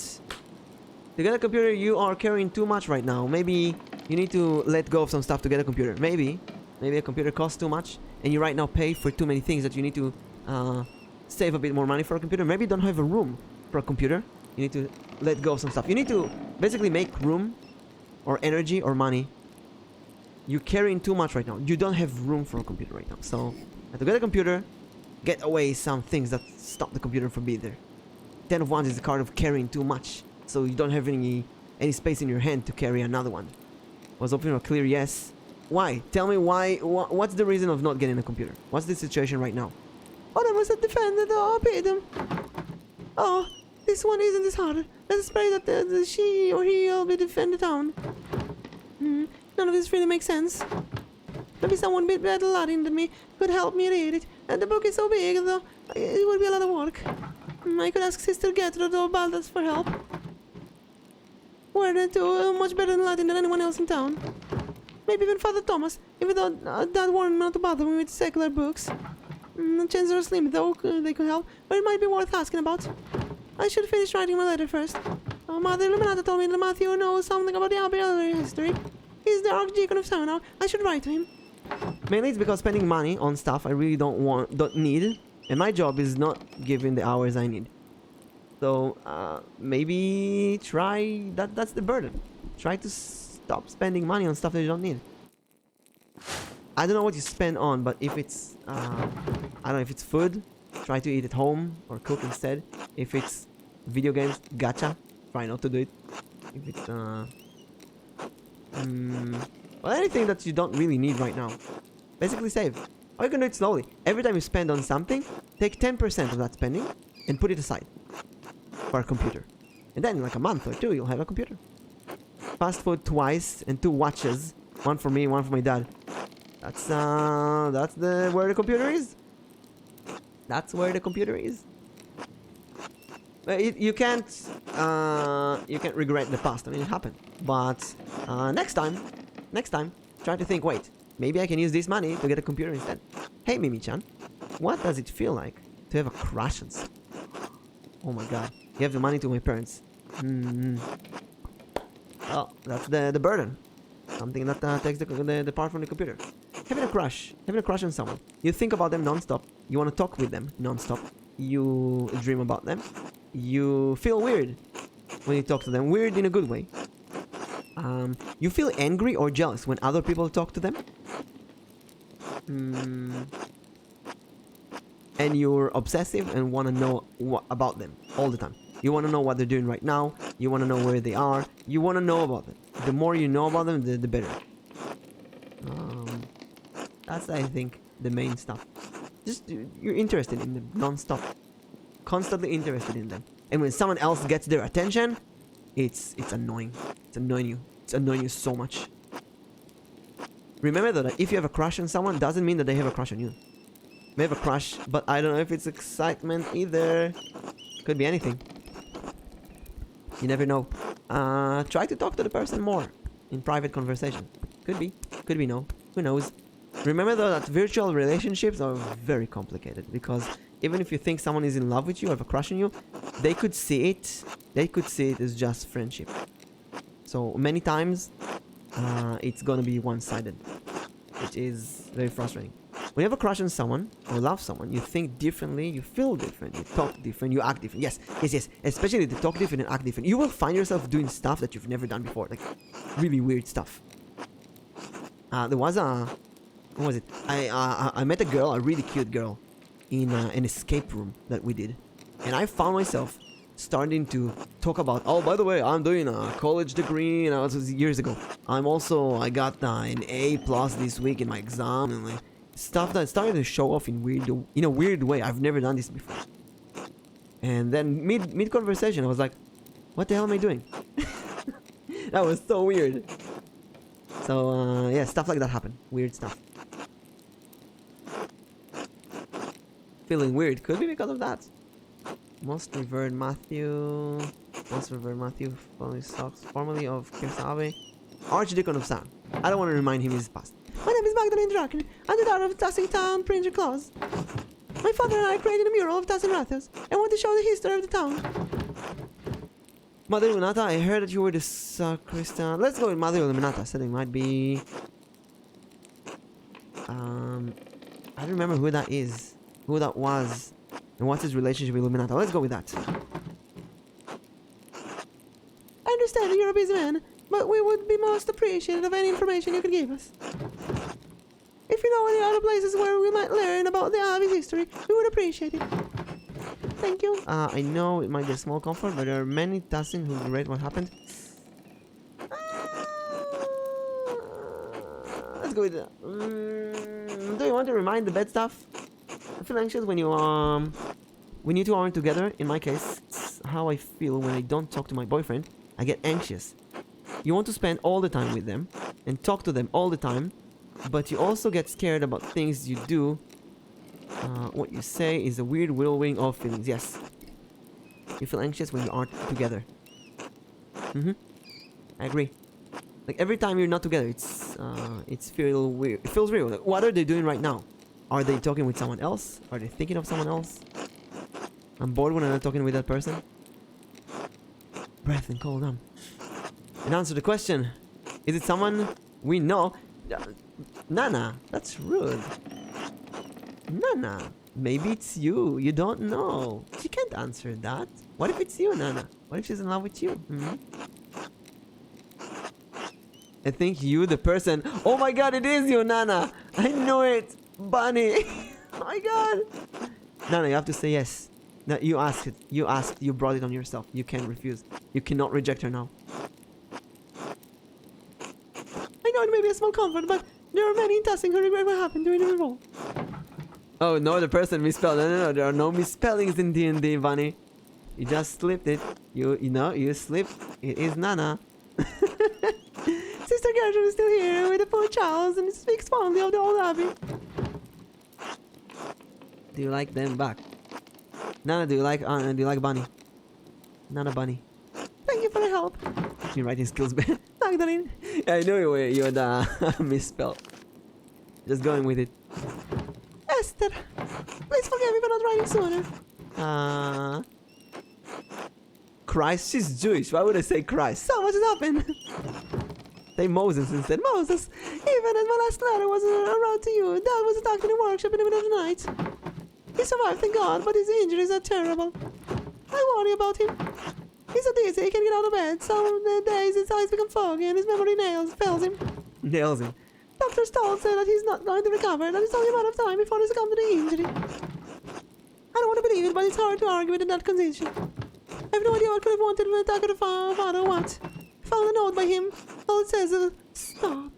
to get a computer you are carrying too much right now. Maybe you need to let go of some stuff to get a computer. Maybe a computer costs too much and you right now pay for too many things that you need to save a bit more money for a computer. Maybe you don't have a room for a computer. You need to let go of some stuff. You need to basically make room or energy or money. You're carrying too much right now. You don't have room for a computer right now. So to get a computer, get away some things that stop the computer from being there. 10 of Wands is the card of carrying too much. So you don't have any space in your hand to carry another one. was hoping for a clear yes. Why? Tell me why. What's the reason of not getting a computer? What's the situation right now? Oh, they must have defended. Oh, I paid them. Oh, this one isn't as hard. Let's pray that she or he will be defend the town. None of this really makes sense. Maybe someone a bit better Latin than me could help me read it. And the book is so big, though, it would be a lot of work. I could ask Sister Gertrude or Baldas for help. Were they too much better in Latin than anyone else in town? Maybe even Father Thomas, even though Dad warned not to bother me with secular books. Chances are slim, though, they could help, but it might be worth asking about. I should finish writing my letter first. Mother Illuminata told me that Matthew knows something about the Abbey history. He's the Archdeacon of town now. I should write to him. Mainly it's because spending money on stuff I really don't need, and my job is not giving the hours I need. So maybe try that's the burden. Try to stop spending money on stuff that you don't need. I don't know what you spend on, but if it's I don't know, if it's food, try to eat at home or cook instead. If it's video games, gacha, try not to do it. If it's well, anything that you don't really need right now, basically save. Or you can do it slowly. Every time you spend on something, take 10% of that spending and put it aside for a computer. And then in like a month or two, you'll have a computer. Fast food twice and 2 watches. One for me, one for my dad. That's where the computer is. That's where the computer is. You can't regret the past. I mean, it happened. But next time, try to think. Wait, maybe I can use this money to get a computer instead. Hey, Mimi-chan, what does it feel like to have a crush on someone? Oh my God, give the money to my parents. Oh, that's the burden. Something that takes the part from the computer. Having a crush on someone. You think about them non-stop. You want to talk with them non-stop. You dream about them. You feel weird when you talk to them. Weird in a good way. You feel angry or jealous when other people talk to them. And you're obsessive and want to know about them all the time. You want to know what they're doing right now. You want to know where they are. You want to know about them. The more you know about them, the better. That's, I think, the main stuff. Just you're interested in them non-stop. Constantly interested in them. And when someone else gets their attention, it's annoying. It's annoying you. It's annoying you so much. Remember though that if you have a crush on someone, doesn't mean that they have a crush on you. May have a crush, but I don't know if it's excitement either. Could be anything. You never know. Try to talk to the person more in private conversation. Could be no. Who knows? Remember though that virtual relationships are very complicated, because even if you think someone is in love with you or have a crush on you, they could see it. They could see it as just friendship. So many times, it's gonna be one-sided, which is very frustrating. When you have a crush on someone or love someone, you think differently, you feel different, you talk different, you act different. Yes. Especially to talk different and act different. You will find yourself doing stuff that you've never done before, like really weird stuff. There was what was it? I met a girl, a really cute girl, in an escape room that we did, and I found myself starting to talk about, oh, by the way, I'm doing a college degree, and this was years ago. I got an A+ this week in my exam, and like stuff that started to show off in a weird way. I've never done this before. And then mid conversation, I was like, what the hell am I doing? That was so weird. So yeah, stuff like that happened. Weird stuff. Feeling weird could be because of that. Most revered Matthew, formerly of Kirsabe, Archdeacon of Sound. I don't want to remind him his past. My name is Magdalene Draken. I'm the daughter of Tassin Town Prince Claus. My father and I created a mural of Tassin Rathos and want to show the history of the town. Mother Illuminata, I heard that you were the sacristan. Let's go with Mother Illuminata. So it might be. I don't remember who that is, who that was, and what's his relationship with Illuminata. Let's go with that. I understand that you're a busy man, but we would be most appreciative of any information you could give us. If you know any other places where we might learn about the Abbey's history, we would appreciate it. Thank you. I know it might be a small comfort, but there are many Tassin who relate what happened. go with that. Do you want to remind the bed stuff? I feel anxious when you two aren't together. In my case, it's how I feel when I don't talk to my boyfriend. I get anxious. You want to spend all the time with them and talk to them all the time, but you also get scared about things you do. What you say is a weird whirlwind of feelings. Yes. You feel anxious when you aren't together. I agree. Like every time you're not together, it's feel weird. It feels real. Like, what are they doing right now? Are they talking with someone else? Are they thinking of someone else? I'm bored when I'm not talking with that person. Breath and cool down. And answer the question. Is it someone we know? Nana, that's rude. Nana, maybe it's you. You don't know. She can't answer that. What if it's you, Nana? What if she's in love with you? I think you, the person. Oh my god, it is you, Nana. I knew it. Bunny. Oh my god. Nana, you have to say yes. No, you asked it. You asked. You brought it on yourself. You can't refuse. You cannot reject her now. I know it may be a small comfort, but there are many in testing who regret what happened during the revolt. Oh no, the person misspelled. No. There are no misspellings in D&D, Bunny. You just slipped it. You know, you slipped. It is Nana. Sister Gertrude is still here with the poor Charles and speaks fondly of the old abbey. Do you like them back? Nana, do you like Bunny? Nana Bunny. Thank you for the help. Your writing skills, Magdalene. I knew you had misspelled. Just going with it. Esther, please forgive me for not writing sooner. Christ, she's Jewish. Why would I say Christ? So much has happened. Say Moses instead. Moses, even as my last letter wasn't around to you, Dad was attacked in the workshop in the middle of the night. He survived, thank God, but his injuries are terrible. I worry about him. He's so dizzy he can't get out of bed. Some days his eyes become foggy and his memory fails him. Nails him. Dr. Stoll said that he's not going to recover, that it's only a matter of time before he succumbs to the injury. I don't want to believe it, but it's hard to argue with in that condition. I have no idea what could have wanted to attack the father or what. I found a note by him. All it says is, stop.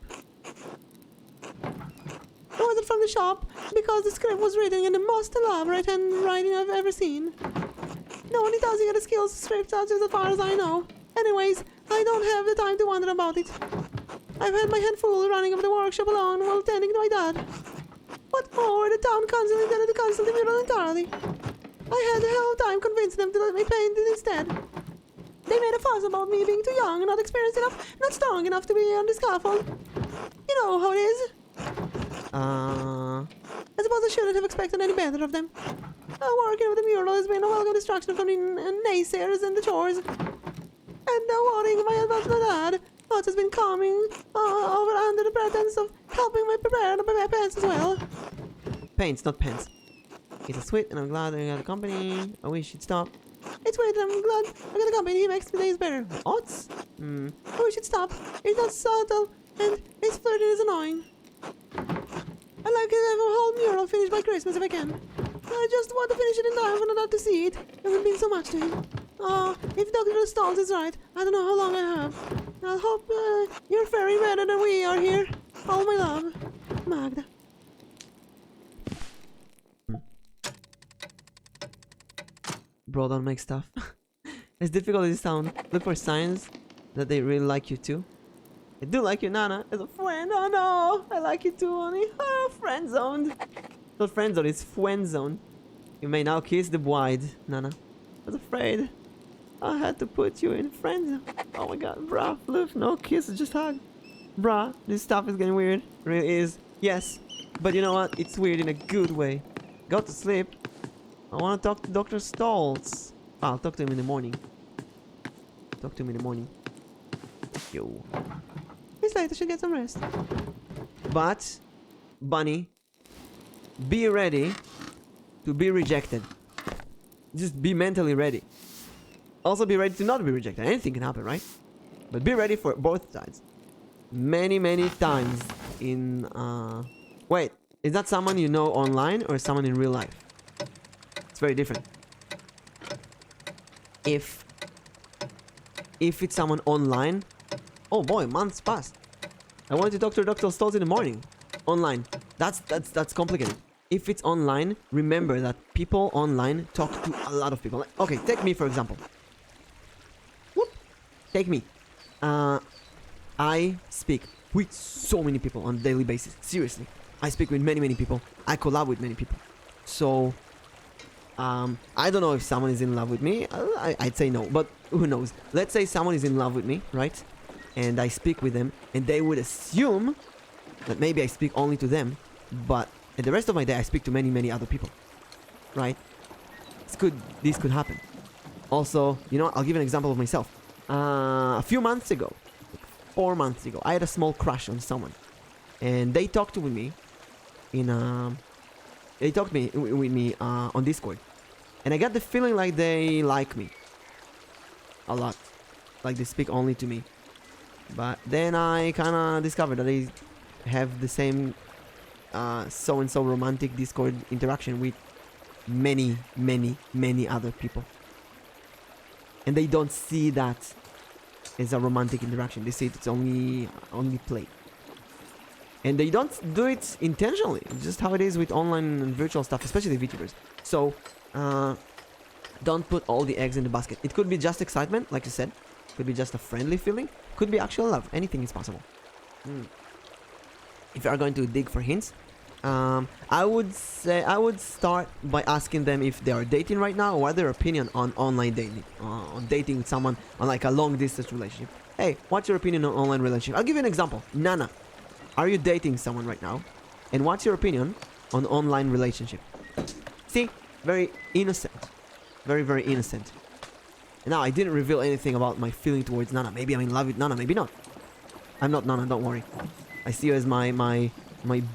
It wasn't from the shop, because the script was written in the most elaborate handwriting I've ever seen. No one does get the skills to script such as far as I know. Anyways, I don't have the time to wonder about it. I've had my hand full running over the workshop alone while tending to my dad. What more, the town council intended to cancel the mural entirely. I had a hell of a time convincing them to let me paint it instead. They made a fuss about me being too young and not experienced enough, not strong enough to be on the scaffold. You know how it is. I suppose I shouldn't have expected any better of them. Working with the mural has been a welcome distraction from the naysayers and the chores. And worrying about my dad, what has been coming over under the pretense of helping me prepare my pants as well. Paints, not pants. It's a sweet and I'm glad I got a company. I wish you'd stop. It's weird and I'm glad I got a company. He makes my days better. What? I wish you'd stop. It's not subtle and his flirting is annoying. I'd like to have a whole mural finished by Christmas if I can. I just want to finish it in time for my dad to see it. It would mean so much to him. If Dr. Stoltz is right, I don't know how long I have. I hope you're faring better than we are here. All my love, Magda. Bro, don't make stuff. As difficult as it sounds, look for signs that they really like you too. I do like you, Nana, as a friend. Oh no, I like you too, honey. Friend zoned. Not friend zone, it's friend zone. You may now kiss the bride, Nana. I was afraid I had to put you in friend zone. Oh my god, bruh, look, no kiss, just hug. Bruh, this stuff is getting weird. It really is. Yes, but you know what? It's weird in a good way. Go to sleep. I want to talk to Dr. Stoltz. I'll talk to him in the morning. Talk to him in the morning. Yo. It's late, I should get some rest. But, Bunny, be ready to be rejected. Just be mentally ready. Also be ready to not be rejected. Anything can happen, right? But be ready for both sides. Many, many times in... Wait, is that someone you know online or someone in real life? It's very different. If it's someone online... Oh boy, months passed. I wanted to talk to Dr. Stolz in the morning. Online. That's complicated. If it's online, remember that people online talk to a lot of people. Like, okay, take me for example. Whoop. Take me. I speak with so many people on a daily basis. Seriously. I speak with many people. I collab with many people. So, I don't know if someone is in love with me. I'd say no, but who knows? Let's say someone is in love with me, right? And I speak with them, and they would assume that maybe I speak only to them, but and the rest of my day I speak to many other people, right? This could happen. Also, you know, I'll give an example of myself. A few months ago, like 4 months ago, I had a small crush on someone, and they talked with me on Discord, and I got the feeling like they like me a lot, like they speak only to me. But then I kind of discovered that they have the same so-and-so romantic Discord interaction with many other people. And they don't see that as a romantic interaction. They see it's only play. And they don't do it intentionally. It's just how it is with online and virtual stuff, especially VTubers. So, don't put all the eggs in the basket. It could be just excitement, like you said. Could be just a friendly feeling. Could be actual love. Anything is possible. If you are going to dig for hints, I would start by asking them if they are dating right now, or what their opinion on online dating, on dating with someone on like a long distance relationship. Hey, what's your opinion on online relationship? I'll give you an example. Nana, are you dating someone right now? And what's your opinion on online relationship? See, very innocent, very innocent. Now, I didn't reveal anything about my feeling towards Nana. Maybe I'm in love with Nana, maybe not. I'm not Nana, don't worry. I see you as my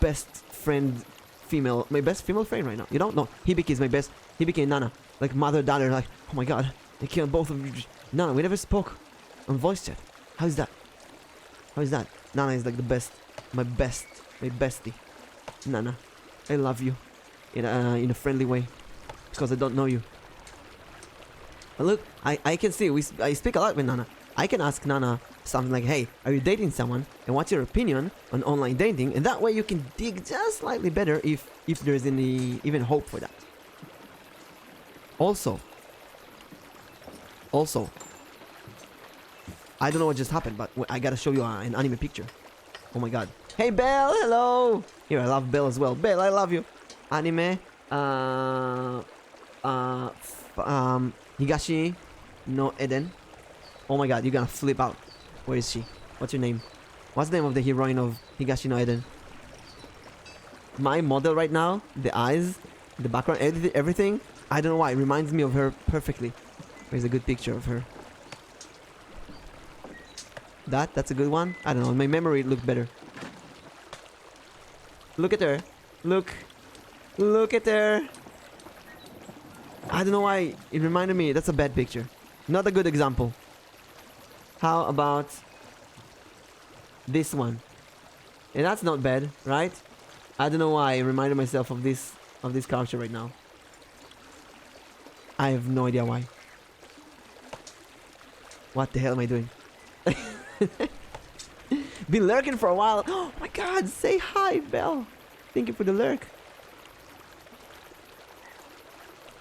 best friend, my best female friend right now. You don't know. Hibiki is my best. Hibiki and Nana, like mother, daughter, like, oh my god, they killed both of you. Nana, we never spoke on voice chat. How is that? How is that? Nana is like the best, my bestie. Nana, I love you in a friendly way because I don't know you. But look, I can see, I speak a lot with Nana. I can ask Nana something like, hey, are you dating someone? And what's your opinion on online dating? And that way you can dig just slightly better if there's even hope for that. Also, I don't know what just happened, but I gotta show you an anime picture. Oh my god. Hey Belle, hello! Here, I love Belle as well. Belle, I love you. Anime, Higashi no Eden. Oh my god, you're gonna flip out. Where is she? What's your name? What's the name of the heroine of Higashi no Eden? My model right now, the eyes, the background, everything, I don't know why, it reminds me of her perfectly. There's a good picture of her. That's a good one? I don't know, in my memory it looked better. Look at her. Look at her. I don't know why it reminded me. That's a bad picture. Not a good example. How about this one? And that's not bad, right? I don't know why I reminded myself of this character right now. I have no idea why. What the hell am I doing? Been lurking for a while. Oh my god, say hi, Belle. Thank you for the lurk.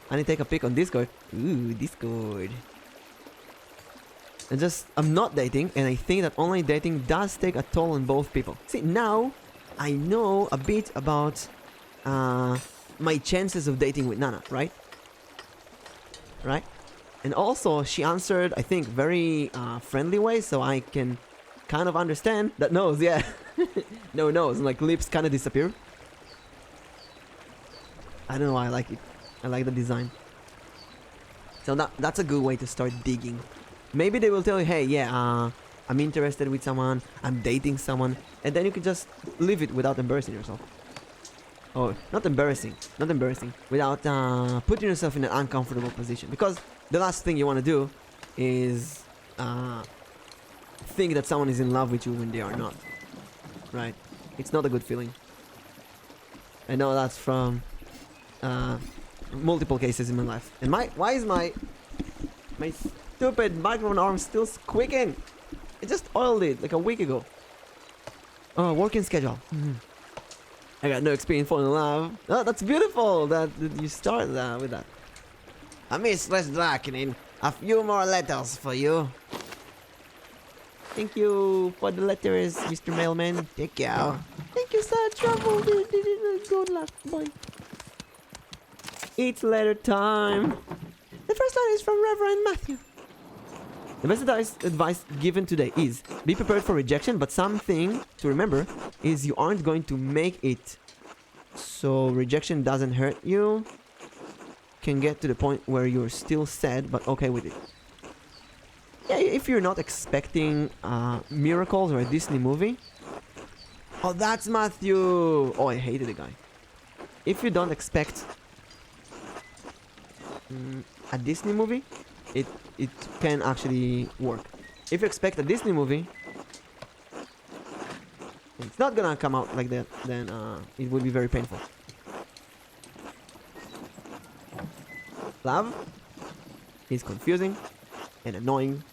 I need to take a pic on Discord. Ooh, Discord. I'm not dating, and I think that online dating does take a toll on both people. See, now I know a bit about my chances of dating with Nana, right? Right? And also, she answered, I think, very friendly way, so I can kind of understand that nose, yeah. No nose, like lips kind of disappear. I don't know why I like it. I like the design. So that's a good way to start digging. Maybe they will tell you, hey, yeah, I'm interested with someone, I'm dating someone, and then you can just leave it without embarrassing yourself. Oh, not embarrassing, without putting yourself in an uncomfortable position. Because the last thing you want to do is think that someone is in love with you when they are not. Right? It's not a good feeling. I know that's from multiple cases in my life. And why is my stupid microphone arm still squeaking? I just oiled it like a week ago. Oh, working schedule. I got no experience falling in love. Oh, that's beautiful that you start with that. A Mistress Drakenin, a few more letters for you. Thank you for the letters, Mr. Mailman. Take care. Thank you, sir. Trouble. Good luck, boy. It's letter time. The first letter is from Reverend Matthew. The best advice given today is be prepared for rejection, but something to remember is you aren't going to make it. So rejection doesn't hurt you. Can get to the point where you're still sad, but okay with it. Yeah, if you're not expecting miracles or a Disney movie. Oh, that's Matthew. Oh, I hated the guy. If you don't expect a Disney movie, it can actually work. If you expect a Disney movie, it's not gonna come out like that, then it will be very painful. Love is confusing and annoying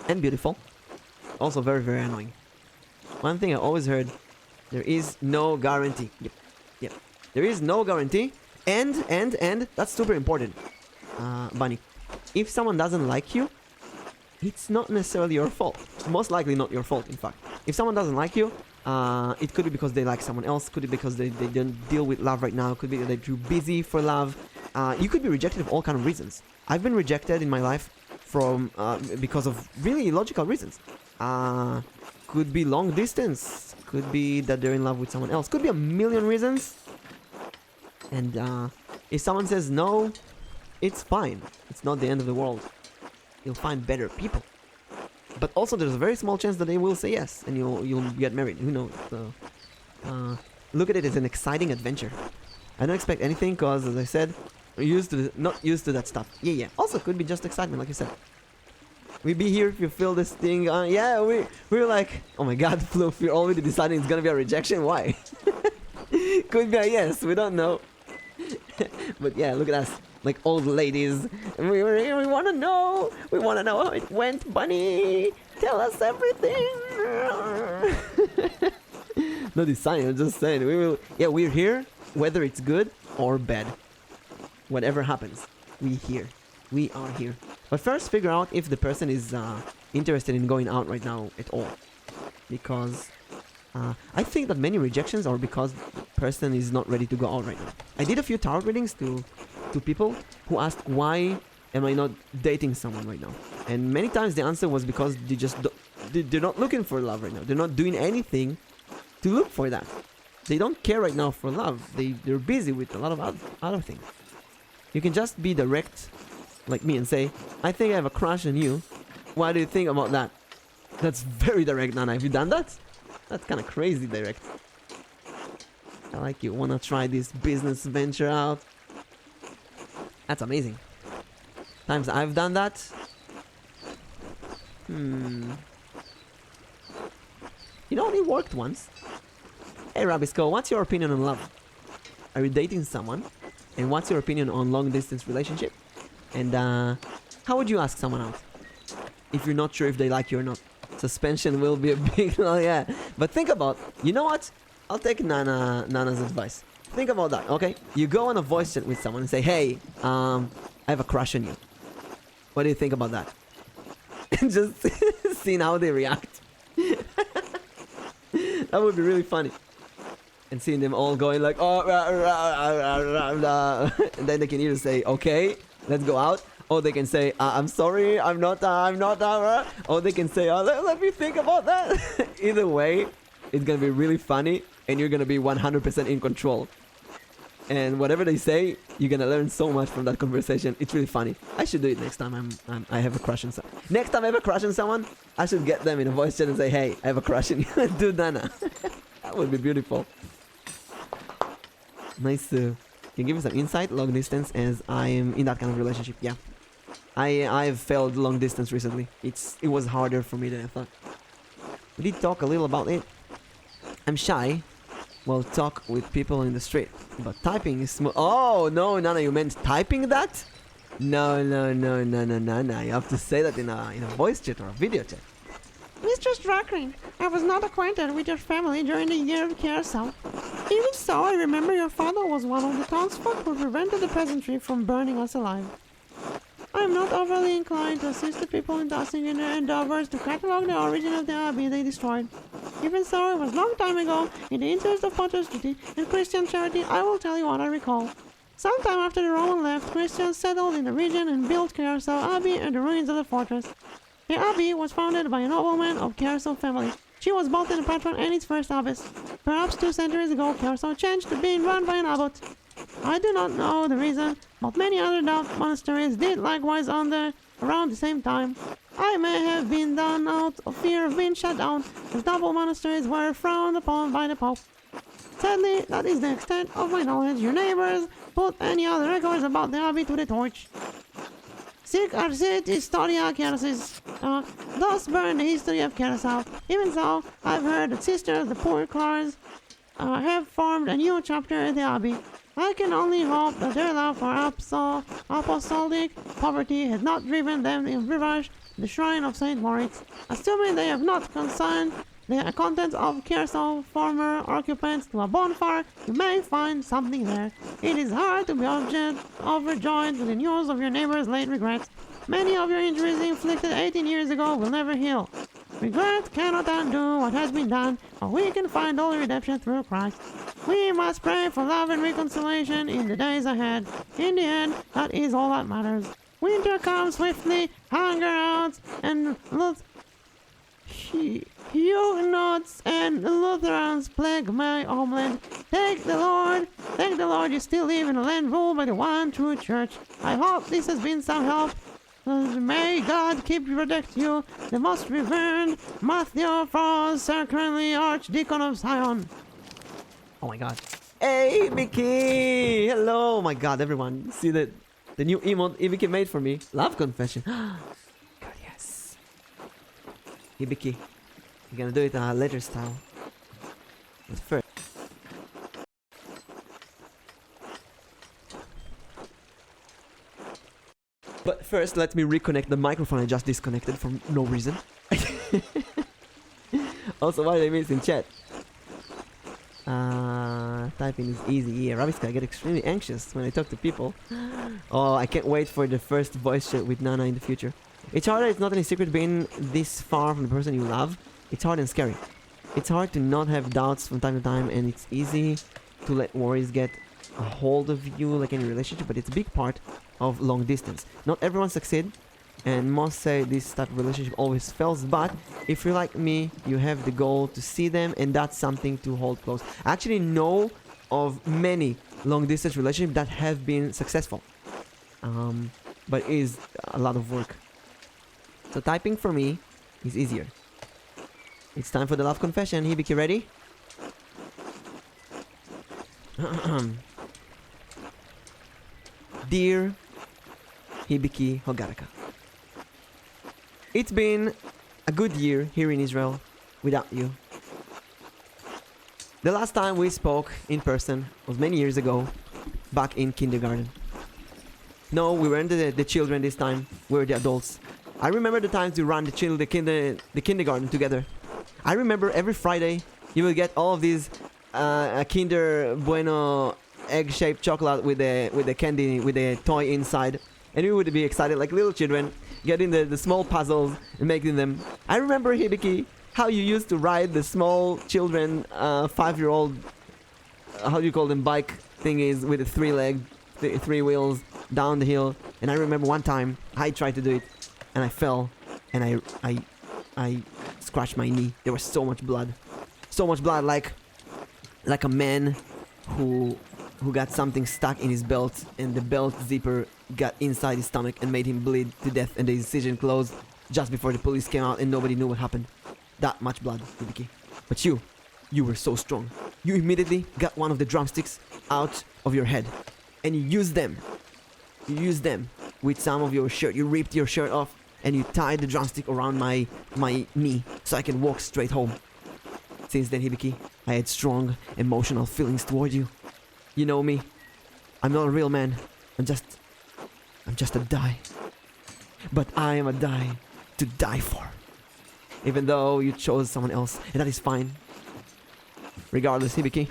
and beautiful. Also very, very annoying. One thing I always heard, there is no guarantee. Yep. There is no guarantee. And that's super important, Bunny. If someone doesn't like you, it's not necessarily your fault. Most likely not your fault, in fact. If someone doesn't like you, it could be because they like someone else. Could be because they don't deal with love right now. Could be that they're too busy for love. You could be rejected of all kind of reasons. I've been rejected in my life from because of really illogical reasons. Could be long distance. Could be that they're in love with someone else. Could be a million reasons. And if someone says no, it's fine. It's not the end of the world. You'll find better people. But also there's a very small chance that they will say yes and you'll get married. Who knows? So look at it as an exciting adventure. I don't expect anything because, as I said, we're not used to that stuff. Yeah. Also could be just excitement, like you said. We be here if you feel this thing. Yeah, we're like, oh my god, Floof, you're already deciding it's gonna be a rejection. Why? Could be a yes. We don't know. But yeah, look at us, like old ladies. We want to know. We want to know how it went, Bunny. Tell us everything. Not deciding. I'm just saying. We will. Yeah, we're here, whether it's good or bad. Whatever happens, we here. We are here. But first, figure out if the person is interested in going out right now at all, because I think that many rejections are because the person is not ready to go out right now. I did a few tarot readings to people who asked why am I not dating someone right now, and many times the answer was because they're not looking for love right now. They're not doing anything to look for that. They don't care right now for love. They're busy with a lot of other things. You can just be direct, like me, and say, I think I have a crush on you. What do you think about that? That's very direct, Nana. Have you done that? That's kind of crazy direct. I like you. Wanna try this business venture out? That's amazing. Times I've done that. It only worked once. Hey Rabisco, what's your opinion on love? Are you dating someone? And what's your opinion on long distance relationship? And how would you ask someone out if you're not sure if they like you or not? Suspension will be a big oh yeah. But think about, you know what? I'll take Nana's advice. Think about that, okay? You go on a voice chat with someone and say, hey, I have a crush on you. What do you think about that? And just seeing how they react. That would be really funny. And seeing them all going like, oh, and then they can either say, okay, let's go out. Or they can say, I'm sorry, I'm not, or they can say, let me think about that. Either way, it's gonna be really funny and you're gonna be 100% in control. And whatever they say, you're gonna learn so much from that conversation. It's really funny. I should do it next time I have a crush on someone. Next time I have a crush on someone, I should get them in a voice chat and say, hey, I have a crush on you. Do Nana. That would be beautiful. Nice to... Can you give me some insight, long distance, as I am in that kind of relationship? Yeah. I've failed long distance recently. It was harder for me than I thought. We did talk a little about it. I'm shy. Well, talk with people in the street. But typing is smooth. Oh, no, Nana, you meant typing that? No. You have to say that in a voice chat or a video chat. Mistress Drakrin, I was not acquainted with your family during the year of carousel. Even so, I remember your father was one of the townsfolk who prevented the peasantry from burning us alive. I am not overly inclined to assist the people in tossing in their endeavors to catalog the origin of the abbey they destroyed. Even so, it was long time ago, in the interest of patrioticity and Christian charity, I will tell you what I recall. Sometime after the Roman left, Christians settled in the region and built Carousel Abbey and the ruins of the fortress. The abbey was founded by a nobleman of Carousel family. She was both the patron and its first abbess. Perhaps 2 centuries ago, Carousel changed to being run by an abbot. I do not know the reason, but many other monasteries did likewise around the same time. I may have been done out of fear of being shut down, as double monasteries were frowned upon by the Pope. Sadly, that is the extent of my knowledge. Your neighbors put any other records about the abbey to the torch. Sic arsit historia Carosis. Thus burn the history of Carousel. Even so, I've heard that sisters, the poor Clars, have formed a new chapter at the abbey. I can only hope that their love for apostolic poverty has not driven them in reverse the shrine of St. Moritz. Assuming they have not consigned the contents of Carousel former occupants to a bonfire, you may find something there. It is hard to be overjoyed with the news of your neighbor's late regrets. Many of your injuries inflicted 18 years ago will never heal. Regret cannot undo what has been done, but we can find all redemption through Christ. We must pray for love and reconciliation in the days ahead. In the end, that is all that matters. Winter comes swiftly, hunger out, and Huguenots and Lutherans plague my homeland. Thank the Lord you still live in a land ruled by the one true church. I hope this has been some help. May God keep protect you, the most reverend Matthew Frost, Sacrally Archdeacon of Zion. Oh my god. Hey, Mickey! Hello! Oh my god, everyone. See the new emote Ibiki made for me. Love confession. God, yes. Ibiki. We're gonna do it letter style. But first. But first, let me reconnect the microphone I just disconnected for no reason. Also, what did I miss in chat? Typing is easy. Yeah, Raviska, I get extremely anxious when I talk to people. Oh, I can't wait for the first voice chat with Nana in the future. It's hard that it's not any secret being this far from the person you love. It's hard and scary. It's hard to not have doubts from time to time, and it's easy to let worries get a hold of you like any relationship, but it's a big part of long distance. Not everyone succeeds, and most say this type of relationship always fails, but if you're like me, you have the goal to see them, and that's something to hold close. I actually know of many long distance relationships that have been successful, but it is a lot of work. So typing for me is easier. It's time for the love confession. Hibiki, ready? Dear Hibiki Hogaraka, it's been a good year here in Israel without you. The last time we spoke in person was many years ago, back in kindergarten. No, we weren't the children this time, we were the adults. I remember the times we ran the kindergarten together. I remember every Friday you will get all of these Kinder Bueno egg-shaped chocolate with the candy, with the toy inside, and we would be excited like little children, getting the small puzzles and making them. I remember, Hibiki, how you used to ride the small children 5-year-old, how do you call them, bike thingies with the 3 wheels down the hill. And I remember one time I tried to do it and I fell and I scratched my knee. There was so much blood, like a man who got something stuck in his belt, and the belt zipper got inside his stomach and made him bleed to death, and the incision closed just before the police came out and nobody knew what happened. That much blood, Hibiki. But you were so strong. You immediately got one of the drumsticks out of your head and you used them. You used them with some of your shirt. You ripped your shirt off and you tied the drumstick around my knee so I can walk straight home. Since then, Hibiki, I had strong emotional feelings toward you. You know me. I'm not a real man. I'm just a die. But I am a die to die for. even though you chose someone else, and that is fine. Regardless, Hibiki,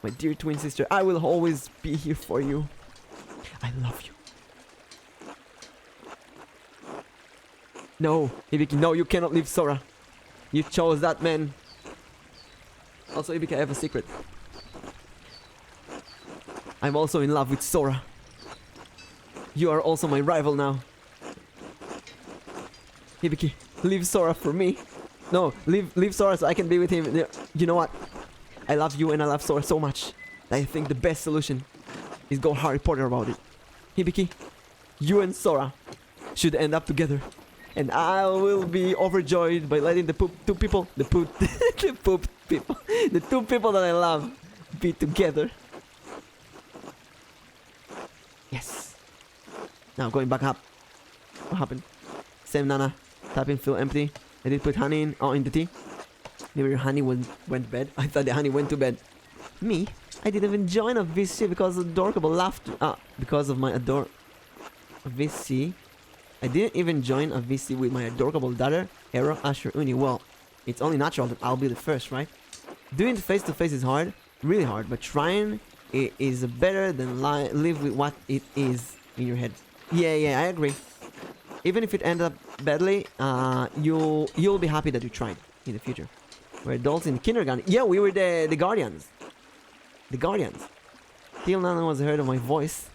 my dear twin sister, I will always be here for you. I love you. No, Hibiki, no, you cannot leave Sora. You chose that man. Also, Hibiki, I have a secret. I'm also in love with Sora. You are also my rival now. Hibiki, leave Sora for me. No, leave Sora so I can be with him. You know what? I love you and I love Sora so much. I think the best solution is go Harry Potter about it. Hibiki, you and Sora should end up together. And I will be overjoyed by letting the two people that I love be together. Yes. Now going back up. What happened? Same Nana. Tapping feel empty. I did put honey in the tea. Maybe your honey went to bed. I thought the honey went to bed. Me? I didn't even join a VC because of adorable laughter. Because of my VC. I didn't even join a VC with my adorable daughter, Hero, Asher, Uni. Well, it's only natural that I'll be the first, right? Doing face-to-face is hard, really hard, but trying it is better than live with what it is in your head. Yeah, I agree. Even if it ends up badly, you'll be happy that you tried in the future. We're adults in kindergarten. Yeah, we were the guardians. The guardians. Till Nana was heard of my voice.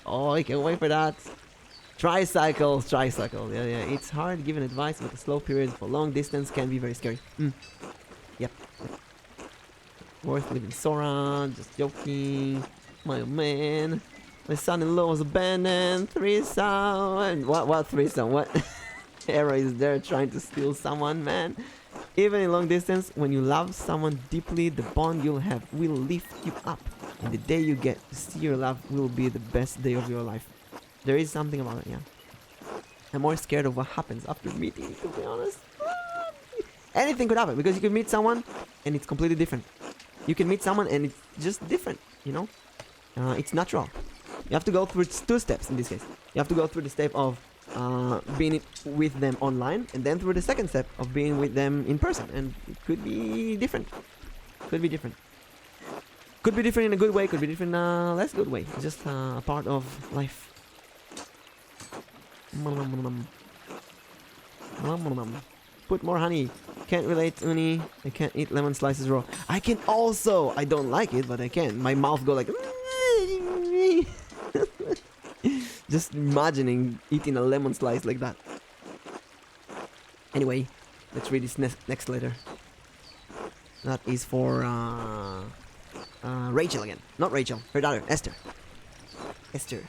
Oh, I can't wait for that. Tricycle. Yeah. It's hard giving advice, but the slow periods for long distance can be very scary. Yep. Worth living Sora. Just joking. My old man. My son-in-law was abandoned. Threesome. What threesome? What? Hera is there trying to steal someone, man. Even in long distance, when you love someone deeply, the bond you'll have will lift you up. And the day you get to see your love will be the best day of your life. There is something about it, yeah. I'm more scared of what happens after meeting, to be honest. Anything could happen, because you can meet someone and it's completely different. You can meet someone and it's just different, you know? It's natural. You have to go through two steps in this case. You have to go through the step of being with them online, and then through the second step of being with them in person. And it could be different. Could be different. Could be different in a good way, could be different in a less good way. It's just a part of life. Put more honey. Can't relate, Uni. I can't eat lemon slices raw. I can also. I don't like it, but I can. My mouth go like. Just imagining eating a lemon slice like that. Anyway, let's read this next letter. That is for Rachel again. Not Rachel. Her daughter, Esther. Esther.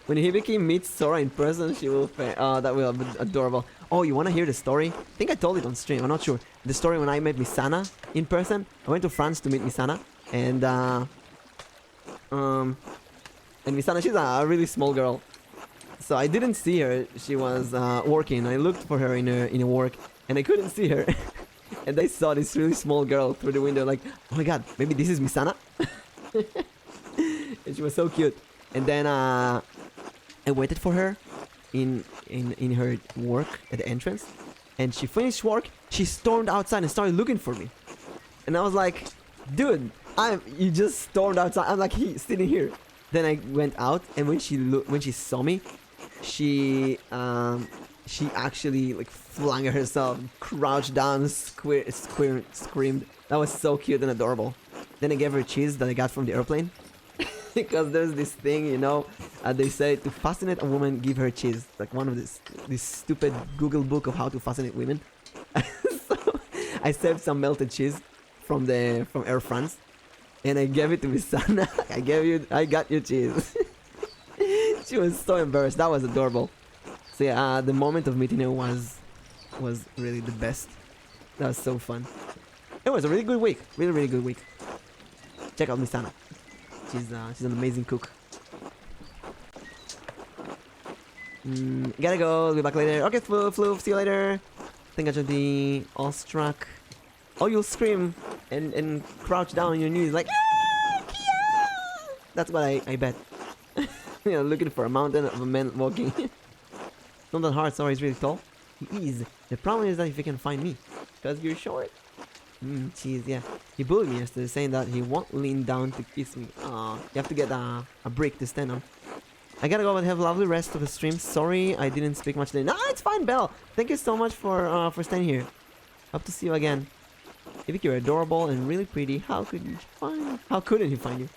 When Hibiki meets Sora in person, she will that will be adorable. Oh, you wanna hear the story? I think I told it on stream, I'm not sure. The story when I met Misana in person. I went to France to meet Misana, and Misana, she's a really small girl. So I didn't see her. She was working. I looked for her in her work, and I couldn't see her. And I saw this really small girl through the window, like, oh my god, maybe this is Misana. And she was so cute. And then I waited for her in her work at the entrance, and she finished work. She stormed outside and started looking for me, and I was like, dude, you just stormed outside. I'm like, sitting here. Then I went out, and when she saw me, she actually like flung herself, crouched down, screamed. That was so cute and adorable. Then I gave her cheese that I got from the airplane. Because there's this thing, you know, they say to fascinate a woman, give her cheese. Like one of this stupid Google book of how to fascinate women. So I saved some melted cheese from Air France, and I gave it to Misana. I got you cheese. She was so embarrassed. That was adorable. So yeah, the moment of meeting her was really the best. That was so fun. It was a really good week. Really good week. Check out Misana. She's an amazing cook. Gotta go. I'll be back later. Okay, Floof. See you later. Think I should be awestruck. Oh, you'll scream and crouch down on your knees like, ah, Kia! That's what I bet. You know, looking for a mountain of a man walking. Not that hard. Sorry, he's really tall. He is. The problem is that if he can find me. Because you're short. Jeez, yeah. He bullied me yesterday saying that he won't lean down to kiss me. Aw, you have to get a brick to stand on. I gotta go and have a lovely rest of the stream. Sorry I didn't speak much today. No, it's fine, Belle. Thank you so much for staying here. Hope to see you again. If you're adorable and really pretty, how couldn't he find you?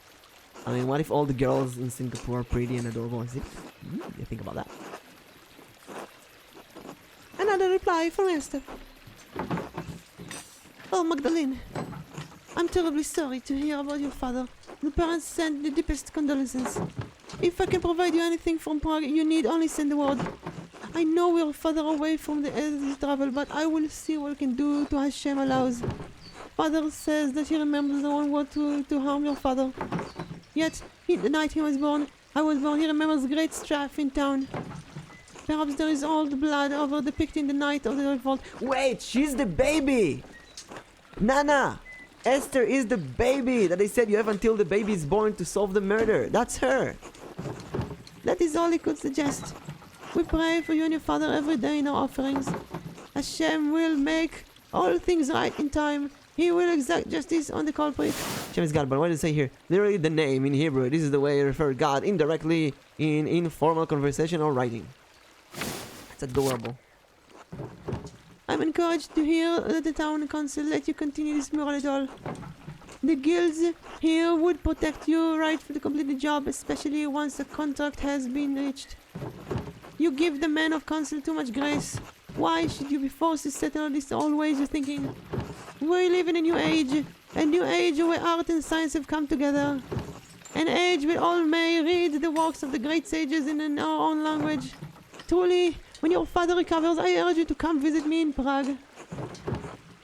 I mean, what if all the girls in Singapore are pretty and adorable? Is it? You think about that. Another reply from Esther. Oh, Magdalene. I'm terribly sorry to hear about your father. The parents send the deepest condolences. If I can provide you anything from Prague, you need only send the word. I know we're further away from the edge of travel, but I will see what I can do to Hashem allows. Father says that he remembers no one want to harm your father. Yet, the night he was born, he remembers great strife in town. Perhaps there is all the blood over depicting the night of the revolt. Wait, she's the baby! Nana! Esther is the baby that they said you have until the baby is born to solve the murder. That's her. That is all he could suggest. We pray for you and your father every day in our offerings. Hashem will make all things right in time. He will exact justice on the culprit. Hashem is God, but what does it say here? Literally the name in Hebrew. This is the way I refer to God indirectly in informal conversation or writing. It's adorable. I'm encouraged to hear that the town council let you continue this mural at all. The guilds here would protect you right to complete the job, especially once the contract has been reached. You give the men of council too much grace. Why should you be forced to settle this old ways of thinking? We live in a new age where art and science have come together. An age where all may read the works of the great sages in our own language. Truly, when your father recovers, I urge you to come visit me in Prague.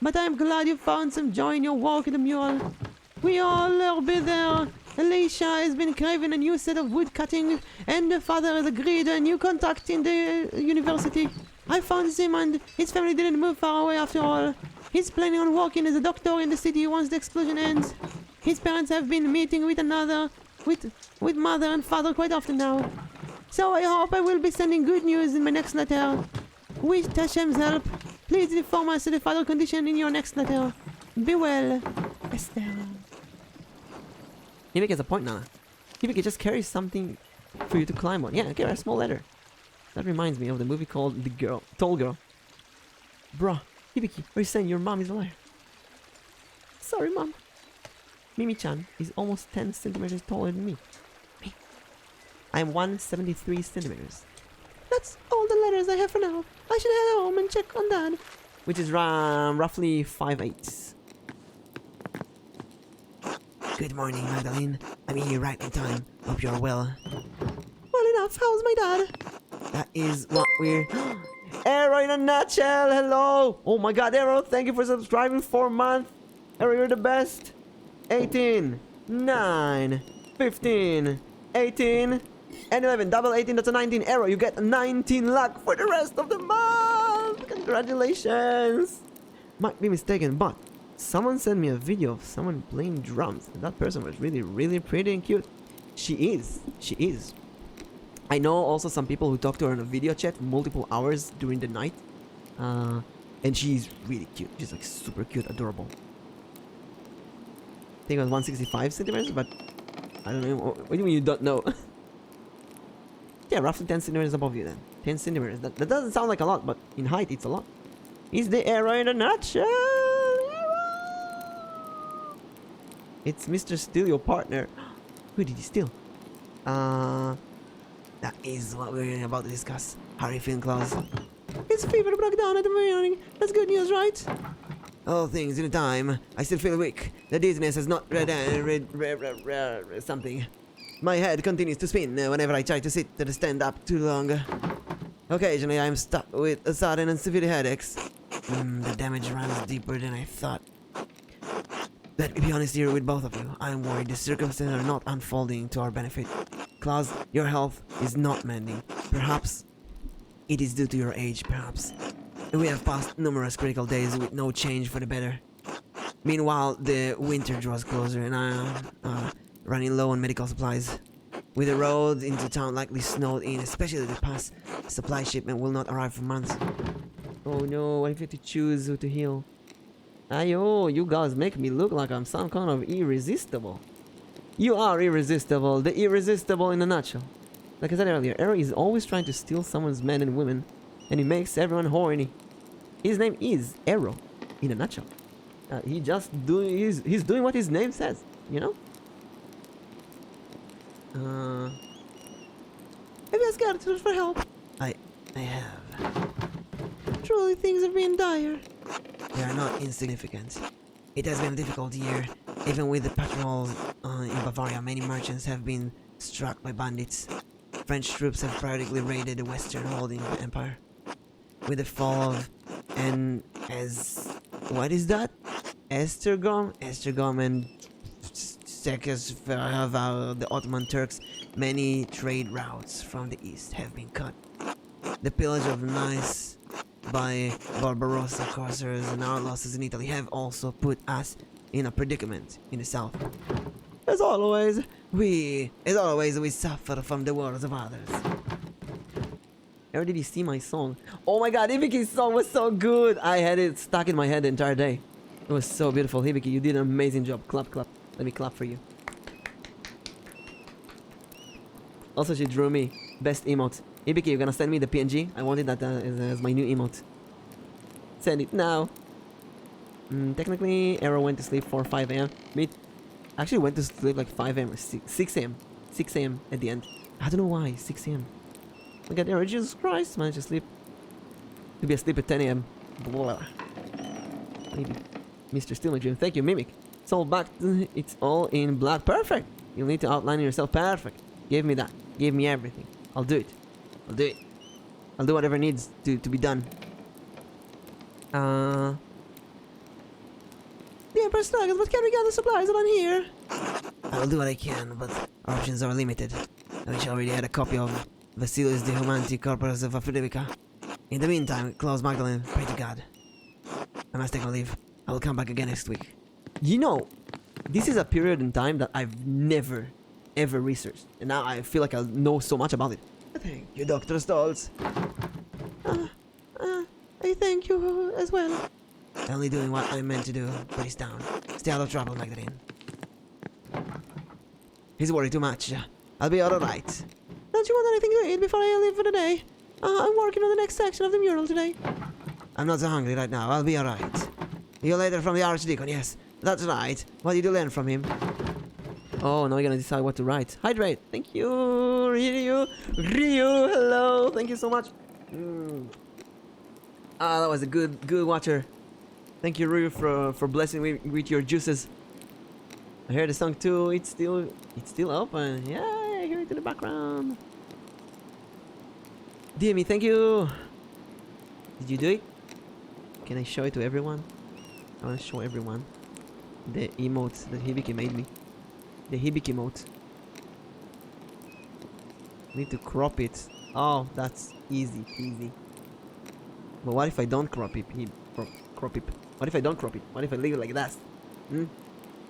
But I am glad you found some joy in your work at the mural. We all will be there. Alicia has been craving a new set of wood cutting, and the father has agreed a new contract in the university. I found him, and his family didn't move far away after all. He's planning on working as a doctor in the city once the explosion ends. His parents have been meeting with mother and father quite often now. So I hope I will be sending good news in my next letter. With Hashem's help, please inform us of the father condition in your next letter. Be well, Esther. Mimic has a point, Nana. Mimic just carries something for you to climb on. Yeah, carry a small ladder. That reminds me of the movie called The Tall Girl. Bruh, Hibiki, are you saying your mom is a liar? Sorry, mom. Mimi-chan is almost 10 centimeters taller than me. I am 173 centimeters. That's all the letters I have for now. I should head home and check on Dad. Which is roughly 5'8". Good morning, Magdalene. I'm here right in time. Hope you're well. Well enough. How's my dad? That is what we're... Arrow in a nutshell, hello! Oh my god, Arrow, thank you for subscribing for a month. Arrow, you're the best. 18, 9, 15, 18, and 11. Double 18, that's a 19. Arrow, you get 19 luck for the rest of the month. Congratulations. Might be mistaken, but someone sent me a video of someone playing drums. And that person was really, really pretty and cute. She is. I know also some people who talk to her in a video chat multiple hours during the night. And she's really cute. She's like super cute, adorable. I think it was 165 centimeters, but I don't know. What do you mean you don't know? Yeah, roughly 10 centimeters above you then. 10 centimeters. That doesn't sound like a lot, but in height it's a lot. Is the arrow in a nutshell? It's Mr. Steal, your partner. Who did he steal? That is what we're about to discuss. How are you feeling, Klaus? His fever broke down at the morning. That's good news, right? All things in a time. I still feel weak. The dizziness has not something. My head continues to spin whenever I try to sit or stand up too long. Occasionally I am stuck with a sudden and severe headaches. The damage runs deeper than I thought. Let me be honest here with both of you. I am worried the circumstances are not unfolding to our benefit. Klaus, your health is not mending. Perhaps it is due to your age, perhaps. We have passed numerous critical days with no change for the better. Meanwhile, the winter draws closer and I am running low on medical supplies. With the road into town likely snowed in, especially the past supply shipment will not arrive for months. Oh no, I have to choose who to heal. Ayo, you guys make me look like I'm some kind of irresistible. You are irresistible, the irresistible in a nutshell. Like I said earlier, Arrow is always trying to steal someone's men and women, and he makes everyone horny. His name is Arrow, in a nutshell. He's doing what his name says, you know? Maybe ask gratitude for help. I have. Truly, things have been dire. They are not insignificant. It has been a difficult year. Even with the patrols in Bavaria, many merchants have been struck by bandits. French troops have periodically raided the western holding of the empire. With the fall of what is that? Estergom and the Ottoman Turks, many trade routes from the east have been cut. The pillage of Nice by Barbarossa corsairs and our losses in Italy have also put us in a predicament in the south. As always, we suffer from the wars of others. Or did you see my song? Oh my god, Hibiki's song was so good! I had it stuck in my head the entire day. It was so beautiful. Hibiki, you did an amazing job. Clap, clap. Let me clap for you. Also, she drew me best emote. Hibiki, you're gonna send me the PNG? I wanted that as my new emote. Send it now. Technically, Arrow went to sleep for 5 a.m. Me actually went to sleep like 5 a.m. or 6 a.m. 6 a.m. at the end. I don't know why. 6 a.m. Look at Arrow. Jesus Christ, managed to sleep. To be asleep at 10 a.m. Maybe. Mr. Steal My Dream. Thank you, Mimic. It's all back. It's all in black. Perfect. You'll need to outline yourself. Perfect. Give me that. Give me everything. I'll do it. I'll do it. I'll do whatever needs to be done. The Emperor struggles, but can we gather supplies around here? I will do what I can, but our options are limited. I wish I already had a copy of Vasilis de Humanti Corpus of Afridica. In the meantime, close Magdalene. Pray to God. I must take my leave. I will come back again next week. You know, this is a period in time that I've never, ever researched. And now I feel like I know so much about it. Thank you, Dr. Stoltz. I thank you as well. Only doing what I'm meant to do. Brace down. Stay out of trouble, Magdalene. He's worried too much. I'll be alright. Don't you want anything to eat before I leave for the day? I'm working on the next section of the mural today. I'm not so hungry right now. I'll be alright. You letter from the Archdeacon, yes. That's right. What did you learn from him? Oh, now we're gonna decide what to write. Hydrate. Thank you, Ryu. Hello. Thank you so much. Ah, that was a good watcher. Thank you, Ryu, for blessing me with your juices. I heard the song too. It's still open. Yeah, I hear it in the background. DME, thank you. Did you do it? Can I show it to everyone? I want to show everyone the emotes that Hibiki made me. The Hibiki emote. Need to crop it. Oh, that's easy peasy. But what if I don't crop it? Crop it. What if I don't crop it? What if I leave it like that?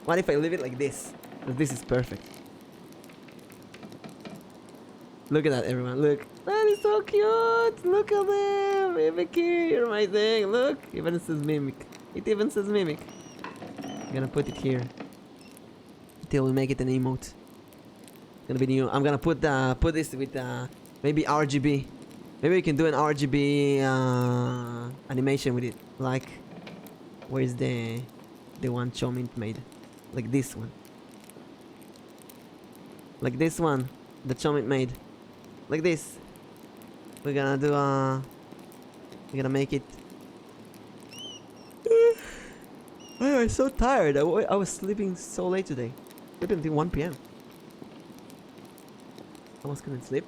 What if I leave it like this? Because this is perfect. Look at that, everyone. Look. That is so cute. Look at them. Hibiki, you're my thing. Look. Even says Mimic. It even says Mimic. I'm gonna put it here. Till we make it an emote. It's gonna be new. I'm gonna put this with maybe RGB. Maybe we can do an RGB animation with it. Like, where's the one Chomint made? Like this one. Like this one. The Chomint made. Like this. We're gonna do we're gonna make it. I'm so tired. I was sleeping so late today. Sleeping until 1 p.m. Almost couldn't sleep.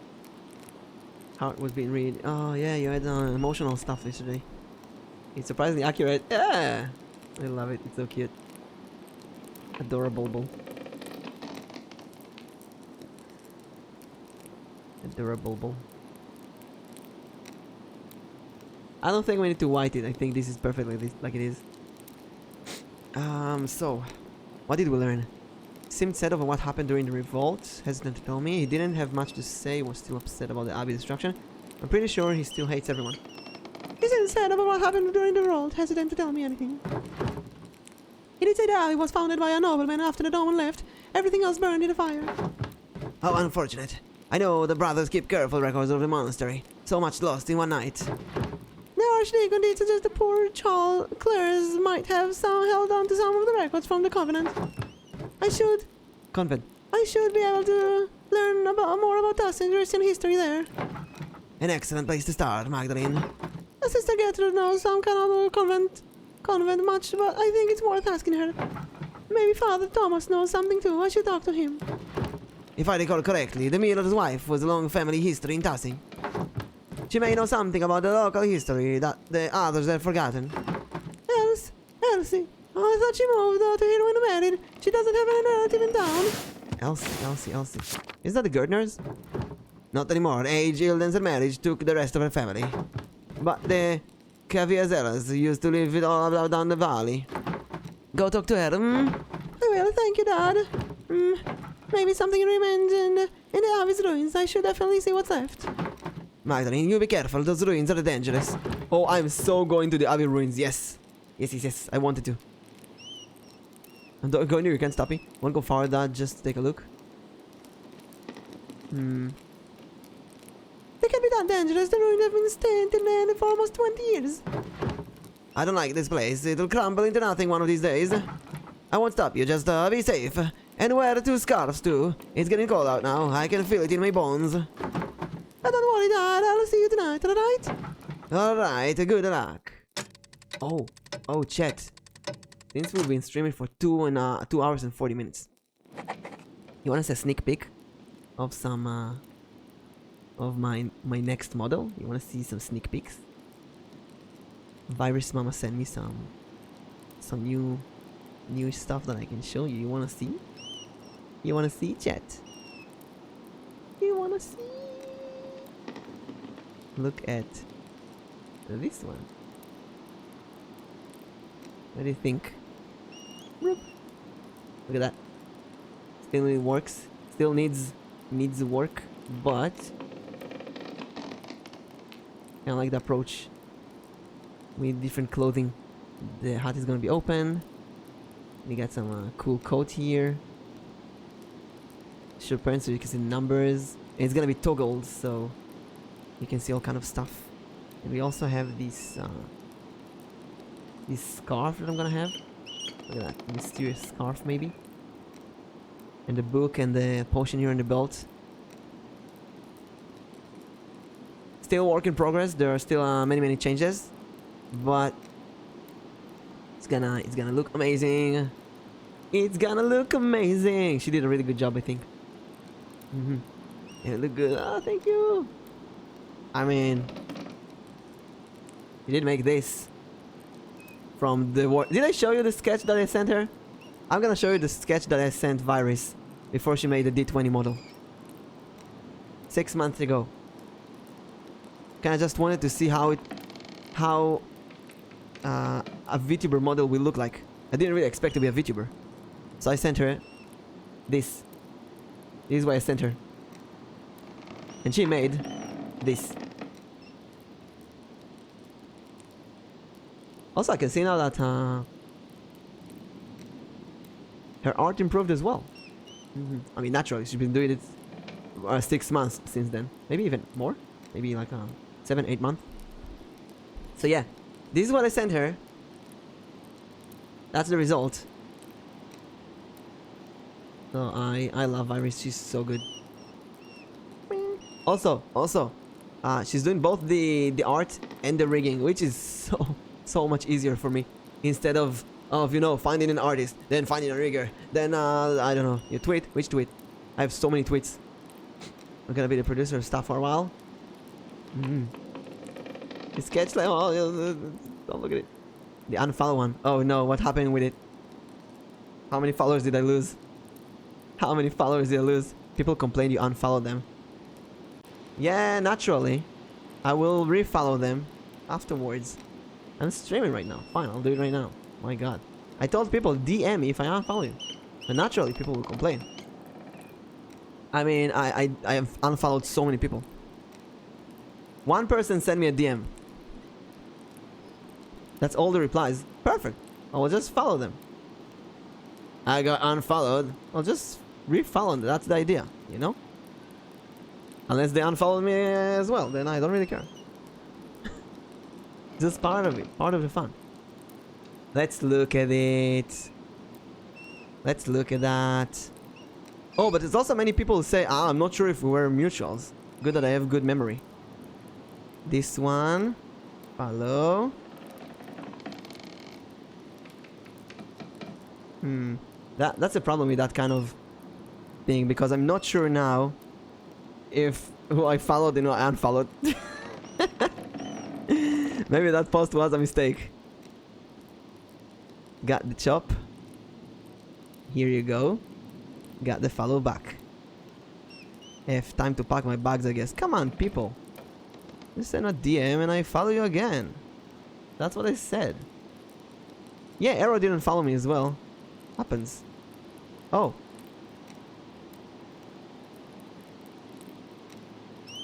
Heart was being read. Oh yeah, you had emotional stuff yesterday. It's surprisingly accurate. Yeah, I love it. It's so cute. Adorable. Adorable. I don't think we need to white it. I think this is perfectly like it is. So, what did we learn? Seemed sad over what happened during the revolt. Hesitant to tell me. He didn't have much to say. Was still upset about the Abbey destruction. I'm pretty sure he still hates everyone. He seemed sad about what happened during the world, hesitant to tell me anything. He did say the alley was founded by a nobleman after the Doman left. Everything else burned in the fire. How unfortunate. I know the brothers keep careful records of the monastery. So much lost in one night. The Archdeacon did suggest the poor Charles Clares might have held on to some of the records from the convent. I should be able to learn more about us and Christian history there. An excellent place to start, Magdalene. Sister Gertrude knows some kind of convent much, but I think it's worth asking her. Maybe Father Thomas knows something too. I should talk to him. If I recall correctly, the Miller's wife was a long family history in Tassing. She may know something about the local history that the others have forgotten. Elsie. Oh, I thought she moved out here when married. She doesn't have any relative in town. Elsie. Is that the Gardners? Not anymore. Age, illness, and marriage took the rest of her family. But the Caviezellas used to live it all down the valley. Go talk to her. I will, thank you, Dad. Maybe something remains in the Abbey's ruins. I should definitely see what's left. Magdalene, you be careful. Those ruins are dangerous. Oh, I'm so going to the Abbey ruins. Yes. I wanted to. Don't go near. You can't stop me. Wanna go forward, Dad? Just to take a look. They can be that dangerous. The ruins have been standing there for almost 20 years. I don't like this place. It'll crumble into nothing one of these days. I won't stop you. Just be safe. And wear 2 scarves too. It's getting cold out now. I can feel it in my bones. Don't worry, Dad. I'll see you tonight, alright? Alright, good luck. Oh, chat. Since we've been streaming for 2 hours and 40 minutes. You wanna see a sneak peek of some of my next model? You wanna see some sneak peeks? Virus Mama sent me some new stuff that I can show you. You wanna see? You wanna see, chat? You wanna see? Look at this one. What do you think? Look at that. Still it works. Still needs work, but I like the approach. With different clothing. The hat is gonna be open. We got some cool coat here. Shirt pants so you can see numbers. And it's gonna be toggled, so you can see all kind of stuff. And we also have this scarf that I'm gonna have. Look at that mysterious scarf, maybe. And the book and the potion here in the belt. Still work in progress. There are still many changes, but it's gonna look amazing. It's gonna look amazing. She did a really good job, I think. And it looked good. Oh, thank you. I mean, you did make this from the war. Did I show you the sketch that I sent her? I'm gonna show you the sketch that I sent Virus before she made the D20 model 6 months ago. I just wanted to see how a VTuber model will look like. I didn't really expect to be a VTuber, so I sent her this. This is what I sent her, and she made this. Also, I can see now that her art improved as well. I mean, naturally, she's been doing it 6 months since then. Maybe even more. Maybe like 7, 8 months. So yeah, this is what I sent her. That's the result. So I love Iris. She's so good. Also, she's doing both the art and the rigging, which is so much easier for me. Instead of finding an artist, then finding a rigger, then I don't know. You tweet? Which tweet? I have so many tweets. I'm gonna be the producer of stuff for a while. The sketch like, don't look at it. The unfollow one. Oh no, what happened with it? How many followers did I lose? How many followers did I lose? People complain you unfollow them. Yeah, naturally. I will refollow them afterwards. I'm streaming right now. Fine, I'll do it right now. My god. I told people DM me if I unfollow you. But naturally people will complain. I mean, I have unfollowed so many people. One person sent me a DM. That's all the replies. Perfect. I will just follow them. I got unfollowed. I'll just refollow them. That's the idea, you know? Unless they unfollow me as well, then I don't really care. Just part of it. Part of the fun. Let's look at it. Let's look at that. Oh, but there's also many people who say, I'm not sure if we were mutuals. Good that I have good memory. This one. Follow. That's a problem with that kind of thing, because I'm not sure now if who I followed and who I unfollowed. Maybe that post was a mistake. Got the chop. Here you go. Got the follow back. Have time to pack my bags, I guess. Come on, people. Just send a DM and I follow you again. That's what I said. Yeah, Arrow didn't follow me as well. Happens. Oh.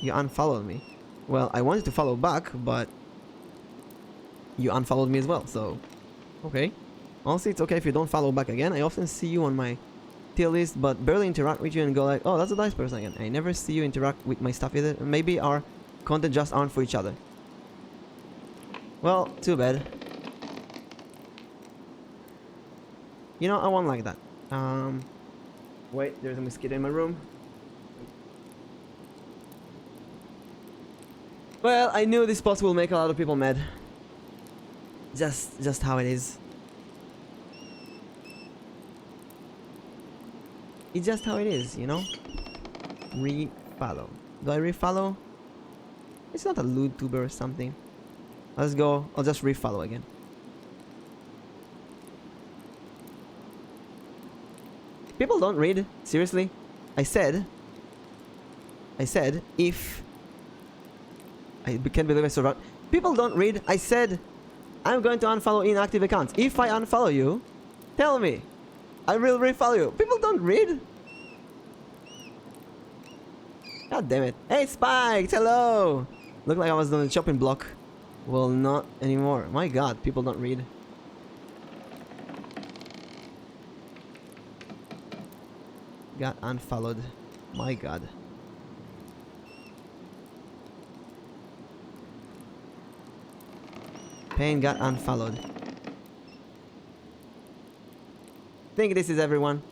You unfollowed me. Well, I wanted to follow back, but you unfollowed me as well, so okay. Honestly, it's okay if you don't follow back again. I often see you on my tier list, but barely interact with you and go like, oh, that's a nice person again. I never see you interact with my stuff either. Maybe our content just aren't for each other. Well, too bad. You know, I won't like that. Wait, there's a mosquito in my room. Well, I knew this post will make a lot of people mad. Just how it is. It's just how it is, you know? Refollow. Do I refollow? It's not a lewd tuber or something. Let's go. I'll just refollow again. People don't read. Seriously. I said if... I can't believe I saw that. People don't read. I said I'm going to unfollow inactive accounts. If I unfollow you, tell me. I will refollow you. People don't read. God damn it. Hey, Spiked, hello. Looked like I was on the chopping block. Well, not anymore. My god, people don't read. Got unfollowed. My god. Pain got unfollowed. Think this is everyone.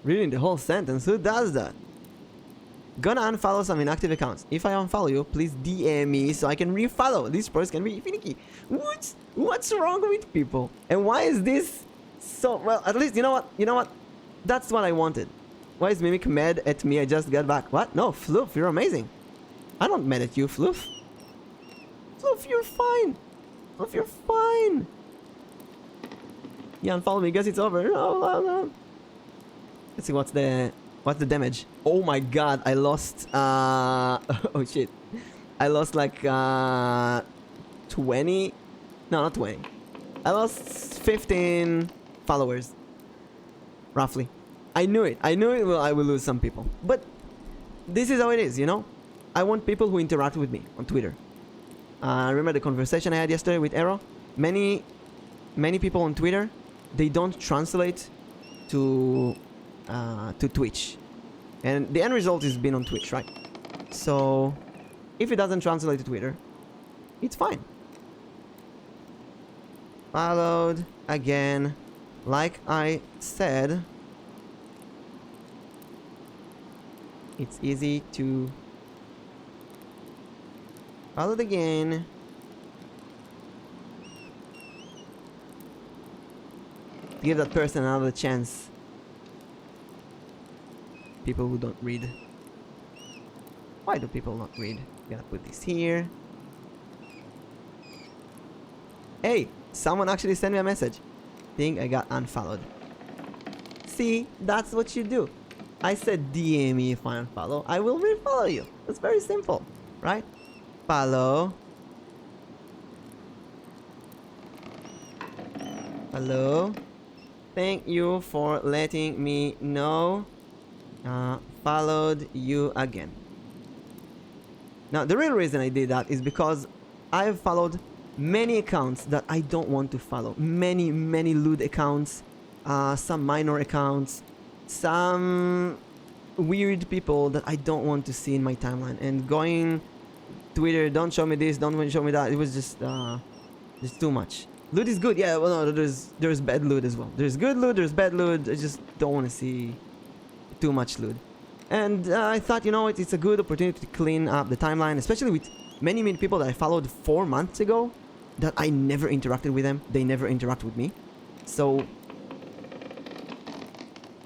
Reading the whole sentence, who does that? Gonna unfollow some inactive accounts. If I unfollow you, please DM me so I can refollow. This person can be finicky. What's wrong with people? And why is this so... Well, at least, you know what? That's what I wanted. Why is Mimic mad at me? I just got back. What? No, Floof, you're amazing. I'm not mad at you, Floof. Floof, you're fine. Floof, you're fine. Yeah, unfollow me. Guess it's over. No. Let's see what's the damage. Oh my god, I lost oh shit. I lost like 20. No, not 20. I lost 15 followers. Roughly. I knew it. I will lose some people. But this is how it is, you know? I want people who interact with me on Twitter. Remember the conversation I had yesterday with Arrow? Many people on Twitter, they don't translate to Twitch. And the end result is being on Twitch, right? So if it doesn't translate to Twitter, it's fine. Followed again. Like I said, it's easy to follow again. Give that person another chance. People who don't read. Why do people not read? Gotta put this here. Hey, someone actually sent me a message. Think I got unfollowed. See, that's what you do. I said DM me if I unfollow. I will refollow you. It's very simple, right? Follow. Hello. Thank you for letting me know. Followed you again. Now, the real reason I did that is because I've followed many accounts that I don't want to follow. Many lewd accounts, some minor accounts, some weird people that I don't want to see in my timeline. And going Twitter, don't show me this, don't show me that. It was just too much. Loot is good, yeah. Well, no, there's bad loot as well. There's good loot, there's bad loot. I just don't want to see too much loot. And I thought, you know, it's a good opportunity to clean up the timeline, especially with many people that I followed 4 months ago that I never interacted with them. They never interact with me. So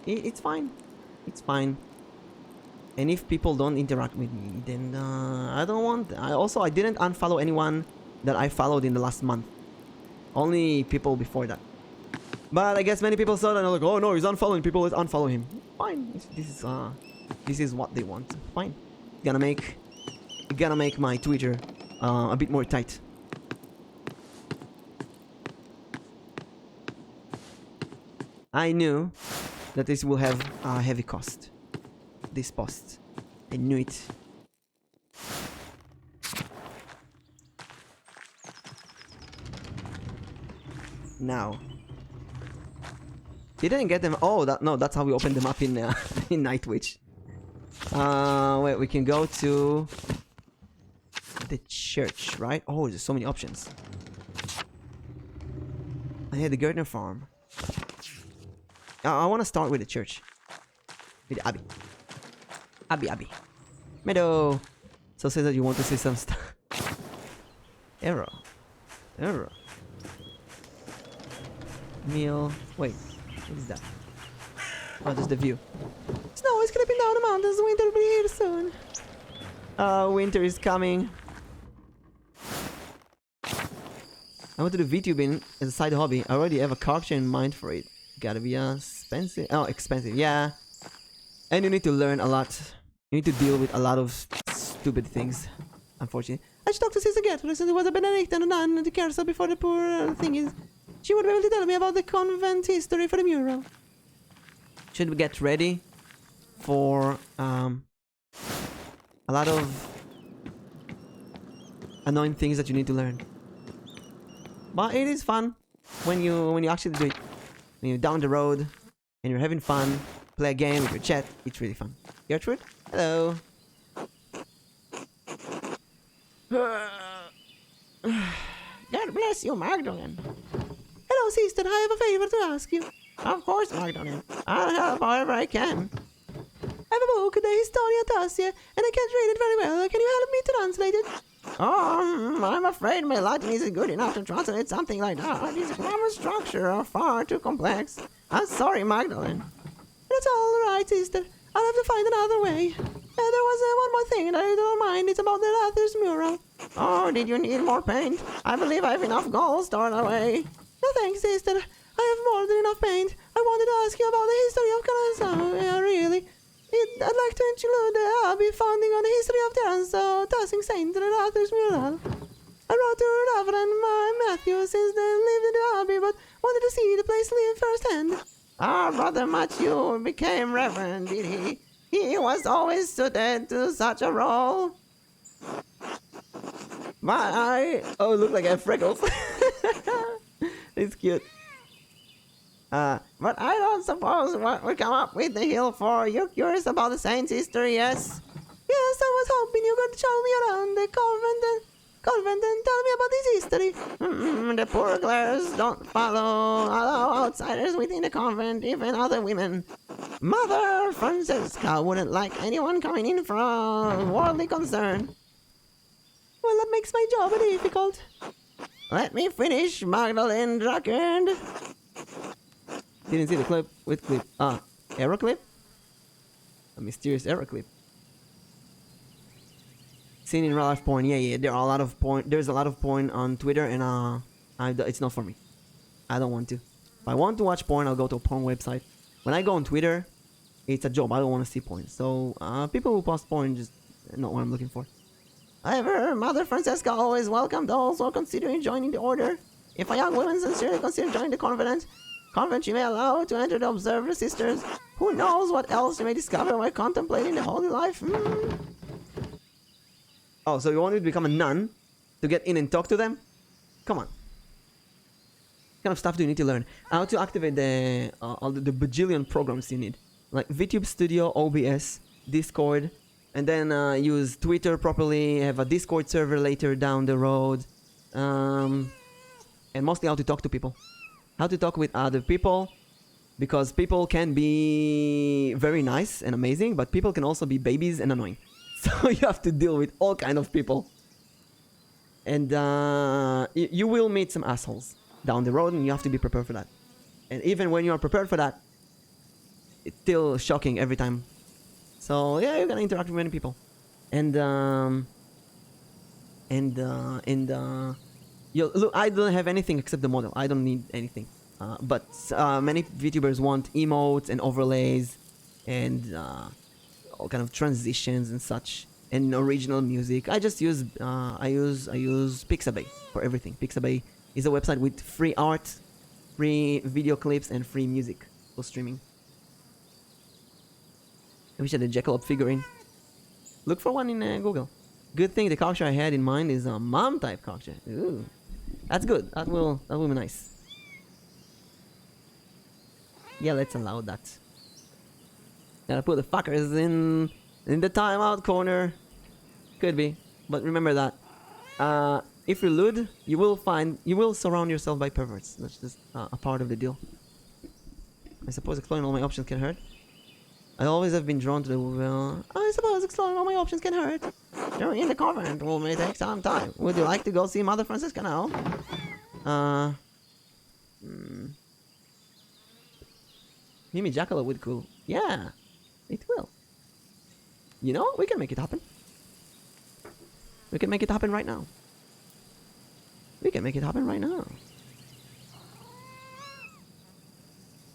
it's fine. It's fine. And if people don't interact with me, then I don't want... I didn't unfollow anyone that I followed in the last month. Only people before that. But I guess many people saw that and they're like, oh no, he's unfollowing people, let's unfollow him. Fine. This is what they want. Fine. Gonna make my Twitter a bit more tight. I knew that this will have a heavy cost. This post. I knew it. Now. Didn't get them. Oh, that's how we opened them up in in Night Witch. Wait, we can go to the church, right? Oh, there's so many options. I had the gardener farm. I want to start with the church. With Abby. Abby. Meadow. So say that you want to see some stuff. Error. Meal. Wait. What is that? Oh, just the view. Snow is creeping down the mountains. Winter will be here soon. Winter is coming. I want to do VTubing as a side hobby. I already have a culture in mind for it. Gotta be expensive. Oh, expensive. Yeah. And you need to learn a lot. You need to deal with a lot of stupid things. Unfortunately. I should talk to Sister Gertrude. Recently was a Benedict and a nun to care so before the poor thing is. She would be able to tell me about the convent history for the mural. Should we get ready for a lot of annoying things that you need to learn. But it is fun when you actually do it. When you're down the road and you're having fun, play a game with your chat, it's really fun. Gertrude? Hello. God bless you, Magdalene. Hello, sister. I have a favor to ask you. Of course, Magdalene. I'll help however I can. I have a book, the Historia Tassia, and I can't read it very well. Can you help me translate it? I'm afraid my Latin isn't good enough to translate something like that. These grammar structure are far too complex. I'm sorry, Magdalene. That's all right, sister. I'll have to find another way. There was one more thing that I don't mind. It's about the author's mural. Oh, did you need more paint? I believe I have enough gold stored away. No thanks, sister. I have more than enough paint. I wanted to ask you about the history of Calanzo. Yeah, really. I'd like to include the Abbey founding on the history of Calanzo, tossing Saint to the author's mural. I wrote to Reverend Matthew since they lived in the Abbey, but wanted to see the place live firsthand. Our brother Matthew became Reverend, did he? He was always suited to such a role. Oh, look like I have freckles. It's cute. But I don't suppose what would come up with the hill for. You're curious about the saint's history, yes? Yes, I was hoping you could show me around the convent and tell me about his history. The poor Clares don't allow outsiders within the convent, even other women. Mother Francesca wouldn't like anyone coming in from worldly concern. Well, that makes my job difficult. Let me finish, Magdalene Druckard. Didn't see the clip. With clip? Error clip? A mysterious error clip. Seen in real life porn. Yeah. There's a lot of porn on Twitter, and it's not for me. I don't want to. If I want to watch porn, I'll go to a porn website. When I go on Twitter, it's a job. I don't want to see porn. So people who post porn just not what I'm looking for. However, Mother Francesca always welcomed those who are considering joining the order. If a young woman sincerely considers joining the convent she may allow to enter to observe the sisters. Who knows what else she may discover while contemplating the holy life. Oh, so you want me to become a nun to get in and talk to them? Come on. What kind of stuff do you need to learn? How to activate the all the bajillion programs you need, like VTube Studio, OBS, Discord, and then use Twitter properly. Have a Discord server later down the road, and mostly how to talk to people, how to talk with other people, because people can be very nice and amazing, but people can also be babies and annoying. So you have to deal with all kind of people, and you will meet some assholes down the road, and you have to be prepared for that. And even when you are prepared for that, it's still shocking every time. So yeah, you're gonna interact with many people, and look, I don't have anything except the model. I don't need anything. But many VTubers want emotes and overlays, and all kind of transitions and such, and original music. I just use I use Pixabay for everything. Pixabay is a website with free art, free video clips, and free music for streaming. I wish I had a Jackalope figurine. Look for one in Google. Good thing the character I had in mind is a mom type character. Ooh, that's good. That will be nice. Yeah, let's allow that. Gotta put the fuckers in the timeout corner. Could be, but remember that if you're lewd, you will surround yourself by perverts. That's just a part of the deal. I suppose exploring all my options can hurt. I always have been drawn to the I suppose exploring all my options can hurt. You're in the convent may take some time. Would you like to go see Mother Francisca now? Mimi Jackalope would cool. Yeah, it will. You know, we can make it happen. We can make it happen right now. We can make it happen right now.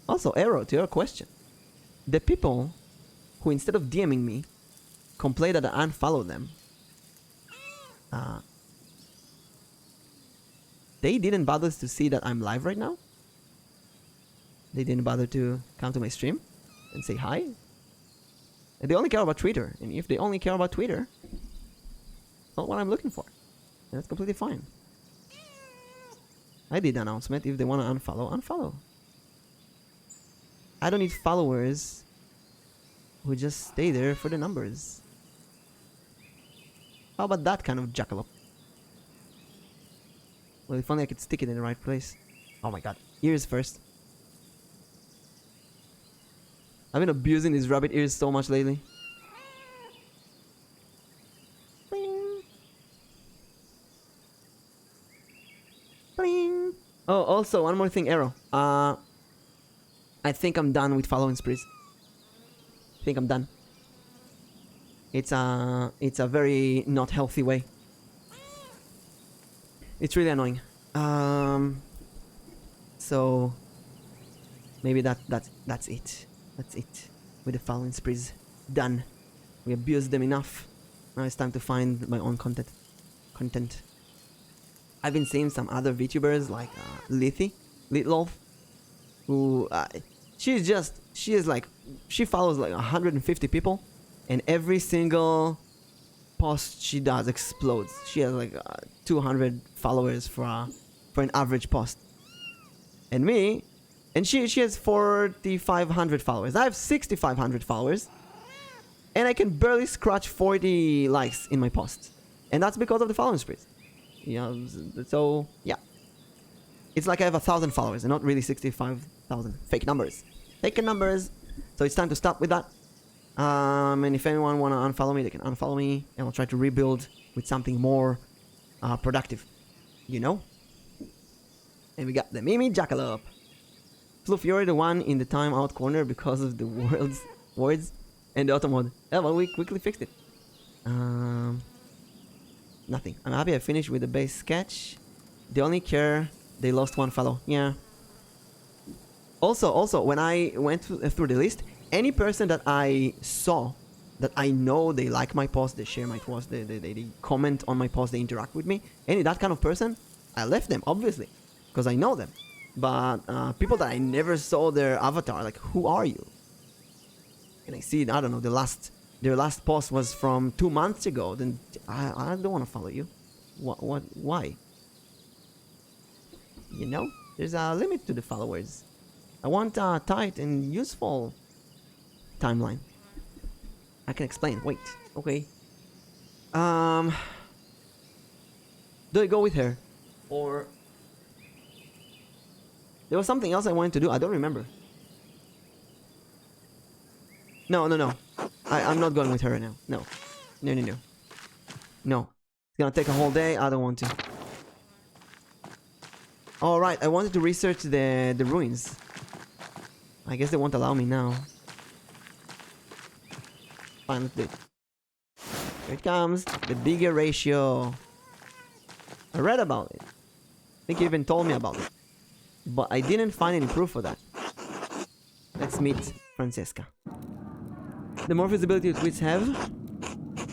Also, Arrow, to your question. The people who, instead of DMing me, complain that I unfollow them, they didn't bother to see that I'm live right now. They didn't bother to come to my stream and say hi. And they only care about Twitter. And if they only care about Twitter, not what I'm looking for. And that's completely fine. I did the announcement. If they want to unfollow, unfollow. I don't need followers who just stay there for the numbers. How about that kind of jackalope? Well, if only I could stick it in the right place. Oh my god. Ears first. I've been abusing these rabbit ears so much lately. Bling. Bling. Oh, also, one more thing, Arrow. I think I'm done with following sprees. I think I'm done. It's a very not healthy way. It's really annoying. So maybe that's it. That's it with the following sprees. Done. We abused them enough. Now it's time to find my own content. I've been seeing some other VTubers like Litlolf, who she follows like 150 people, and every single post she does explodes. She has like 200 followers for an average post. And me, and she has 4,500 followers. I have 6,500 followers, and I can barely scratch 40 likes in my posts, and that's because of the following sprees. So yeah, it's like I have 1,000 followers and not really 65,000. Fake numbers. So it's time to stop with that. And if anyone wanna unfollow me, they can unfollow me, and I'll try to rebuild with something more productive. You know. And we got the Mimi Jackalope. Floof, you're the one in the timeout corner because of the words and the auto mode. Yeah, well, we quickly fixed it. Nothing. I'm happy I finished with the base sketch. They only care they lost one follow. Yeah. Also, when I went through the list, any person that I saw that I know they like my post, they share my post, they comment on my post, they interact with me, that kind of person, I left them, obviously, because I know them. But people that I never saw their avatar, like, who are you? And I see, I don't know, their last post was from 2 months ago, then I don't want to follow you. Why? you know, there's a limit to the followers. I want a tight and useful timeline. I can explain. Wait. Okay. Do I go with her? Or... There was something else I wanted to do. I don't remember. No. I'm not going with her right now. No. No. It's gonna take a whole day. I don't want to. Alright, I wanted to research the ruins. I guess they won't allow me now. Fine, let's do it. Here it comes. The bigger ratio. I read about it. I think you even told me about it. But I didn't find any proof for that. Let's meet Francesca. The more visibility tweets have...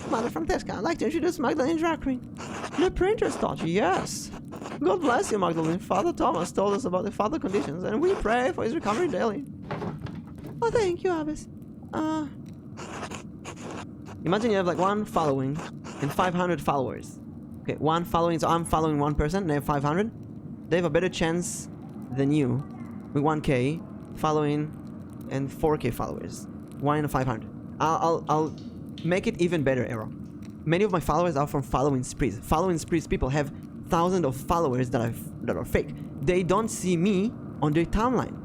Mother Francesca, I'd like to introduce Magdalene Drag Queen. The printer's taught you, yes. God bless you, Magdalene. Father Thomas told us about the father conditions, and we pray for his recovery daily. Oh, thank you, Abbess. Imagine you have like one following and 500 followers. Okay, one following, so I'm following one person, they have 500. They have a better chance than you with 1k following and 4k followers. 1 in 500. I'll make it even better, Arrow. Many of my followers are from following sprees. Following sprees people have thousands of followers that are fake. They don't see me on their timeline.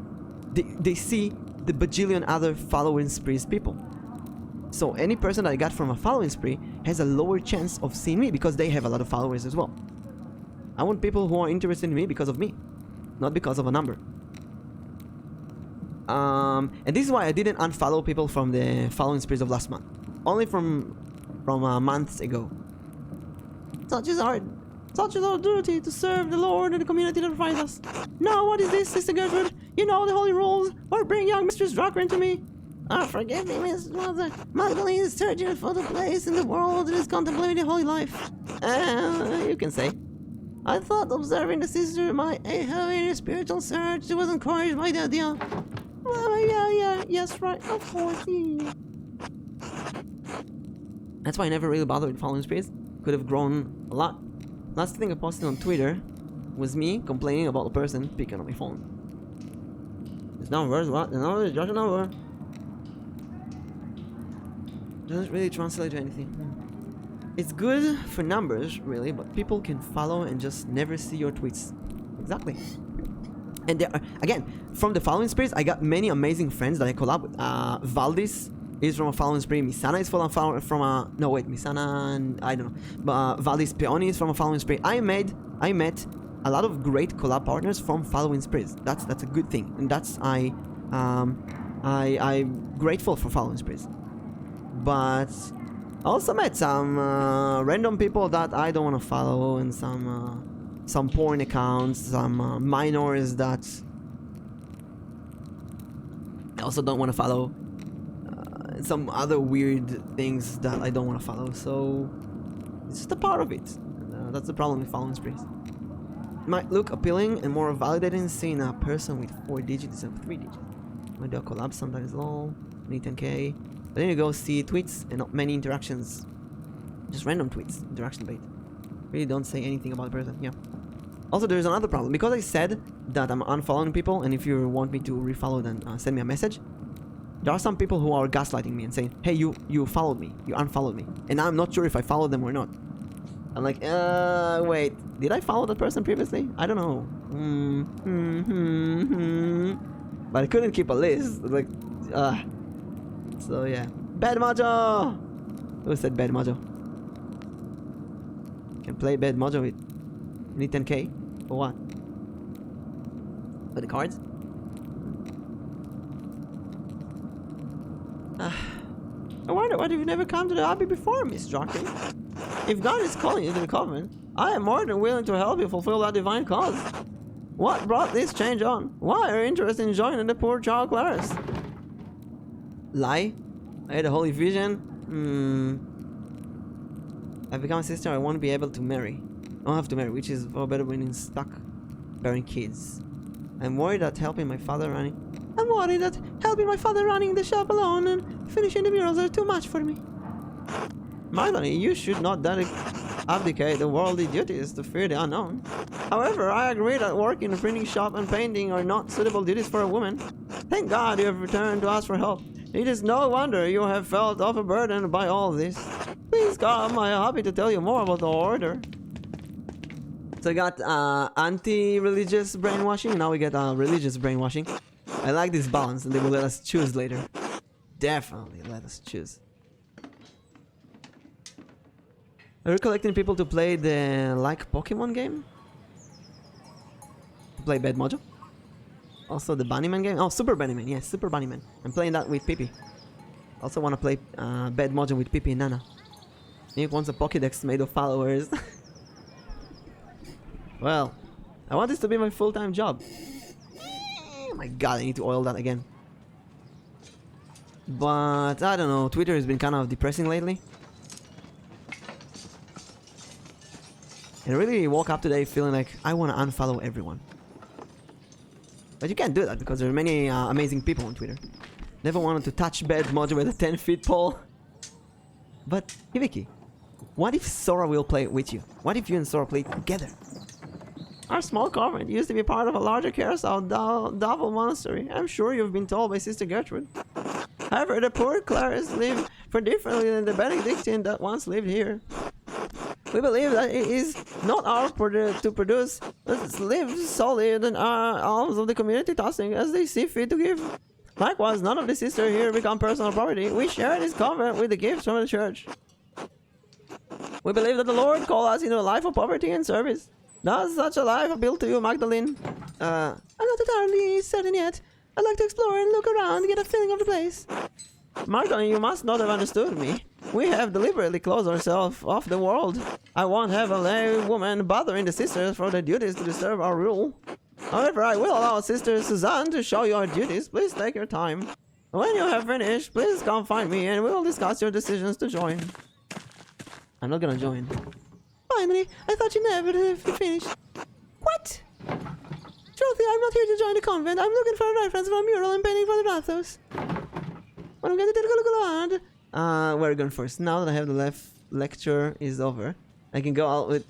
They see the bajillion other following sprees people. So any person that I got from a following spree has a lower chance of seeing me because they have a lot of followers as well. I want people who are interested in me because of me, not because of a number. And this is why I didn't unfollow people from the following sprees of last month. Only from months ago. Such is our duty to serve the Lord and the community that provides us. Now, what is this, Sister Gertrude? You know the holy rules, or bring young Mistress Drucker to me. Forgive me, Miss Mother. Magdalene is searching for the place in the world and is contemplating the holy life. You can say. I thought observing the sister might have a spiritual search. She was encouraged by the idea. Yes, right, of course. Yeah. That's why I never really bothered with following sprees. Could have grown a lot. Last thing I posted on Twitter was me complaining about the person picking on my phone. This number, what? The number is just a number. Doesn't really translate to anything. It's good for numbers, really, but people can follow and just never see your tweets. Exactly. And there are, again, from the following sprees, I got many amazing friends that I collab with. Valdis is from a following spree. Misana is from a... No, wait. Misana... I don't know. But Valdis Peoni is from a following spree. I met a lot of great collab partners from following sprees. That's a good thing. And that's... I'm grateful for following sprees. But... I also met some random people that I don't want to follow, and some porn accounts, some minors that I also don't want to follow, some other weird things that I don't want to follow. So it's just a part of it. And, that's the problem with following sprees. It might look appealing and more validating seeing a person with 4 digits instead of 3 digits. Might do a collab sometimes. Lol. Need 10k. But then you go see tweets and not many interactions. Just random tweets. Interaction bait. Really don't say anything about the person. Yeah. Also, there's another problem. Because I said that I'm unfollowing people, and if you want me to refollow, then send me a message. There are some people who are gaslighting me and saying, hey, you followed me. You unfollowed me. And I'm not sure if I followed them or not. I'm like, wait. Did I follow that person previously? I don't know. But I couldn't keep a list. Like, so yeah. Bad Mojo! Who said Bad Mojo? Can play Bad Mojo with... You need 10k? For what? For the cards? I wonder why you've never come to the Abbey before, Miss Jockey. If God is calling you to the Covenant, I am more than willing to help you fulfill that divine cause. What brought this change on? Why are you interested in joining the poor child Claris? Lie? I had a holy vision. I've become a sister. I won't be able to marry. I don't have to marry, which is for better when stuck bearing kids. I'm worried that helping my father running the shop alone and finishing the murals are too much for me. Magdalene, you should not abdicate the worldly duties to fear the unknown. However, I agree that work in a printing shop and painting are not suitable duties for a woman. Thank God you have returned to us for help. It is no wonder you have felt overburdened by all this. Please come, I am happy to tell you more about the order. So I got anti-religious brainwashing, now we get religious brainwashing. I like this balance, and they will let us choose later. Definitely let us choose. Are you collecting people to play the like Pokemon game? To play Bad Mojo? Also the Bunnyman game? Oh, Super Bunnyman, yes, Super Bunnyman. I'm playing that with Pippi. Also want to play Bad Mojo with Pippi and Nana. Nick wants a Pokédex made of followers. Well, I want this to be my full-time job. Oh my god, I need to oil that again. But I don't know, Twitter has been kind of depressing lately. And I really woke up today feeling like I want to unfollow everyone. But you can't do that because there are many amazing people on Twitter. Never wanted to touch Bad Mojo with a 10-foot pole. But, Hibiki, what if Sora will play with you? What if you and Sora play together? Our small convent used to be part of a larger carousel double monastery. I'm sure you've been told by Sister Gertrude. However, the poor clerics live for differently than the Benedictine that once lived here. We believe that it is not our to produce, but live solely in our alms of the community, tossing as they see fit to give. Likewise, none of the sisters here become personal property. We share this convent with the gifts from the church. We believe that the Lord called us into a life of poverty and service. Does such a life appeal to you, Magdalene? I'm not entirely certain yet. I'd like to explore and look around to get a feeling of the place. Magdalene, you must not have understood me. We have deliberately closed ourselves off the world. I won't have a lay woman bothering the sisters for their duties to disturb our rule. However, I will allow Sister Suzanne to show you our duties. Please take your time. When you have finished, please come find me and we will discuss your decisions to join. I'm not gonna join. Finally, I thought you never have finished. What? Truthfully, I'm not here to join the convent. I'm looking for a reference for a mural I'm painting for the Rathos. But I'm going to take a look around. Where are we going first? Now that I have the left lecture is over, I can go out with...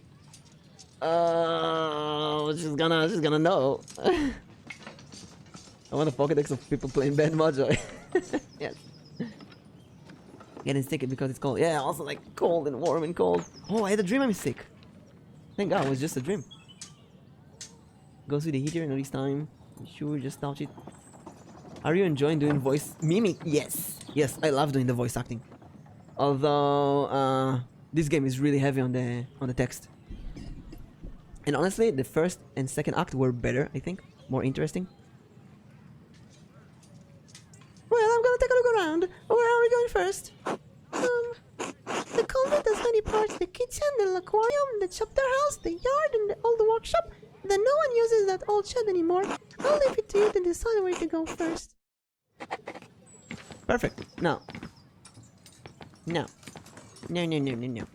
she's gonna know. I want a Pokédex of people playing Bad Mojo. Yes. Getting sick because it's cold. Yeah, also like cold and warm and cold. Oh, I had a dream I'm sick. Thank God it was just a dream. Goes with the heater and this time. Sure, just touch it. Are you enjoying doing voice mimic? Yes. Yes, I love doing the voice acting. Although this game is really heavy on the text. And honestly, the first and second act were better, I think. More interesting. Well, I'm gonna take a look around. Where are we going first? The convent has many parts. The kitchen, the aquarium, the chapter house, the yard, and the old workshop. Then no one uses that old shed anymore. I'll leave it to you to decide where to go first. Perfect. No. No. No, no, no, no, no.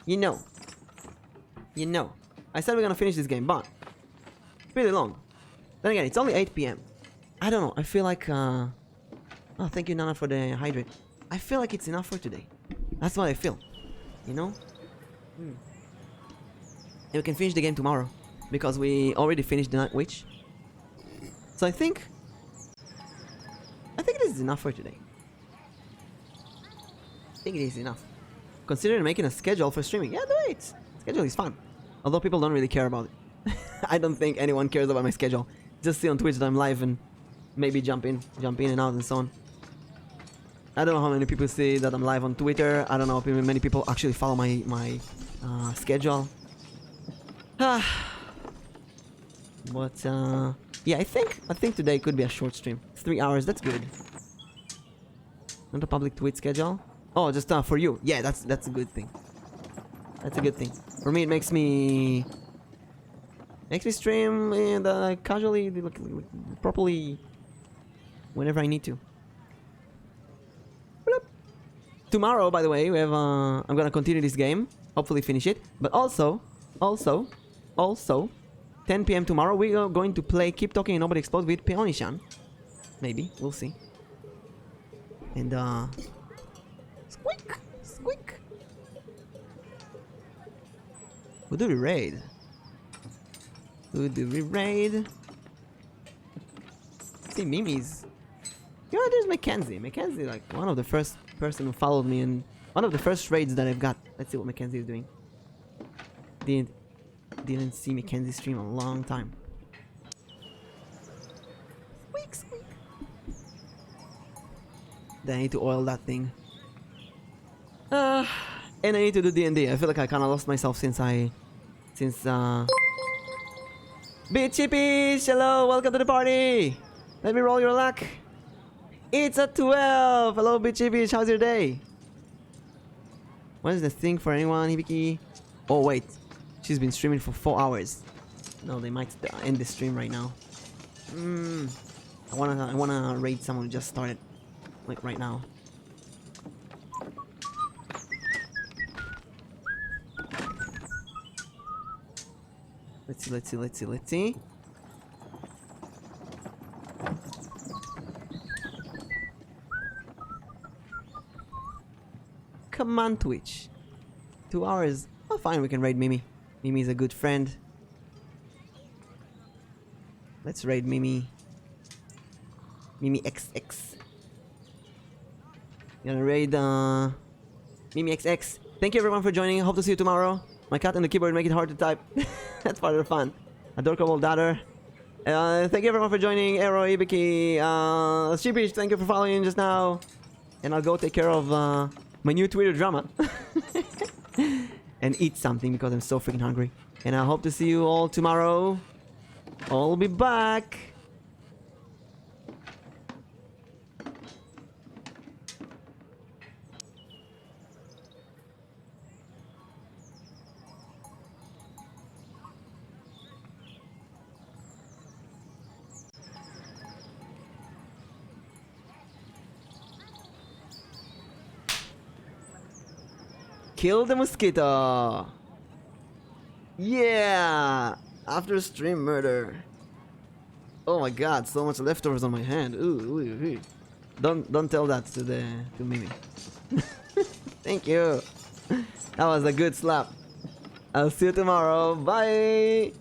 You know. You know. I said we're gonna finish this game, but it's really long. Then again, it's only 8 PM. I don't know. I feel like oh, thank you, Nana, for the hydrate. I feel like it's enough for today. That's what I feel. You know? And we can finish the game tomorrow. Because we already finished the Night Witch. So I think this is enough for today. I think it is enough. Consider making a schedule for streaming. Yeah, do it. Schedule is fun. Although people don't really care about it. I don't think anyone cares about my schedule. Just see on Twitch that I'm live and maybe jump in and out and so on. I don't know how many people see that I'm live on Twitter. I don't know how many people actually follow my schedule. But yeah, I think today could be a short stream. 3 hours, that's good. Not a public tweet schedule. Oh, just for you. Yeah, that's a good thing. That's a good thing. For me, it makes me stream and casually, properly, whenever I need to. Tomorrow, by the way, we have I'm gonna continue this game. Hopefully finish it. But also, 10 PM tomorrow, we are going to play Keep Talking and Nobody Explode with Peonishan. Maybe, we'll see. And squeak, squeak. Who do we raid? Who do we raid? Let's see, Mimi's. You know, there's Mackenzie. Mackenzie, like, one of the first person who followed me and one of the first raids that I've got. Let's see what Mackenzie is doing. Didn't see Mackenzie stream a long time. Squeak, squeak. Then I need to oil that thing. And I need to do D&D. I feel like I kind of lost myself since Bitchipish, hello, welcome to the party. Let me roll your luck. It's a 12. Hello, Bitchipish, how's your day? What is the thing for anyone, Hibiki? Oh wait, she's been streaming for 4 hours. No, they might end the stream right now. I wanna raid someone who just started, like right now. Let's see. Come on, Twitch. 2 hours. Oh, fine, we can raid Mimi. Mimi's a good friend. Let's raid Mimi. Mimi XX. Gonna raid Mimi XX. Thank you everyone for joining. Hope to see you tomorrow. My cat and the keyboard make it hard to type. That's part of the fun. Adorable daughter. Thank you everyone for joining. Arrow, Ibiki, Sheepish, thank you for following just now. And I'll go take care of my new Twitter drama. And eat something because I'm so freaking hungry. And I hope to see you all tomorrow. I'll be back. Kill the mosquito. Yeah. After stream murder. Oh my god, so much leftovers on my hand. Ooh. Don't tell that to Mimi. Thank you. That was a good slap. I'll see you tomorrow. Bye.